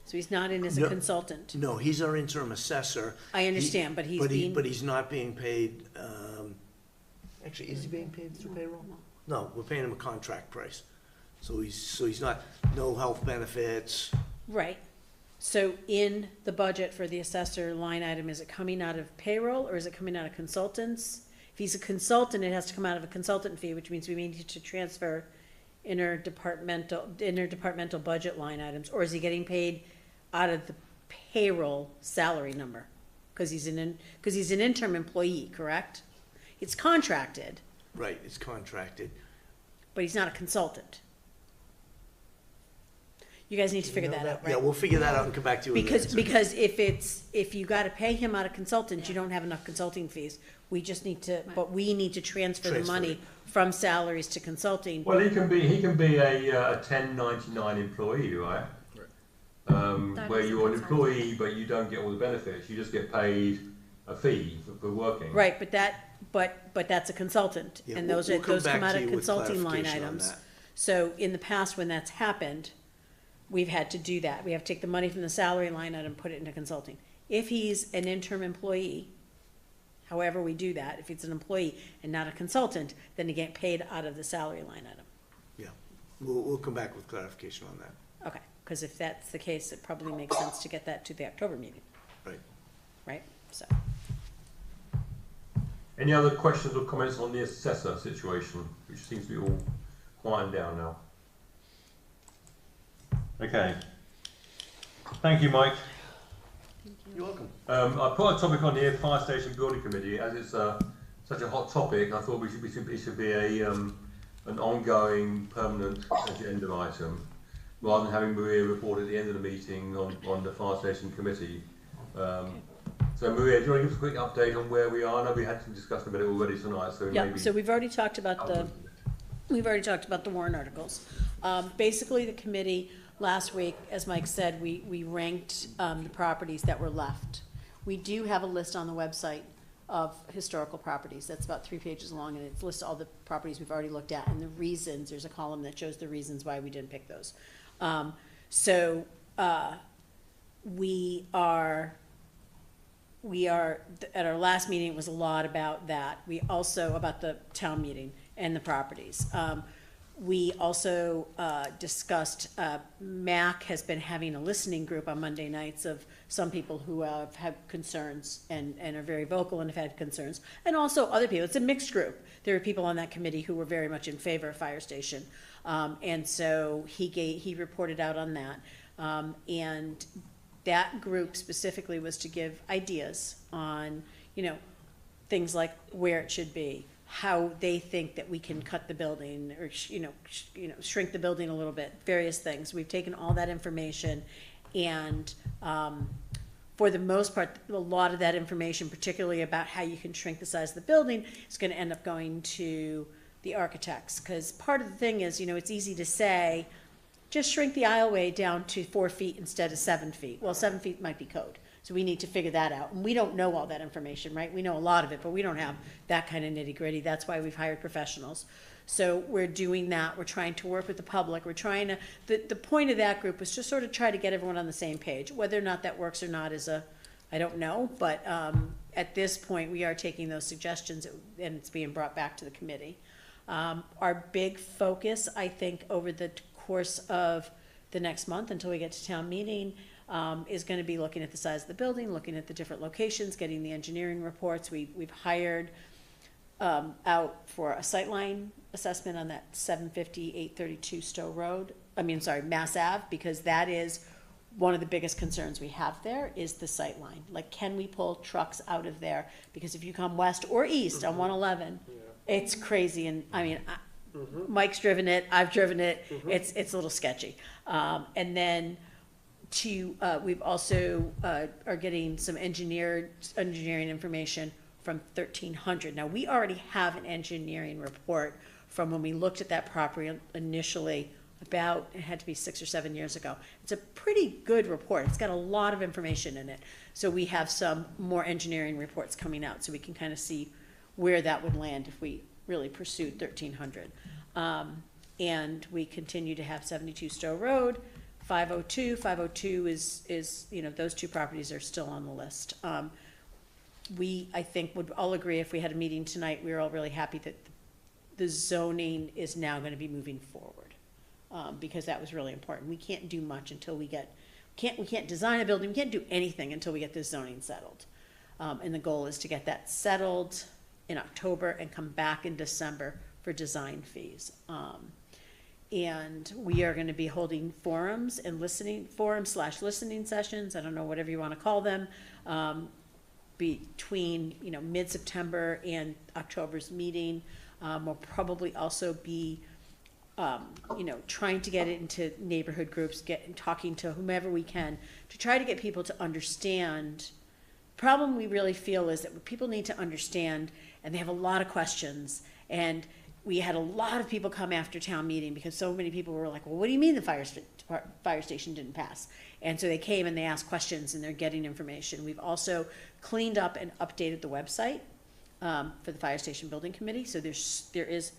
so he's not in as a consultant? No, he's our interim assessor. I understand, but he's not being paid, actually, is he being paid through payroll? No, we're paying him a contract price. So he's not, no health benefits. Right. So in the budget for the assessor line item, is it coming out of payroll or is it coming out of consultants? If he's a consultant, it has to come out of a consultant fee, which means we may need to transfer interdepartmental budget line items, or is he getting paid out of the payroll salary number? Because he's an interim employee, correct? It's contracted. Right, it's contracted. But he's not a consultant. You guys need to figure that out, right? Yeah, we'll figure that out and come back to you with an answer. Because if you gotta pay him out of consultant, you don't have enough consulting fees. We just need to, but we need to transfer the money from salaries to consulting. Well, he can be a 1099 employee, right? Where you're an employee, but you don't get all the benefits. You just get paid a fee for working. Right, but that's a consultant, Yeah, and we'll those come come back out to of you with consulting line clarification on items. that. So in the past, when that's happened, we've had to do that. We have to take the money from the salary line item and put it into consulting. If he's an interim employee, however we do that, if it's an employee and not a consultant, then he get paid out of the salary line item. Yeah, we'll come back with clarification on that. Okay, because if that's the case, it probably makes sense to get that to the October meeting, Right. right? So, Any other questions or comments on the assessor situation, which seems to be all quieting down now? Okay. Thank you, Mike. You're welcome. I put a topic on here, Fire Station Building Committee, as it's such a hot topic. I thought it should be an ongoing, permanent agenda item, rather than having Maria report at the end of the meeting on the Fire Station Committee. So Maria, do you want to give us a quick update on where we are? I know we had some discussion about it already tonight, so yeah, maybe... so we've already talked about the warrant articles. Basically, the committee, last week, as Mike said, we ranked the properties that were left. We do have a list on the website of historical properties. That's about 3 pages long, and it lists all the properties we've already looked at and the reasons. There's a column that shows the reasons why we didn't pick those. We are, at our last meeting, it was a lot about that. We also, about the town meeting and the properties. We also discussed, MAC has been having a listening group on Monday nights of some people who have had concerns and are very vocal and have had concerns, and also other people. It's a mixed group. There are people on that committee who were very much in favor of fire station. And so he reported out on that. And that group specifically was to give ideas on, things like where it should be, how they think that we can cut the building or, shrink the building a little bit, various things. We've taken all that information and, for the most part, a lot of that information, particularly about how you can shrink the size of the building, is going to end up going to the architects. Because part of the thing is, it's easy to say, just shrink the aisleway down to 4 feet instead of 7 feet. Well, 7 feet might be code. So we need to figure that out. And we don't know all that information, right? We know a lot of it, but we don't have that kind of nitty gritty. That's why we've hired professionals. So we're doing that. We're trying to work with the public. We're trying to, the point of that group was just sort of try to get everyone on the same page. Whether or not that works or not is I don't know. But at this point, we are taking those suggestions and it's being brought back to the committee. Our big focus, I think, over the course of the next month until we get to town meeting, is going to be looking at the size of the building, looking at the different locations, getting the engineering reports. We've hired out for a sightline assessment on that 750-832 Stowe Road. Mass Ave, because that is one of the biggest concerns we have there is the sightline. Like, can we pull trucks out of there? Because if you come west or east on 111, it's crazy. And Mike's driven it, I've driven it. It's a little sketchy. And then we've also are getting some engineering information from 1300. Now, we already have an engineering report from when we looked at that property initially it had to be 6 or 7 years ago. It's a pretty good report. It's got a lot of information in it. So we have some more engineering reports coming out so we can kind of see where that would land if we really pursued 1300. And we continue to have 72 Stowe Road, 502. 502 is those two properties are still on the list. We, I think, would all agree if we had a meeting tonight, we were all really happy that the zoning is now going to be moving forward. Because that was really important. We can't do much until we can't design a building, we can't do anything until we get this zoning settled. And the goal is to get that settled in October and come back in December for design fees. And we are going to be holding forums and listening sessions, I don't know, whatever you want to call them, between mid-September and October's meeting. We'll probably also be trying to get it into neighborhood groups, talking to whomever we can to try to get people to understand. The problem we really feel is that people need to understand, and they have a lot of questions. And we had a lot of people come after town meeting because so many people were like, well, what do you mean the fire station didn't pass? And so they came and they asked questions and they're getting information. We've also cleaned up and updated the website for the Fire Station Building Committee. So there is,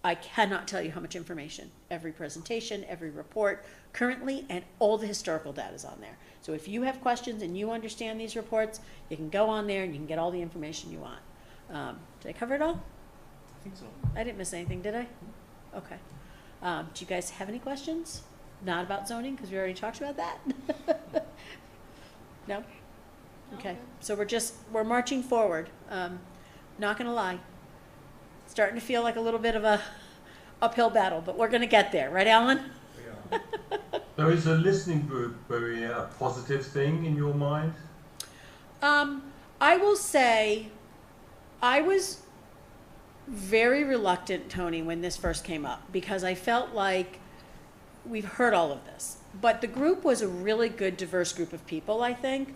I cannot tell you how much information, every presentation, every report currently, and all the historical data is on there. So if you have questions and you understand these reports, you can go on there and you can get all the information you want. Did I cover it all? I think so. I didn't miss anything, did I? Okay. Do you guys have any questions? Not about zoning, because we already talked about that? No? Okay. So we're marching forward. Not gonna lie. Starting to feel like a little bit of a uphill battle, but we're gonna get there, right, Alan? So is a listening group very a positive thing in your mind? I will say, I was very reluctant, Tony, when this first came up, because I felt like we've heard all of this. But the group was a really good, diverse group of people, I think.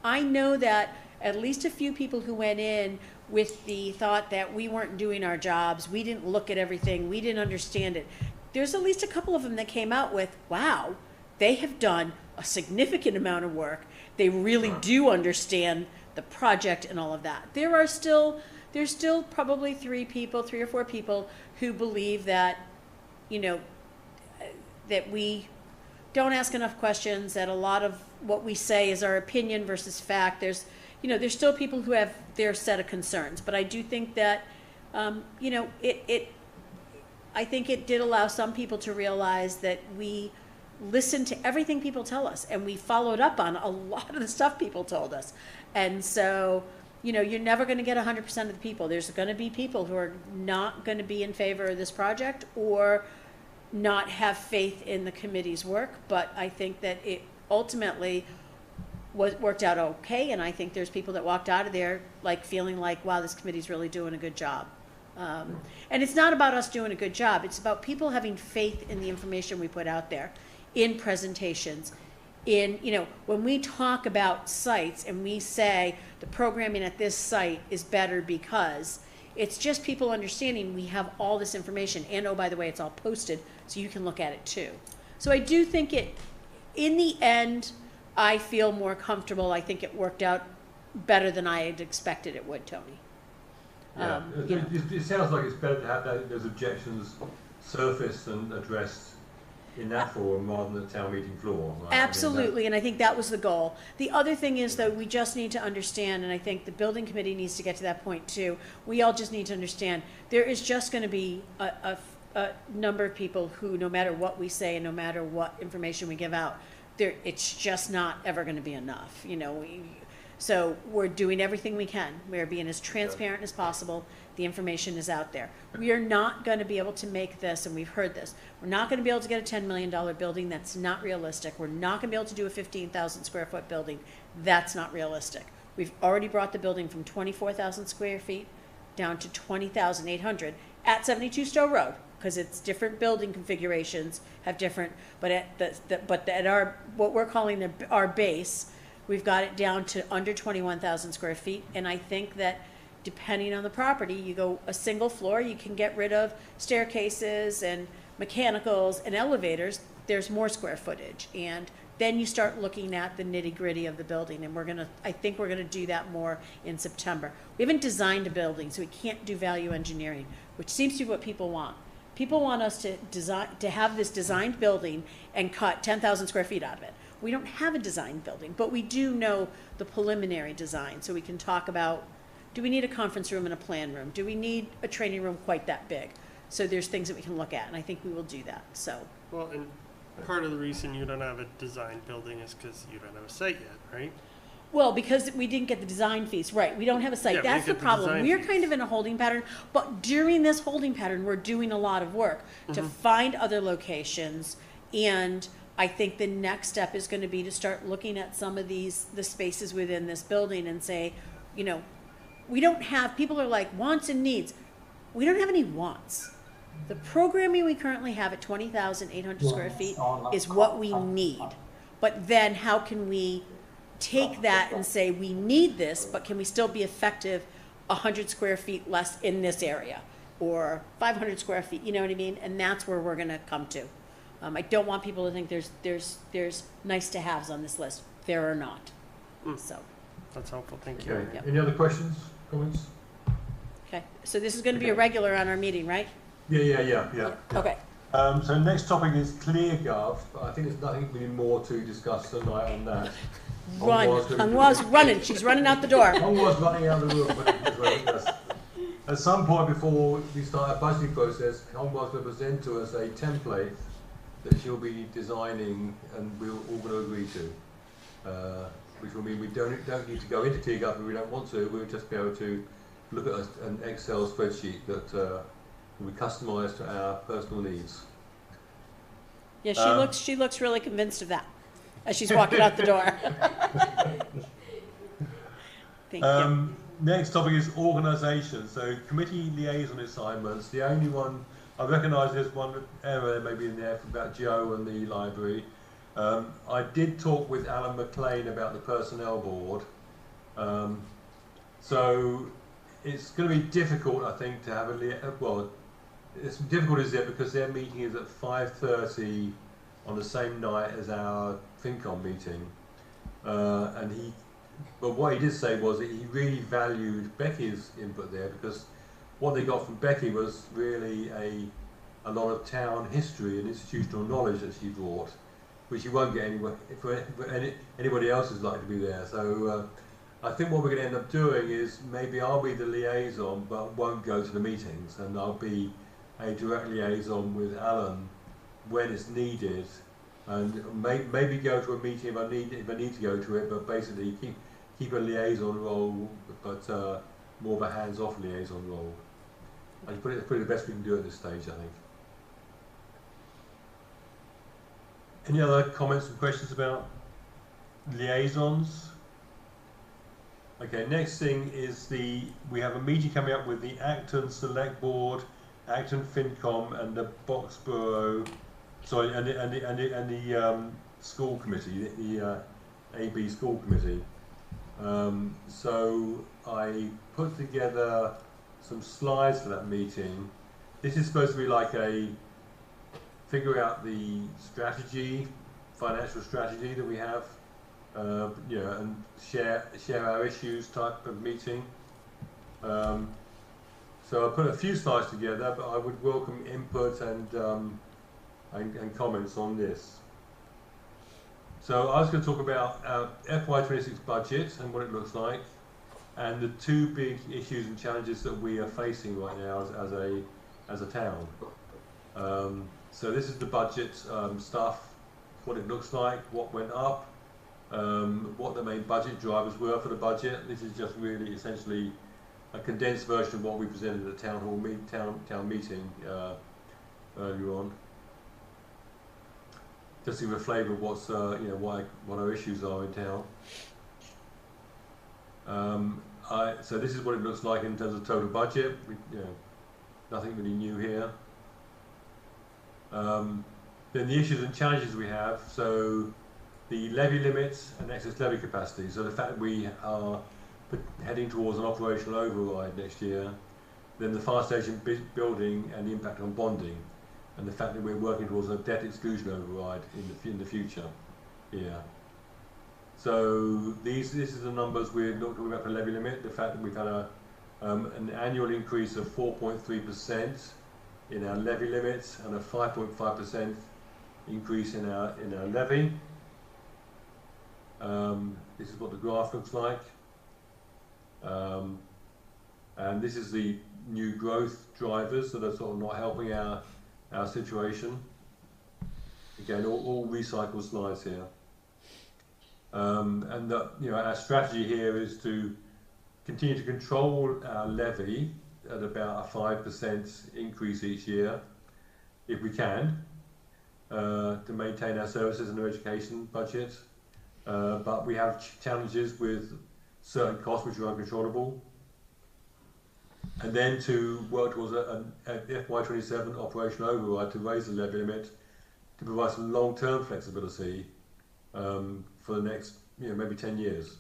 I know that at least a few people who went in with the thought that we weren't doing our jobs, we didn't look at everything, we didn't understand it. There's at least a couple of them that came out with, wow, they have done a significant amount of work. They really do understand the project and all of that. There's still probably 3 or 4 people who believe that, that we don't ask enough questions, that a lot of what we say is our opinion versus fact. There's still people who have their set of concerns, but I do think that, I think it did allow some people to realize that we listened to everything people tell us, and we followed up on a lot of the stuff people told us. And so, you know, you're never gonna get 100% of the people. There's gonna be people who are not gonna be in favor of this project or not have faith in the committee's work, but I think that it ultimately worked out okay, and I think there's people that walked out of there like feeling like, wow, this committee's really doing a good job. And it's not about us doing a good job, it's about people having faith in the information we put out there, in presentations, in, you know, when we talk about sites and we say the programming at this site is better because, it's just people understanding we have all this information, and oh, by the way, it's all posted, so you can look at it too. So I do think it, in the end, I feel more comfortable. I think it worked out better than I had expected it would, Tony. Yeah, it sounds like it's better to have those objections surfaced and addressed in that forum rather than the town meeting floor. Right? Absolutely, and I think that was the goal. The other thing is, though, we just need to understand, and I think the building committee needs to get to that point too, we all just need to understand, there is just going to be a number of people who, no matter what we say and no matter what information we give out, it's just not ever going to be enough, you know. So we're doing everything we can. We're being as transparent as possible. The information is out there. We are not going to be able to make this, and we've heard this, we're not going to be able to get a $10 million building. That's not realistic. We're not going to be able to do a 15,000 square foot building. That's not realistic. We've already brought the building from 24,000 square feet down to 20,800 at 72 Stowe Road, because it's different building configurations have different, but at our, what we're calling our base, we've got it down to under 21,000 square feet. And I think that depending on the property, you go a single floor, you can get rid of staircases and mechanicals and elevators, there's more square footage. And then you start looking at the nitty gritty of the building, and I think we're gonna do that more in September. We haven't designed a building, so we can't do value engineering, which seems to be what people want. People want us to have this designed building and cut 10,000 square feet out of it. We don't have a designed building, but we do know the preliminary design, so we can talk about, do we need a conference room and a plan room? Do we need a training room quite that big? So there's things that we can look at, and I think we will do that, so. Well, and part of the reason you don't have a design building is because you don't have a site yet, right? Well, because we didn't get the design fees, right, we don't have a site, Yeah, we that's the didn't get the problem. design We're fees. kind of in a holding pattern, but during this holding pattern, we're doing a lot of work to find other locations, and I think the next step is gonna be to start looking at some of the spaces within this building and say, you know, we don't have, people are like, wants and needs. We don't have any wants. The programming we currently have at 20,800 square feet is what we need. But then how can we take that and say, we need this, but can we still be effective 100 square feet less in this area? Or 500 square feet, you know what I mean? And that's where we're gonna come to. I don't want people to think there's nice to haves on this list. There are not, so. That's helpful, thank you. Okay. Yep. Any other questions, comments? Okay, so this is gonna be a regular on our meeting, right? Yeah. Okay. So next topic is ClearGov. I think there's nothing really more to discuss tonight on that. Hongwa's running, she's running out the door. Hongwa's running out of the room, but at some point before we start our budgeting process, Hongwa's going to present to us a template that she'll be designing and we're all going to agree to. Which will mean we don't need to go into ClearGov if we don't want to. We'll just be able to look at an Excel spreadsheet that will be customised to our personal needs. Yeah, she looks really convinced of that as she's walking out the door. Thank you. Next topic is organisation. So committee liaison assignments. The only one, I recognise there's one error maybe in there about Joe and the library. I did talk with Alan McLean about the personnel board. So it's going to be difficult, I think, to have it's difficult, is it, because their meeting is at 5:30 on the same night as our FinCom meeting. But what he did say was that he really valued Becky's input there, because what they got from Becky was really a lot of town history and institutional knowledge that she brought, which you won't get anywhere if anybody else is likely to be there. So I think what we're going to end up doing is maybe I'll be the liaison but won't go to the meetings, and I'll be a direct liaison with Alan when it's needed, and maybe go to a meeting if I need to go to it, but basically keep a liaison role, but more of a hands-off liaison role. I put it probably the best we can do at this stage, I think. Any other comments and questions about liaisons? Okay, next thing is we have a meeting coming up with the Acton Select Board, Acton FinCom, and the Boxborough, sorry, and the school committee, the AB school committee. So I put together some slides for that meeting. This is supposed to be like a figure out the strategy, financial strategy that we have, you know, and share our issues type of meeting. So I put a few slides together, but I would welcome input and comments on this. So I was going to talk about our FY26 budget and what it looks like, and the two big issues and challenges that we are facing right now as a town. So this is the budget stuff, what it looks like, what went up, what the main budget drivers were for the budget. This is just really essentially a condensed version of what we presented at the town hall town meeting earlier on. Just to give a flavour of what's you know, what our issues are in town. So this is what it looks like in terms of total budget. You know, nothing really new here. Then the issues and challenges we have. So the levy limits and excess levy capacity. So the fact that we are heading towards an operational override next year. Then the fire station building and the impact on bonding. And the fact that we're working towards a debt exclusion override in the future. Yeah. So this is the numbers we're not talking about for levy limit. The fact that we've had an annual increase of 4.3% in our levy limits and a 5.5% increase in our levy. This is what the graph looks like. And this is the new growth drivers that are sort of not helping our situation. Again, all recycled slides here. And you know, our strategy here is to continue to control our levy at about a 5% increase each year, if we can, to maintain our services and our education budget. But we have challenges with certain costs which are uncontrollable. And then to work towards an FY27 operational override to raise the levy limit to provide some long-term flexibility for the next, you know, maybe 10 years,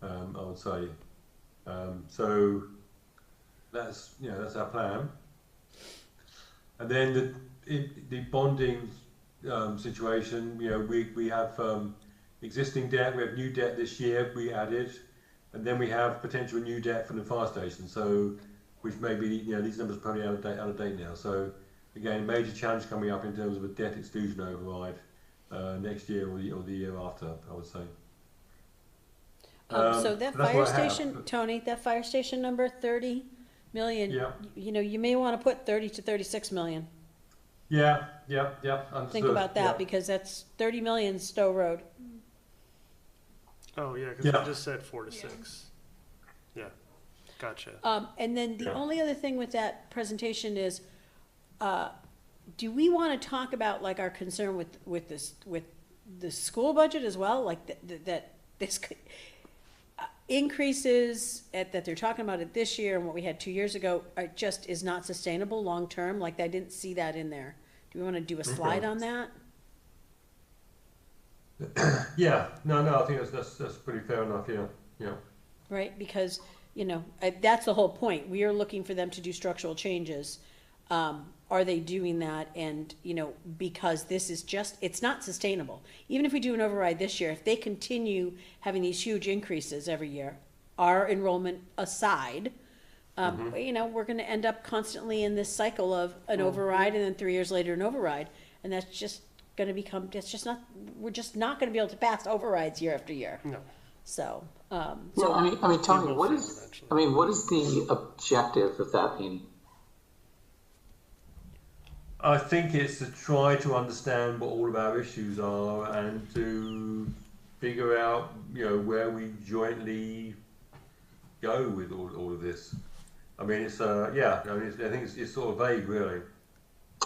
I would say. So that's, you know, that's our plan. And then the bonding situation, you know, we have existing debt, we have new debt this year we added, and then we have potential new debt from the fire station. So, which maybe, you know, these numbers are probably out of date now. So, again, major challenge coming up in terms of a debt exclusion override next year or the year after, I would say. So that fire station, Tony, that fire station number 30 million. Yeah. You know, you may want to put 30 to 36 million. Yeah. Understood. Think about that, because that's 30 million Stowe Road. Oh, yeah, because I just said 4 to 6. Yeah, gotcha. And then the only other thing with that presentation is, do we want to talk about like our concern with the school budget as well? Like that this increases that they're talking about it this year and what we had 2 years ago just is not sustainable long term. Like I didn't see that in there. Do we want to do a slide on that? Yeah, no, I think that's pretty fair enough. Yeah. Right, because you know that's the whole point. We are looking for them to do structural changes. Are they doing that? And you know, because this is it's not sustainable. Even if we do an override this year, if they continue having these huge increases every year, our enrollment aside, you know, we're going to end up constantly in this cycle of an override and then 3 years later an override, and that's just going to become. We're just not going to be able to pass overrides year after year. No. So, I mean, Tony, what is the objective of that meeting? I think it's to try to understand what all of our issues are and to figure out, where we jointly go with all of this. I mean, it's I think it's sort of vague, really.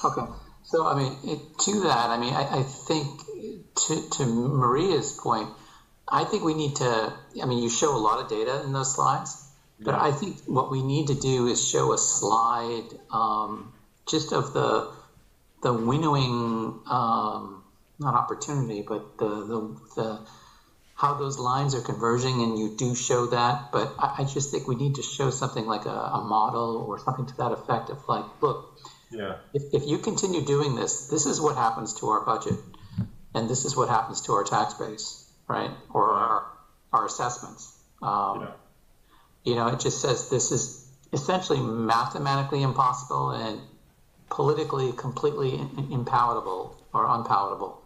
Okay. So, I mean, to that, I mean, I think to Maria's point, I think we need to, I mean, you show a lot of data in those slides, but I think what we need to do is show a slide just of the winnowing, not opportunity, but the how those lines are converging, and you do show that. But I just think we need to show something like a model or something to that effect of like, look, if you continue doing this, this is what happens to our budget, and this is what happens to our tax base, right? Or our assessments. It just says this is essentially mathematically impossible and politically completely impalatable or unpalatable.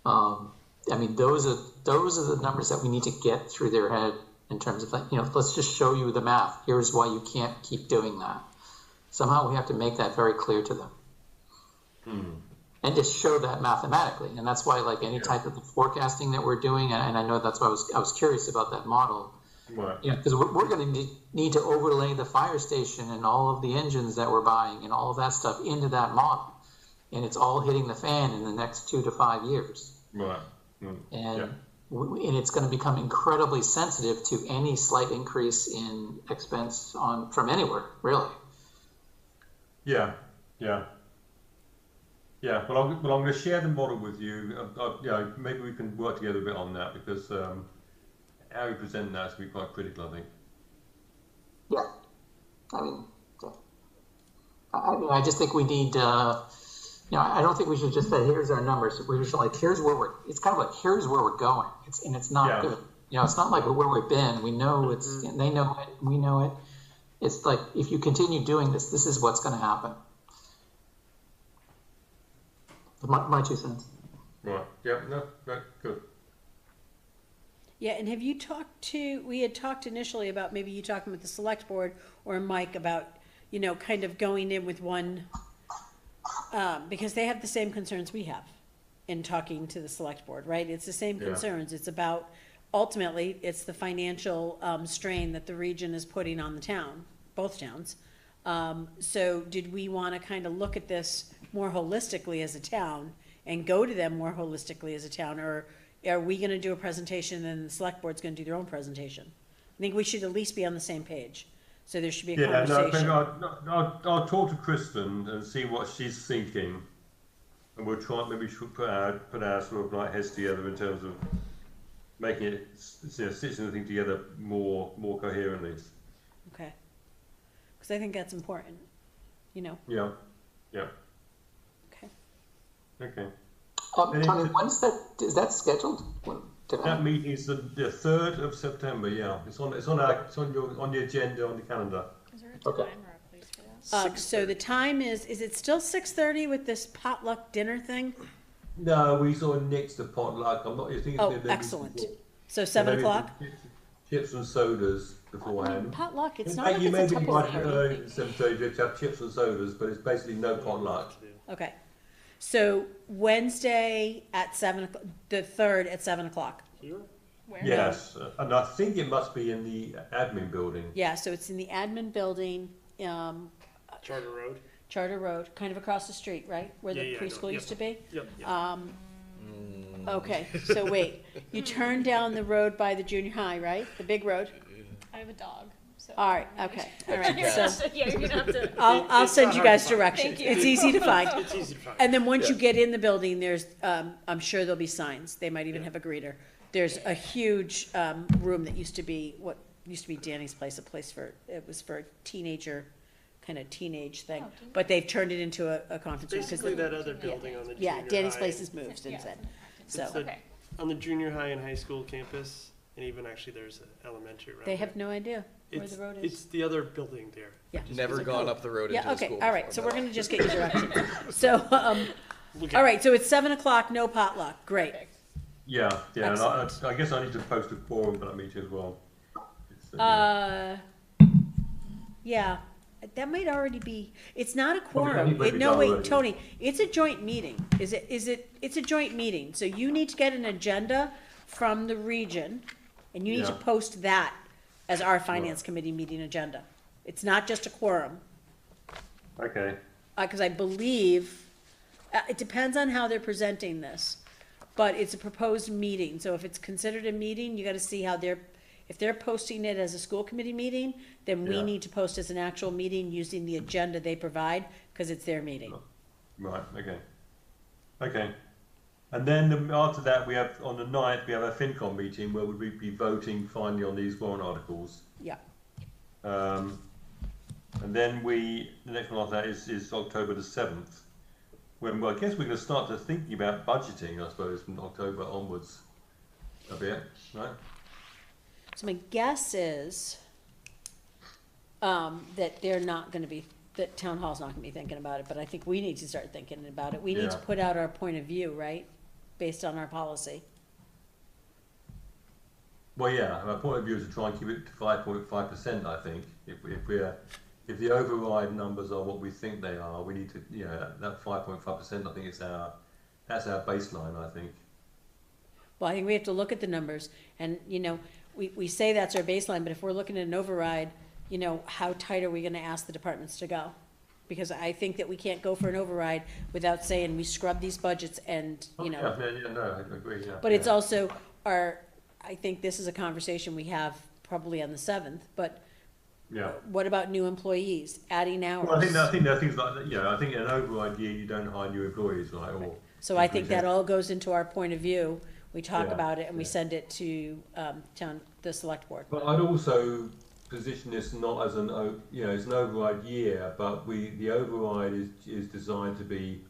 I mean, those are the numbers that we need to get through their head in terms of like, let's just show you the math. Here's why you can't keep doing that. Somehow we have to make that very clear to them. And just show that mathematically. And that's why like any type of forecasting that we're doing, and I know that's why I was curious about that model. Right. Because we're going to need to overlay the fire station and all of the engines that we're buying and all of that stuff into that model. And it's all hitting the fan in the next 2 to 5 years. Right. And it's going to become incredibly sensitive to any slight increase in expense from anywhere, really. Yeah. Well, I'm going to share the model with you. Maybe we can work together a bit on that, because how we present that's going to be quite critical, I think. Yeah. I mean, I just think we need, I don't think we should just say, here's our numbers. We should like, here's where it's kind of like, here's where we're going. It's not good. It's not like where we've been. We know they know it, we know it. It's like, if you continue doing this, this is what's going to happen. My 2 cents. Right. Yeah. No. Good. Yeah, and have you we had talked initially about maybe you talking with the select board or Mike about, kind of going in with one, because they have the same concerns we have in talking to the select board, right? It's the same concerns. It's about, ultimately, it's the financial strain that the region is putting on the town, both towns. So did we want to kind of look at this more holistically as a town and go to them more holistically as a town, or are we going to do a presentation and the select board's going to do their own presentation? I think we should at least be on the same page. So there should be a conversation. I'll talk to Kristen and see what she's thinking, and we'll try. Maybe we should put our sort of like heads together in terms of making it, stitching the thing together more coherently. Okay. Because I think that's important. Yeah. Okay. Tony, when's that? Is that scheduled? That meeting is the 3rd of September. Yeah, it's on the agenda on the calendar. Is there a time or a place for that? So the time is it still 6:30 with this potluck dinner thing? No, we sort of nixed the potluck. I'm not. Excellent. So 7 o'clock. Chips and sodas beforehand. Potluck. It's not like you may it's a be couple invited early at 7:30 to have chips and sodas, but it's basically no potluck. Okay. So Wednesday at 7 o'clock, the 3rd at 7 o'clock. Here? Where? Yes, and I think it must be in the admin building. Yeah, so it's in the admin building, Charter Road, kind of across the street, right? Where the preschool used to be? Yep. Okay, so wait, you turn down the road by the junior high, right? The big road? I have a dog. So All right, okay, all right. You're So you're gonna have to. I'll It's send not you hard guys to find. directions. Thank you. It's easy to find. It's easy to find. And then once you get in the building, there's, I'm sure there'll be signs. They might even have a greeter. There's a huge room that used to be Danny's place, it was for a teenager, kind of teenage thing. But they've turned it into a conference room. 'cause Basically that other building on the junior Yeah, Danny's high. place has moved since Yeah. then. It's So the- Okay. On the junior high and high school campus, and even actually there's an elementary around they there. have no idea where It's- the road It's is. the other building there. Yeah. Never gone up the road into Yeah, the school. okay, all right. before, So no. we're gonna just get you directions. So, Look all at- right, so it's 7 o'clock, no potluck. Great. Perfect. Yeah, and Excellent. I guess I need to post a quorum for that meeting as well. Yeah, that might already be, it's not a Probably quorum. might be No, done wait, already. Tony, it's a joint meeting. It's a joint meeting. So you need to get an agenda from the region, and you need to Yeah. post that as our finance committee meeting agenda. It's not just a quorum, Okay. because I believe, it depends on how they're presenting this, but it's a proposed meeting. So if it's considered a meeting, you gotta see how if they're posting it as a school committee meeting, then we Yeah. need to post as an actual meeting using the agenda they provide, because it's their meeting. Right, okay. Okay. And then after that, we have, on the 9th, we have a FinCom meeting where we'll be voting finally on these warrant articles. Yeah, And then the next one after that is October the 7th. When, well, I guess we're going to start to thinking about budgeting, I suppose, from October onwards a bit, right? so my guess is, that they're not gonna be, that town hall's not gonna be thinking about it, but I think we need to start thinking about it. We need to Yeah. put out our point of view, right, based on our policy. Well, yeah, my point of view is to try and keep it to 5.5%, I think. If the override numbers are what we think they are, we need to, that 5.5%, I think that's our baseline, I think. Well, I think we have to look at the numbers, and, we say that's our baseline, but if we're looking at an override, how tight are we gonna ask the departments to go? Because I think that we can't go for an override without saying we scrub these budgets and, Yeah, no, I agree, yeah. but it's yeah. also I think this is a conversation we have probably on the 7th, but Yeah. what about new employees, adding hours? Well, I think there are things like that, I think in an override year, you don't hire new employees, right? Or So I think that all goes into our point of view, we talk Yeah, about it and we yeah. send it to, the select board. But I'd also position this not as it's an override year, but the override is designed to be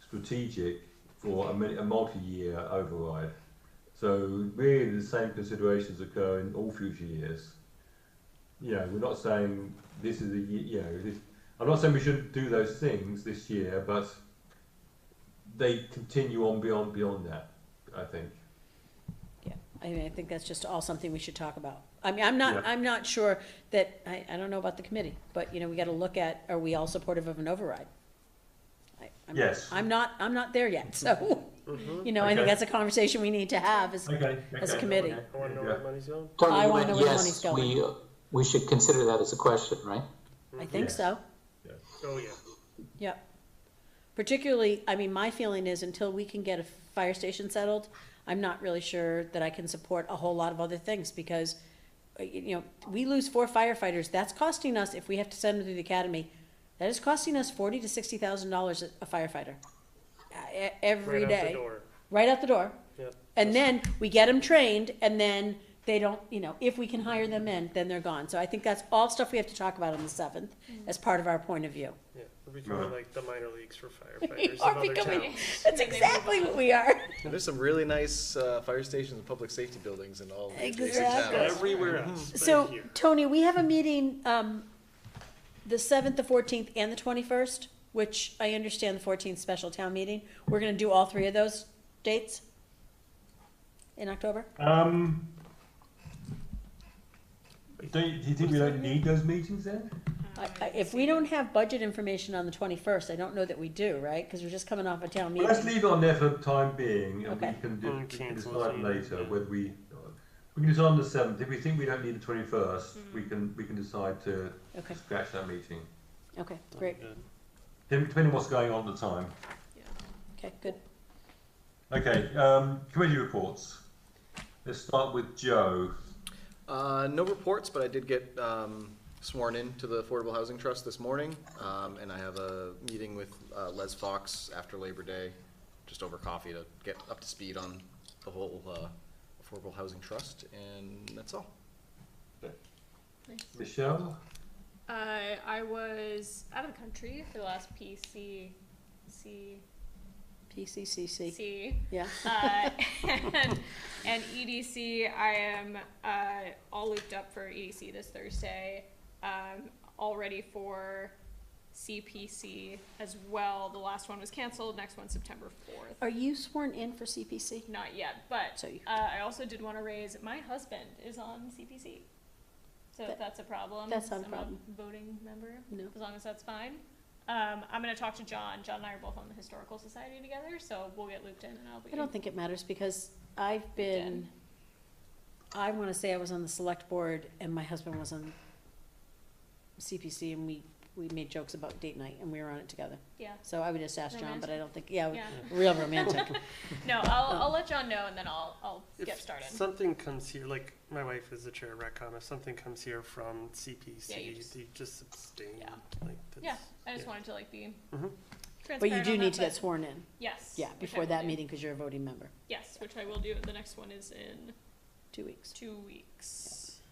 strategic for a multi-year override. So really the same considerations occur in all future years. We're not saying this is a year, I'm not saying we shouldn't do those things this year, but they continue on beyond that, I think. Yeah, I think that's just all something we should talk about. I mean, I'm Yeah. not sure that, I don't know about the committee, but, we gotta look at, are we all supportive of an override? Yes. I'm not there yet, so, I think Okay. that's a conversation we need to have as a committee. I wanna know where the money's going. Tony, I you wanna went, know where the yes, money's we should consider that as a question, right? I think Yes. so, Oh, yeah. yep. Particularly, my feeling is until we can get a fire station settled, I'm not really sure that I can support a whole lot of other things, because, we lose 4 firefighters, that's costing us, if we have to send them to the academy, that is costing us $40,000 to $60,000 a firefighter. Every Right out the day. door. Right out the door. Yep. And then we get them trained, and then they don't, if we can hire them in, then they're gone. So I think that's all stuff we have to talk about on the 7th as part of our point of view. Yeah, we're becoming Right. like the minor leagues for We firefighters are in other becoming, towns. that's exactly what we are. And there's some really nice fire stations and public safety buildings in all these basic Exactly. towns. Everywhere else, but So, here. Tony, we have a meeting, the 7th, the 14th, and the 21st, which I understand the 14th special town meeting. We're gonna do all 3 of those dates in October? Do you think we don't need those meetings then? If we don't have budget information on the 21st, I don't know that we do, right? Because we're just coming off a town Well, let's meeting. leave it on there for the time being, and Okay. we can Mm, we can cancel decide it. later whether we can decide on the 7th. If we think we don't need the 21st, we can decide to Okay, scratch that meeting. okay, great, Good. Depending on what's going on at the time. okay, good. Okay, committee reports. Let's start with Joe. No reports, but I did get sworn in to the Affordable Housing Trust this morning, and I have a meeting with Les Fox after Labor Day, just over coffee to get up to speed on the whole Affordable Housing Trust, and that's all. Michelle? I was out of the country for the last PCC. PCCC, yeah. And EDC, I am all looped up for EDC this Thursday, all ready for CPC as well. The last one was canceled, next one's September 4th. Are you sworn in for CPC? Not yet, but So you- I also did want to raise, my husband is on CPC. So if that's a problem, That's not a I'm problem. voting member, No. as long as that's fine. I'm gonna talk to John. John and I are both on the Historical Society together, so we'll get looped in and I'll be. I don't think it matters because I've been, I wanna say I was on the select board and my husband was on CPC and we made jokes about date night and we were on it together. Yeah. So I would just ask John, but I Romantic. don't think, yeah, Yeah. real romantic. No, I'll let John know and then I'll If get started. something comes here, like my wife is the chair of RecCom, if something comes here from CPC, Yeah, you you just- just abstain. Yeah. Like, Yeah, that's, I just yeah. wanted to like be Mhm. transparent. But you do on need that, to get but- sworn in. Yes. Yeah, which I before will that do. meeting, because you're a voting member. Yes, which I will do. The next one is in 2 weeks. 2 weeks.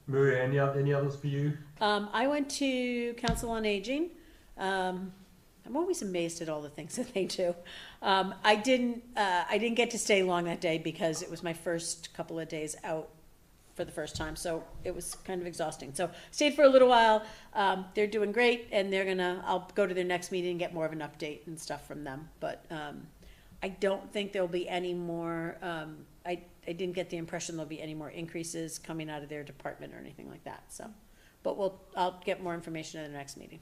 Maria, any others for you? I went to Council on Aging. I'm always amazed at all the things that they do. I didn't get to stay long that day because it was my first couple of days out for the first time, so it was kind of exhausting. So stayed for a little while. They're doing great, and I'll go to their next meeting and get more of an update and stuff from them. But I don't think there'll be any more. I didn't get the impression there'll be any more increases coming out of their department or anything like that. So, but I'll get more information at the next meeting.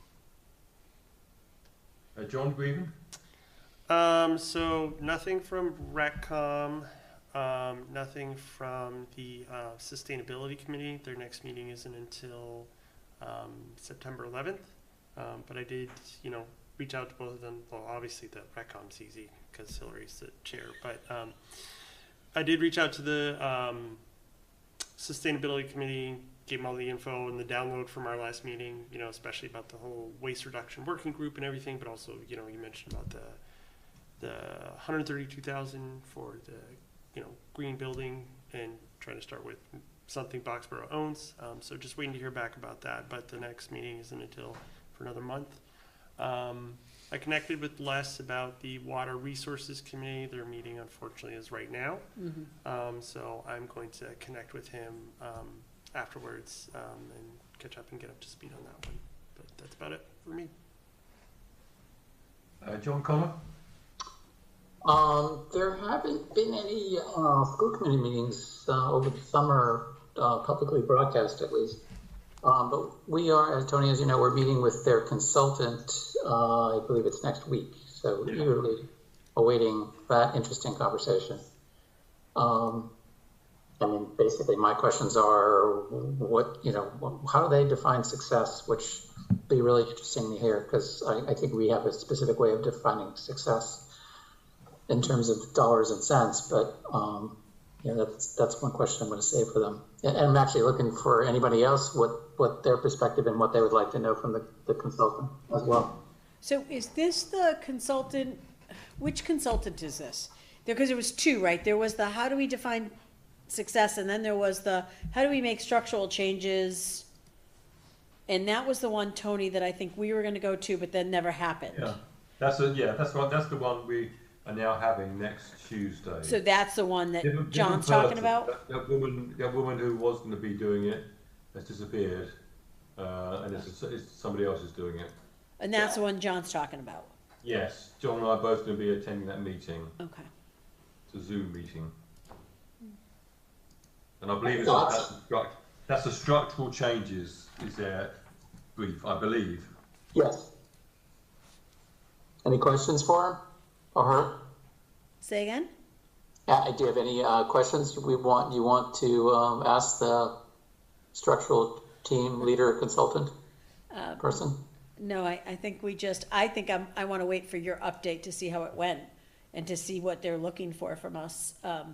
John Green? So nothing from RecCom, nothing from the Sustainability Committee. Their next meeting isn't until September 11th. But I did, reach out to both of them. Well, obviously the RecCom's easy because Hillary's the chair. But I did reach out to the Sustainability Committee, gave them all the info and the download from our last meeting, especially about the whole waste reduction working group and everything, but also, you mentioned about the 132,000 for the, green building and trying to start with something Boxborough owns. So just waiting to hear back about that, but the next meeting isn't until for another month. I connected with Les about the Water Resources Committee. Their meeting, unfortunately, is right now. So I'm going to connect with him afterwards and catch up and get up to speed on that one. But that's about it for me. John Connor? There haven't been any school committee meetings over the summer, publicly broadcast at least. But we are, as Tony, as you know, we're meeting with their consultant, I believe it's next week. So eagerly awaiting that interesting conversation. Basically my questions are how do they define success, which would be really interesting to hear, because I think we have a specific way of defining success in terms of dollars and cents, but that's one question I'm going to save for them. And I'm actually looking for anybody else, what their perspective and what they would like to know from the consultant as well. So is this the consultant, which consultant is this? Because there was two, right? There was the how do we define success, and then there was the how do we make structural changes, and that was the one, Tony, that I think we were going to go to, but then never happened. Yeah, that's the one we are now having next Tuesday. So that's the one that Different John's person. talking about? That woman who was going to be doing it has disappeared, and it's somebody else is doing it. And that's the one John's talking about? Yes, John and I are both going to be attending that meeting. Okay. It's a Zoom meeting. And I believe that's the structural changes is their brief, I believe. Yes. Any questions for him or her? Say again? Do you have any questions you want to ask the structural team leader consultant person? No, I think I want to wait for your update to see how it went and to see what they're looking for from us. I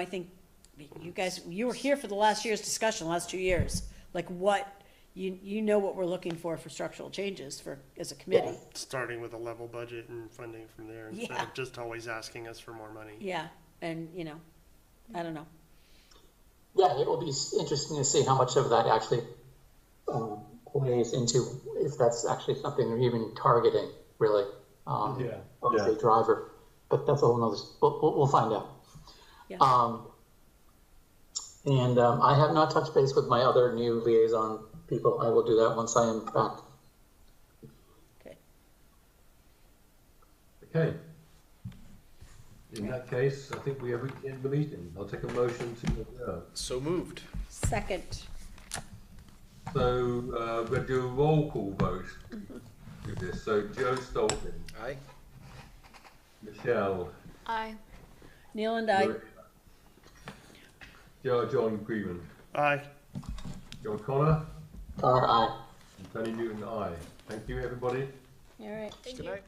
think you guys, you were here for the last year's discussion, last 2 years. Like what, what we're looking for structural changes as a committee. Starting with a level budget and funding from there instead of just always asking us for more money. Yeah, and I don't know. Yeah, it will be interesting to see how much of that actually plays into, if that's actually something they're even targeting, really, as a driver. But that's a whole nother, we'll find out. Yeah. I have not touched base with my other new liaison people. I will do that once I am back. Okay. Okay. In that case, I think we have reached the end of the meeting. I'll take a motion to adjourn. So moved. Second. So, we're going to do a roll call vote with this. So, Joe Stolten, Aye. Michelle, Aye. Neil and I. John Freeman, Aye. John Connor, Aye. and Tony Newton, aye. Thank you, everybody. All right. Thank Good you. night.